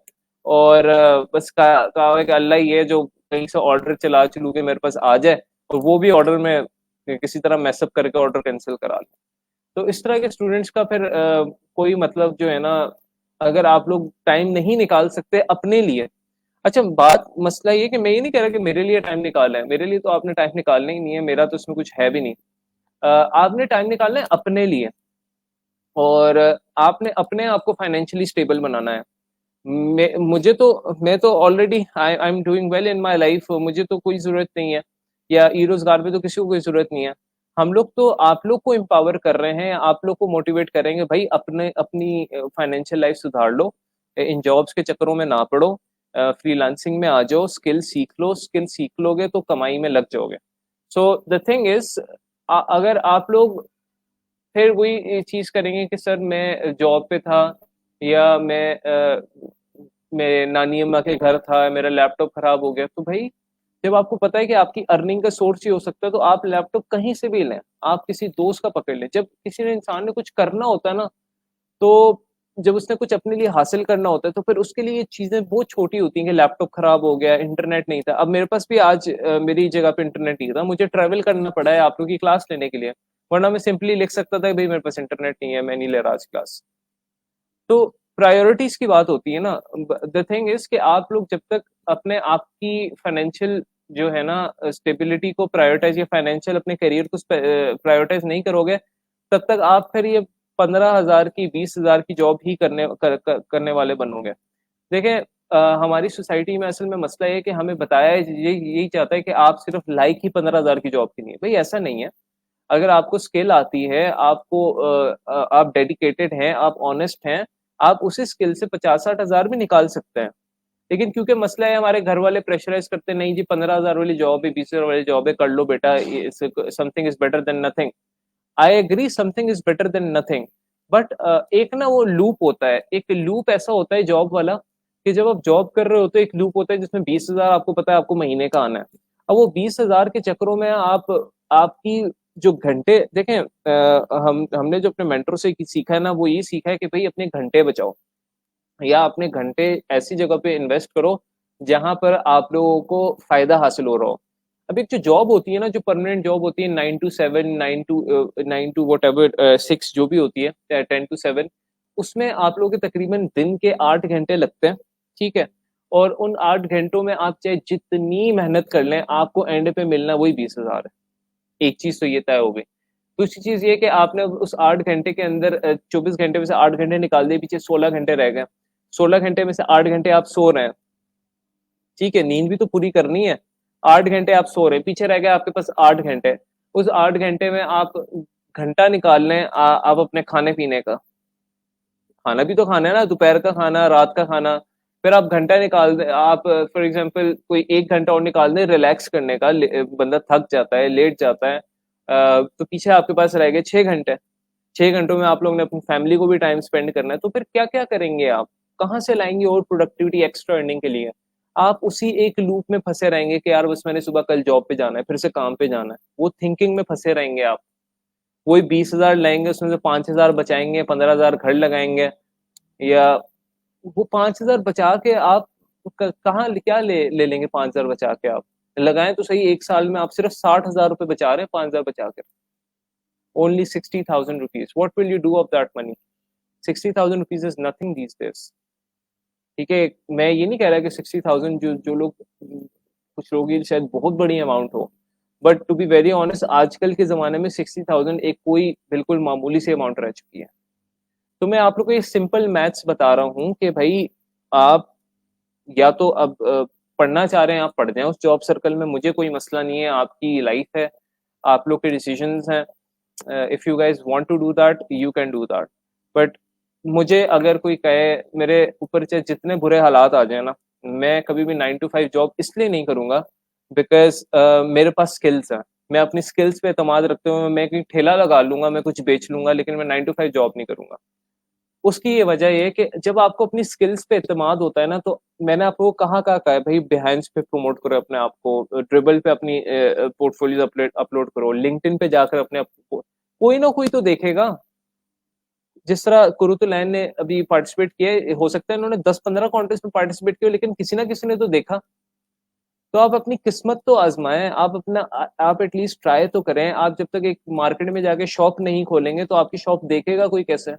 और बस कहा हुआ है कि अल्लाह ही है जो कहीं से ऑर्डर चला चलू के मेरे पास आ जाए, और वो भी ऑर्डर में किसी तरह मैसअप करके ऑर्डर कैंसिल करा ले। तो इस तरह के स्टूडेंट्स का फिर कोई मतलब जो है ना, अगर आप लोग टाइम नहीं निकाल सकते अपने लिए। अच्छा, बात मसला ये कि मैं ये नहीं कह रहा कि मेरे लिए टाइम निकालना है, मेरे लिए तो आपने टाइम निकालना ही नहीं है, मेरा तो इसमें कुछ है भी नहीं। आपने टाइम निकालना है अपने लिए, और आपने अपने आप को फाइनेंशियली स्टेबल बनाना है। मैं तो already I am doing well in my life, मुझे तो कोई जरूरत नहीं है, या ई रोजगार पे तो किसी को कोई जरूरत नहीं है। हम लोग तो आप लोग को एम्पावर कर रहे हैं, आप लोग को मोटिवेट करेंगे, भाई अपने अपनी फाइनेंशियल लाइफ सुधार लो, इन जॉब्स के चक्करों में ना पड़ो, फ्रीलांसिंग में आ जाओ, स्किल सीख लो, स्किल सीख लोगे तो कमाई में लग जाओगे। सो द थिंग इज, अगर आप लोग फिर वही चीज करेंगे कि सर मैं जॉब पे था, या मैं नानी अम्मा के घर था, मेरा लैपटॉप खराब हो गया, तो भाई जब आपको पता है कि आपकी अर्निंग का सोर्स ही हो सकता है, तो आप लैपटॉप कहीं से भी लें, आप किसी दोस्त का पकड़ लें। जब किसी ने इंसान ने कुछ करना होता है ना, तो जब उसने कुछ अपने लिए हासिल करना होता है, तो फिर उसके लिए ये चीजें बहुत छोटी होती हैं, कि लैपटॉप खराब हो गया, इंटरनेट नहीं था। अब मेरे पास भी आज मेरी जगह पे इंटरनेट नहीं था, मुझे ट्रैवल करना पड़ा है आप लोगों की क्लास लेने के लिए, वरना मैं सिंपली लिख सकता था भाई मेरे पास इंटरनेट नहीं है, मैं नहीं ले रहा आज क्लास। तो प्रायोरिटीज की बात होती है ना। द थिंग इज कि आप लोग जब तक अपने आप की फाइनेंशियल जो है ना स्टेबिलिटी को प्रायोरिटाइज, या फाइनेंशियल अपने करियर को प्रायोरिटाइज नहीं करोगे, तब तक आप फिर ये 15,000 की 20,000 की जॉब ही करने वाले बनोगे। देखें, हमारी सोसाइटी में असल में मसला है कि हमें बताया यही चाहता है कि आप सिर्फ लाइक ही 15,000 की जॉब की नहीं है। भाई ऐसा नहीं है। अगर आपको स्किल आती है, आपको आप डेडिकेटेड हैं, आप ऑनेस्ट हैं, आप उसी स्किल से 50-60 हजार भी निकाल सकते हैं। लेकिन क्योंकि मसला है, हमारे घर वाले प्रेशराइज करते नहीं जी, 15,000 वाली जॉब है, 20,000 वाली जॉब है, कर लो बेटा, something is better than nothing. I agree, something is better than nothing. But एक ना वो लूप होता है, एक लूप ऐसा होता है जॉब वाला, कि जब आप जॉब कर रहे हो तो एक लूप होता है जिसमें 20,000 आपको पता है आपको महीने का आना है। अब वो 20,000 के चक्करों में आपकी जो घंटे देखें, हमने जो अपने मेंटर से सीखा है ना, वो ये सीखा है कि भाई अपने घंटे बचाओ, या अपने घंटे ऐसी जगह पे इन्वेस्ट करो जहां पर आप लोगों को फायदा हासिल हो रहा हो। अब एक जो जॉब होती है ना, जो परमानेंट जॉब होती है, 9 to 7, 9 to वट एवर 6 जो भी होती है, 10 to 7, उसमें आप लोगों के तकरीबन दिन के 8 घंटे लगते हैं। ठीक है। और उन 8 घंटों में आप चाहे जितनी मेहनत कर लें, आपको एंड पे मिलना वही 20,000 है। एक चीज तो ये तय हो गई। दूसरी चीज ये कि आपने उस 8 घंटे के अंदर 24 घंटे में से 8 घंटे निकाल दिए, पीछे 16 घंटे रह गए। 16 घंटे में से 8 घंटे आप सो रहे हैं। ठीक है, नींद भी तो पूरी करनी है। 8 घंटे आप सो रहे हैं, पीछे रह गए आपके पास 8 घंटे। उस 8 घंटे में आप घंटा निकाल लें आप अपने खाने-पीने का। खाना भी तो खाना है ना, दोपहर का खाना, रात का खाना। फिर आप घंटा निकाल दें, आप फॉर एग्ज़ाम्पल कोई 1 घंटा और निकाल दें रिलैक्स करने का, बंदा थक जाता है, लेट जाता है। तो पीछे आपके पास रह गए 6 घंटे। 6 घंटों में आप लोग ने अपनी फैमिली को भी टाइम स्पेंड करना है, तो फिर क्या-क्या करेंगे आप? कहाँ से लाएँगे और प्रोडक्टिविटी एक्स्ट्रा अर्निंग के लिए? आप उसी एक लूप में फँसे रहेंगे कि यार बस मैंने सुबह कल जॉब पे जाना है, फिर से काम पे जाना है। वो थिंकिंग में फँसे रहेंगे आप। वही 20,000 लाएँगे, उसमें से 5,000 बचाएँगे, 15,000 घर लगाएँगे, या वो 5,000 बचा के आप कहाँ क्या ले लेंगे 5,000 बचा के आप? लगाएं तो सही, एक साल में आप सिर्फ 60,000 रुपए बचा रहे हैं 5,000 बचा कर। Only 60,000 rupees, what will you do of that money? 60,000 rupees is nothing these days. ठीक है, मैं ये नहीं कह रहा कि 60,000 जो जो लोग, कुछ लोगों की शायद बहुत बड़ी अमाउंट हो, but to be very honest आजकल के जमाने में 60,000 एक कोई बिल्कुल मामूली सी अमाउंट रह चुकी है। तो मैं आप लोग को ये सिंपल मैथ्स बता रहा हूँ कि भाई आप या तो अब पढ़ना चाह रहे हैं आप पढ़ जाएं उस जॉब सर्कल में, मुझे कोई मसला नहीं है, आपकी लाइफ है, आप लोग के डिसीजंस हैं। If you guys want to do that you can do that, but मुझे अगर कोई कहे, मेरे ऊपर चाहे जितने बुरे हालात आ जाए ना, मैं कभी भी 9 to 5 जॉब इसलिए नहीं करूंगा बिकॉज मेरे पास स्किल्स हैं। मैं अपनी स्किल्स पे एतमाद रखते हुए मैं कहीं ठेला लगा लूंगा, मैं कुछ बेच लूंगा, लेकिन मैं 9 to 5 जॉब नहीं करूंगा। उसकी ये वजह ये है कि जब आपको अपनी स्किल्स पे एतमाद होता है ना, तो मैंने आपको कहा है भाई, बिहाइंस पे प्रमोट करो अपने आप को, ड्रिबल पे अपनी पोर्टफोलियो अपलोड करो, लिंक्डइन पे जाकर अपने आप को कोई ना कोई तो देखेगा। जिस तरह कुरुतुलैन ने अभी पार्टिसिपेट किया, हो सकता है उन्होंने 10-15 कॉन्टेस्ट में पार्टिसिपेट किया, लेकिन किसी ना किसी ने तो देखा। तो आप अपनी किस्मत तो आजमाएं, आप अपना आप एटलीस्ट ट्राई तो करें। आप जब तक एक मार्केट में जाके शॉप नहीं खोलेंगे तो आपकी शॉप देखेगा कोई कैसे?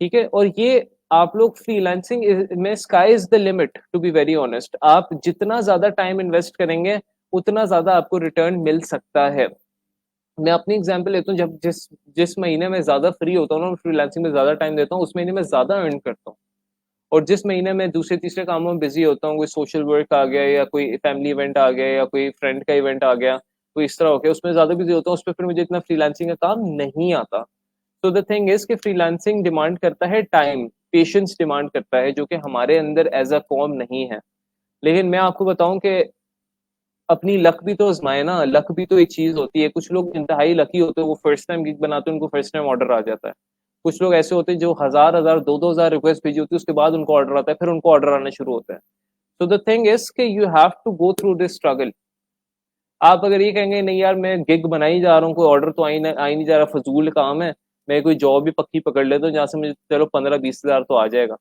ठीक है, और ये आप लोग फ्रीलांसिंग में sky is the limit, to be very honest. आप जितना ज्यादा टाइम इन्वेस्ट करेंगे उतना ज्यादा आपको रिटर्न मिल सकता है। मैं अपनी एग्जांपल लेता हूँ, जब जिस जिस महीने में ज्यादा फ्री होता हूँ ना, फ्रीलांसिंग में ज्यादा टाइम देता हूँ, उस महीने में ज्यादा अर्न करता हूँ। और जिस महीने में दूसरे तीसरे कामों में बिजी होता हूँ, कोई सोशल वर्क आ गया या कोई फैमिली इवेंट आ गया या कोई फ्रेंड का इवेंट आ गया, कोई इस तरह हो गया, उसमें ज्यादा बिजी होता हूँ, उस पर फिर मुझे इतना फ्रीलांसिंग का काम नहीं आता। तो द थिंग इज कि फ्रीलांसिंग डिमांड करता है टाइम, पेशेंस डिमांड करता है, जो कि हमारे अंदर एज अ कॉम नहीं है। लेकिन मैं आपको बताऊं कि अपनी लक भी तो आजमाए ना, लक भी तो एक चीज होती है। कुछ लोग इंतहाई लकी होते हैं, वो फर्स्ट टाइम गिग बनाते हैं, उनको फर्स्ट टाइम ऑर्डर आ जाता है। कुछ लोग ऐसे होते हैं जो हजार हजार 2-2 हजार रिक्वेस्ट भेजी होती है, उसके बाद उनको ऑर्डर आता है, फिर उनको ऑर्डर आने शुरू होते हैं। तो द थिंग इज कि you have to go through this struggle. आप अगर ये कहेंगे नहीं यार मैं गिग बना ही जा रहा हूँ, कोई ऑर्डर तो आ ही नहीं जा रहा, फजूल काम है, मैं कोई जॉब भी पक्की पकड़ लेता हूँ जहाँ से मुझे चलो 15-20 हजार तो आ जाएगा।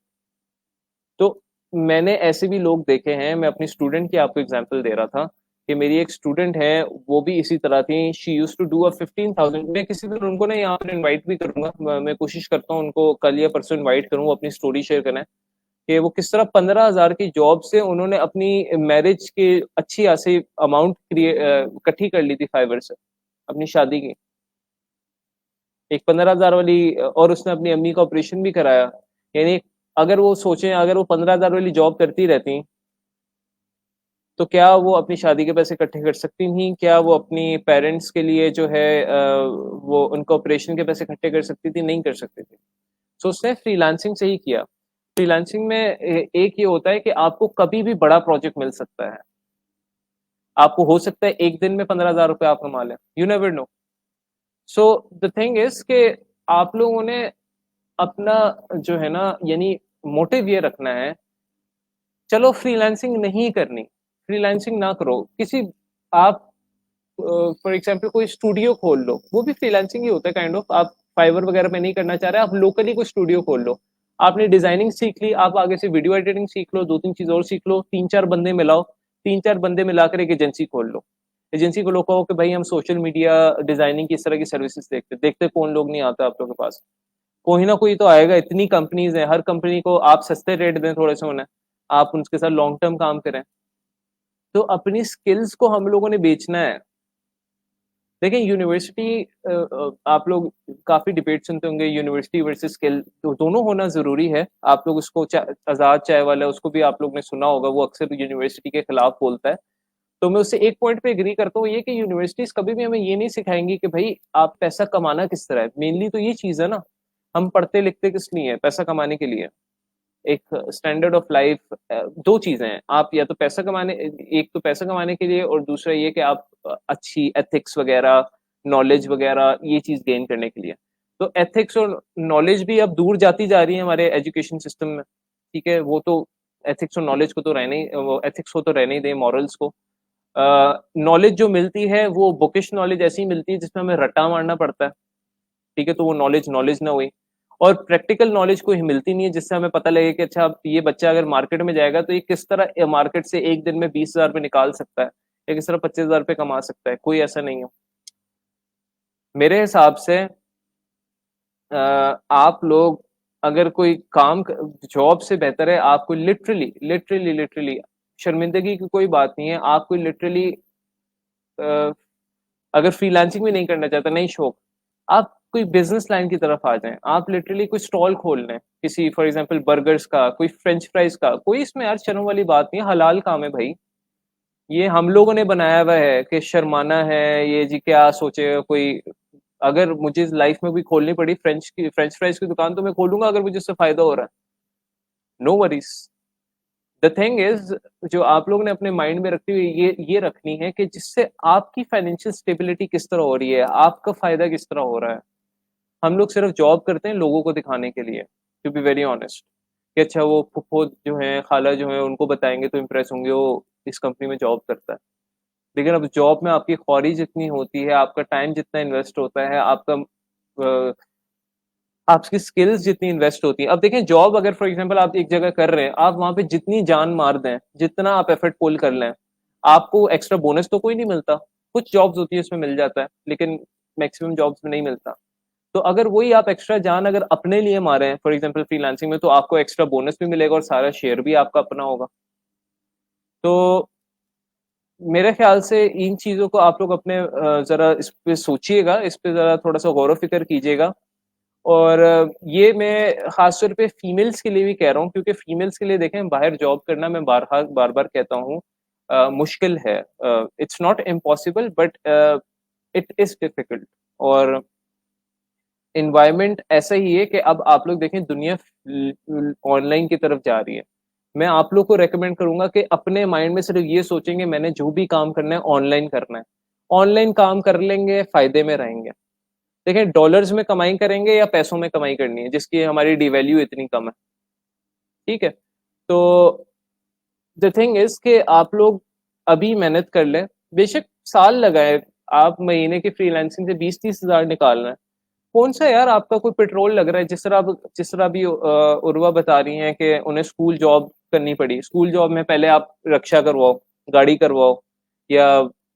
तो मैंने ऐसे भी लोग देखे हैं, मैं अपनी स्टूडेंट की आपको एग्जांपल दे रहा था कि मेरी एक स्टूडेंट है, वो भी इसी तरह थी। She use to do 15,000। मैं किसी दिन उनको ना यहाँ पर इनवाइट भी करूंगा, मैं कोशिश करता हूँ उनको कल या परसों इनवाइट करूँ, अपनी स्टोरी शेयर करें कि वो किस तरह 15,000 की जॉब से उन्होंने अपनी मैरिज की अच्छी खासी अमाउंट इकट्ठी कर ली थी फाइवर से, अपनी शादी की। एक 15,000 वाली, और उसने अपनी अम्मी का ऑपरेशन भी कराया। यानी अगर वो सोचें, अगर वो 15,000 वाली जॉब करती रहती तो क्या वो अपनी शादी के पैसे इकट्ठे कर सकती थी? क्या वो अपनी पेरेंट्स के लिए जो है वो उनका ऑपरेशन के पैसे इकट्ठे कर सकती थी? नहीं कर सकती थी। सो उसने फ्रीलांसिंग से ही किया। फ्रीलांसिंग में एक ये होता है कि आपको कभी भी बड़ा प्रोजेक्ट मिल सकता है। आपको हो सकता है एक दिन में 15,000 रुपये आप कमा लें, you never know. So the thing is कि आप लोगों ने अपना जो है ना, यानी मोटिव ये रखना है, चलो फ्रीलांसिंग नहीं करनी, फ्रीलांसिंग ना करो किसी। आप फॉर एग्जाम्पल कोई स्टूडियो खोल लो, वो भी फ्रीलांसिंग ही होता है काइंड ऑफ। आप फाइवर वगैरह पे नहीं करना चाह रहे, आप लोकली कोई स्टूडियो खोल लो। आपने डिजाइनिंग सीख ली, आप आगे से वीडियो एडिटिंग सीख लो, 2-3 चीज और सीख लो, 3-4 बंदे मिलाओ, 3-4 बंदे मिलाकर एक एजेंसी खोल लो। एजेंसी को लोग कहो कि भाई हम सोशल मीडिया डिजाइनिंग की इस तरह की सर्विसेज देखते देखते कौन लोग नहीं आता आप लोगों के पास? कोई ना कोई तो आएगा, इतनी कंपनीज हैं, हर कंपनी को आप सस्ते रेट दें थोड़े से उन्हें, आप उनके साथ लॉन्ग टर्म काम करें। तो अपनी स्किल्स को हम लोगों ने बेचना है। देखिए यूनिवर्सिटी, आप लोग काफी डिबेट सुनते होंगे यूनिवर्सिटी वर्सेस स्किल, तो दोनों होना जरूरी है। आप लोग उसको आजाद चाय वाला, उसको भी आप लोग ने सुना होगा, वो अक्सर यूनिवर्सिटी के खिलाफ बोलता है। तो मैं उससे एक पॉइंट पे एग्री करता हूँ, ये कि यूनिवर्सिटीज कभी भी हमें ये नहीं सिखाएंगी कि भाई आप पैसा कमाना किस तरह है। मेनली तो ये चीज है ना, हम पढ़ते लिखते किस लिए है? पैसा कमाने के लिए। एक स्टैंडर्ड ऑफ लाइफ, दो चीजें हैं, आप या तो पैसा कमाने, एक तो पैसा कमाने के लिए, और दूसरा ये कि आप अच्छी एथिक्स वगैरह, नॉलेज वगैरह ये चीज गेन करने के लिए। तो एथिक्स और नॉलेज भी अब दूर जाती जा रही है हमारे एजुकेशन सिस्टम में। ठीक है, वो तो एथिक्स और नॉलेज को तो रहने ही, वो एथिक्स को तो रहने ही दें, मॉरल्स को। नॉलेज जो मिलती है वो बुकिश नॉलेज ऐसी मिलती है जिसमें हमें रट्टा मारना पड़ता है। ठीक है, तो वो नॉलेज नॉलेज ना हुई। और प्रैक्टिकल नॉलेज कोई मिलती नहीं है जिससे हमें पता लगे कि अच्छा ये बच्चा अगर मार्केट में जाएगा तो ये किस तरह मार्केट से एक दिन में 20,000 रुपये निकाल सकता है, या किस तरह 25,000 रुपये कमा सकता है। कोई ऐसा नहीं है मेरे हिसाब से। आप लोग अगर कोई काम, जॉब से बेहतर है आपको लिटरली लिटरली लिटरली, शर्मिंदगी की कोई बात नहीं है, आपको लिटरली अगर फ्रीलांसिंग भी नहीं करना चाहता, नहीं शौक, आप कोई बिजनेस लाइन की तरफ आ जाएं। आप लिटरली कोई स्टॉल खोल लें किसी, फॉर एग्जांपल बर्गर्स का, कोई फ्रेंच फ्राइज का, कोई इसमें यार शर्म वाली बात नहीं है, हलाल काम है भाई। ये हम लोगों ने बनाया हुआ है कि शर्माना है, ये जी क्या सोचे कोई। अगर मुझे लाइफ में भी खोलनी पड़ी फ्रेंच फ्राइज की दुकान तो मैं खोलूंगा, अगर मुझे उससे फायदा हो रहा है, no worries. The thing is, जो आप लोगों ने अपने माइंड में रखती हुई ये रखनी है कि जिससे आपकी फाइनेंशियल स्टेबिलिटी किस तरह हो रही है, आपका फायदा किस तरह हो रहा है। हम लोग सिर्फ जॉब करते हैं लोगों को दिखाने के लिए, टू बी वेरी ऑनेस्ट, कि अच्छा वो फुफ्फो जो है, खाला जो है, उनको बताएंगे तो इम्प्रेस होंगे वो इस कंपनी में जॉब करता है। लेकिन अब जॉब में आपकी ख्वारी जितनी होती है, आपका टाइम जितना इन्वेस्ट होता है, आपकी स्किल्स जितनी इन्वेस्ट होती है। अब देखें, जॉब अगर फॉर एग्जांपल आप एक जगह कर रहे हैं, आप वहां पे जितनी जान मार दें, जितना आप एफर्ट पुल कर लें, आपको एक्स्ट्रा बोनस तो कोई नहीं मिलता। कुछ जॉब्स होती है उसमें मिल जाता है, लेकिन मैक्सिमम जॉब्स में नहीं मिलता। तो अगर वही आप एक्स्ट्रा जान अगर अपने लिए मारे हैं फॉर एग्जांपल फ्रीलांसिंग में, तो आपको एक्स्ट्रा बोनस भी मिलेगा और सारा शेयर भी आपका अपना होगा। तो मेरे ख्याल से इन चीजों को आप लोग अपने जरा इस पे सोचिएगा, इस पे जरा थोड़ा सा गौर फिक्र कीजिएगा। और ये मैं खासतौर पे फीमेल्स के लिए भी कह रहा हूँ, क्योंकि फीमेल्स के लिए देखें, बाहर जॉब करना, मैं बार बार कहता हूँ, मुश्किल है। It's not impossible, but it is difficult. और इन्वायरमेंट ऐसा ही है कि अब आप लोग देखें, दुनिया ऑनलाइन की तरफ जा रही है। मैं आप लोग को रेकमेंड करूंगा कि अपने माइंड में सिर्फ ये सोचेंगे मैंने जो भी काम करना है ऑनलाइन करना है। ऑनलाइन काम कर लेंगे, फायदे में रहेंगे। देखें, डॉलर्स में कमाई करेंगे या पैसों में कमाई करनी है, जिसकी हमारी डिवैल्यू इतनी कम है। ठीक है, तो द थिंग इज कि आप लोग अभी मेहनत कर लें, बेशक साल लगाए। आप महीने की फ्रीलांसिंग से 20-30 हजार निकाल रहे हैं, कौन सा यार आपका कोई पेट्रोल लग रहा है? जिस तरह भी उर्वा बता रही हैं कि उन्हें स्कूल जॉब करनी पड़ी, स्कूल जॉब में पहले आप रक्षा करवाओ, गाड़ी करवाओ, या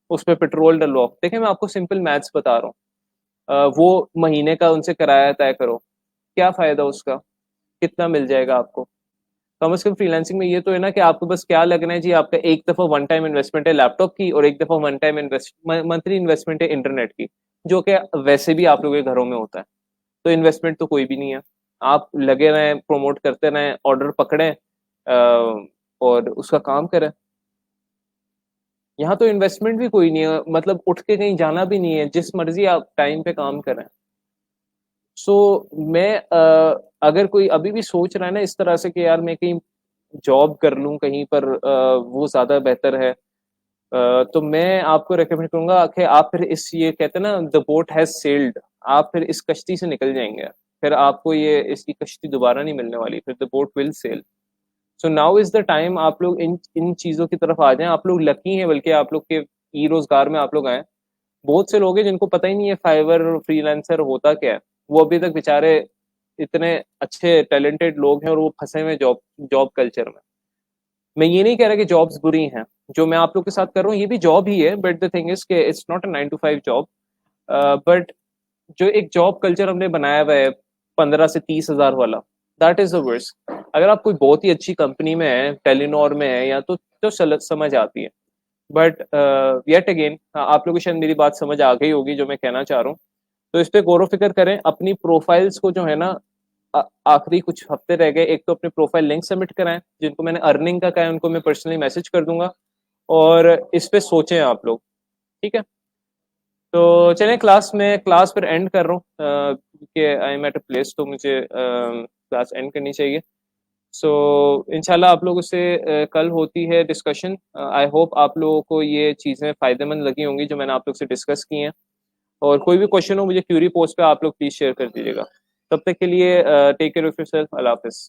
उस पर पेट्रोल डलवाओ। देखिए, मैं आपको सिंपल मैथ्स बता रहा हूँ। वो महीने का उनसे किराया तय करो, क्या फायदा उसका, कितना मिल जाएगा आपको? कम से कम फ्रीलांसिंग में ये तो है ना कि आपको बस क्या लगना है जी, आपका एक दफा वन टाइम इन्वेस्टमेंट है लैपटॉप की, और एक दफा वन टाइम मंथली इन्वेस्टमेंट है इंटरनेट की, जो कि वैसे भी आप लोगों के घरों में होता है। तो इन्वेस्टमेंट तो कोई भी नहीं है। आप लगे रहें, प्रमोट करते रहें, ऑर्डर पकड़ें, और उसका काम करें। यहाँ तो इन्वेस्टमेंट भी कोई नहीं है, मतलब उठ के कहीं जाना भी नहीं है, जिस मर्जी आप टाइम पे काम करें। सो मैं अगर कोई अभी भी सोच रहा है ना इस तरह से कि यार मैं कहीं जॉब कर लूं कहीं पर, वो ज्यादा बेहतर है, तो मैं आपको रेकमेंड करूंगा कि आप फिर इस, ये कहते हैं ना, द बोट हैज सेल्ड, आप फिर इस कश्ती से निकल जाएंगे। फिर आपको ये इसकी कश्ती दोबारा नहीं मिलने वाली, फिर the boat will sail. So now is the time, आप लोग इन इन चीजों की तरफ आ जाएं। आप लोग लकी हैं, बल्कि आप लोग के ई रोजगार में आप लोग आए। बहुत से लोग हैं जिनको पता ही नहीं है फाइवर और फ्रीलांसर होता क्या है। वो अभी तक बेचारे इतने अच्छे टैलेंटेड लोग हैं और वो फंसे हुए जॉब जॉब कल्चर में। मैं ये नहीं कह रहा कि जॉब्स बुरी हैं, जो मैं आप लोग के साथ कर रहा हूँ ये भी जॉब ही है, बट द थिंग इज के it's not a 9 to 5 job. But जो एक जॉब कल्चर हमने बनाया हुआ है 15 से 30 हजार वाला, दैट इज द वर्स्ट। अगर आप कोई बहुत ही अच्छी कंपनी में है, टेलीनॉर में है, या तो समझ आती है। बट येट अगेन, आप लोगों को शायद मेरी बात समझ आ गई होगी जो मैं कहना चाह रहा हूँ। तो इस पे गौर फिक्र करें, अपनी प्रोफाइल्स को जो है ना, आखिरी कुछ हफ्ते रह गए, एक तो अपने प्रोफाइल लिंक सबमिट कराएं, जिनको मैंने अर्निंग का कहा है उनको मैं पर्सनली मैसेज कर दूंगा। और इस पे सोचें आप लोग, ठीक है? तो चलें क्लास फिर एंड कर रहा हूँ कि I am at a place, तो मुझे क्लास एंड करनी चाहिए। सो इंशाल्लाह आप लोगों से कल होती है डिस्कशन। आई होप आप लोगों को ये चीज़ें फ़ायदेमंद लगी होंगी जो मैंने आप लोग से डिस्कस की हैं, और कोई भी क्वेश्चन हो मुझे क्यूरी पोस्ट पे आप लोग प्लीज़ शेयर कर दीजिएगा। तब तक के लिए टेक केयर ऑफ़ योरसेल्फ। अल्लाह हाफ़िज़।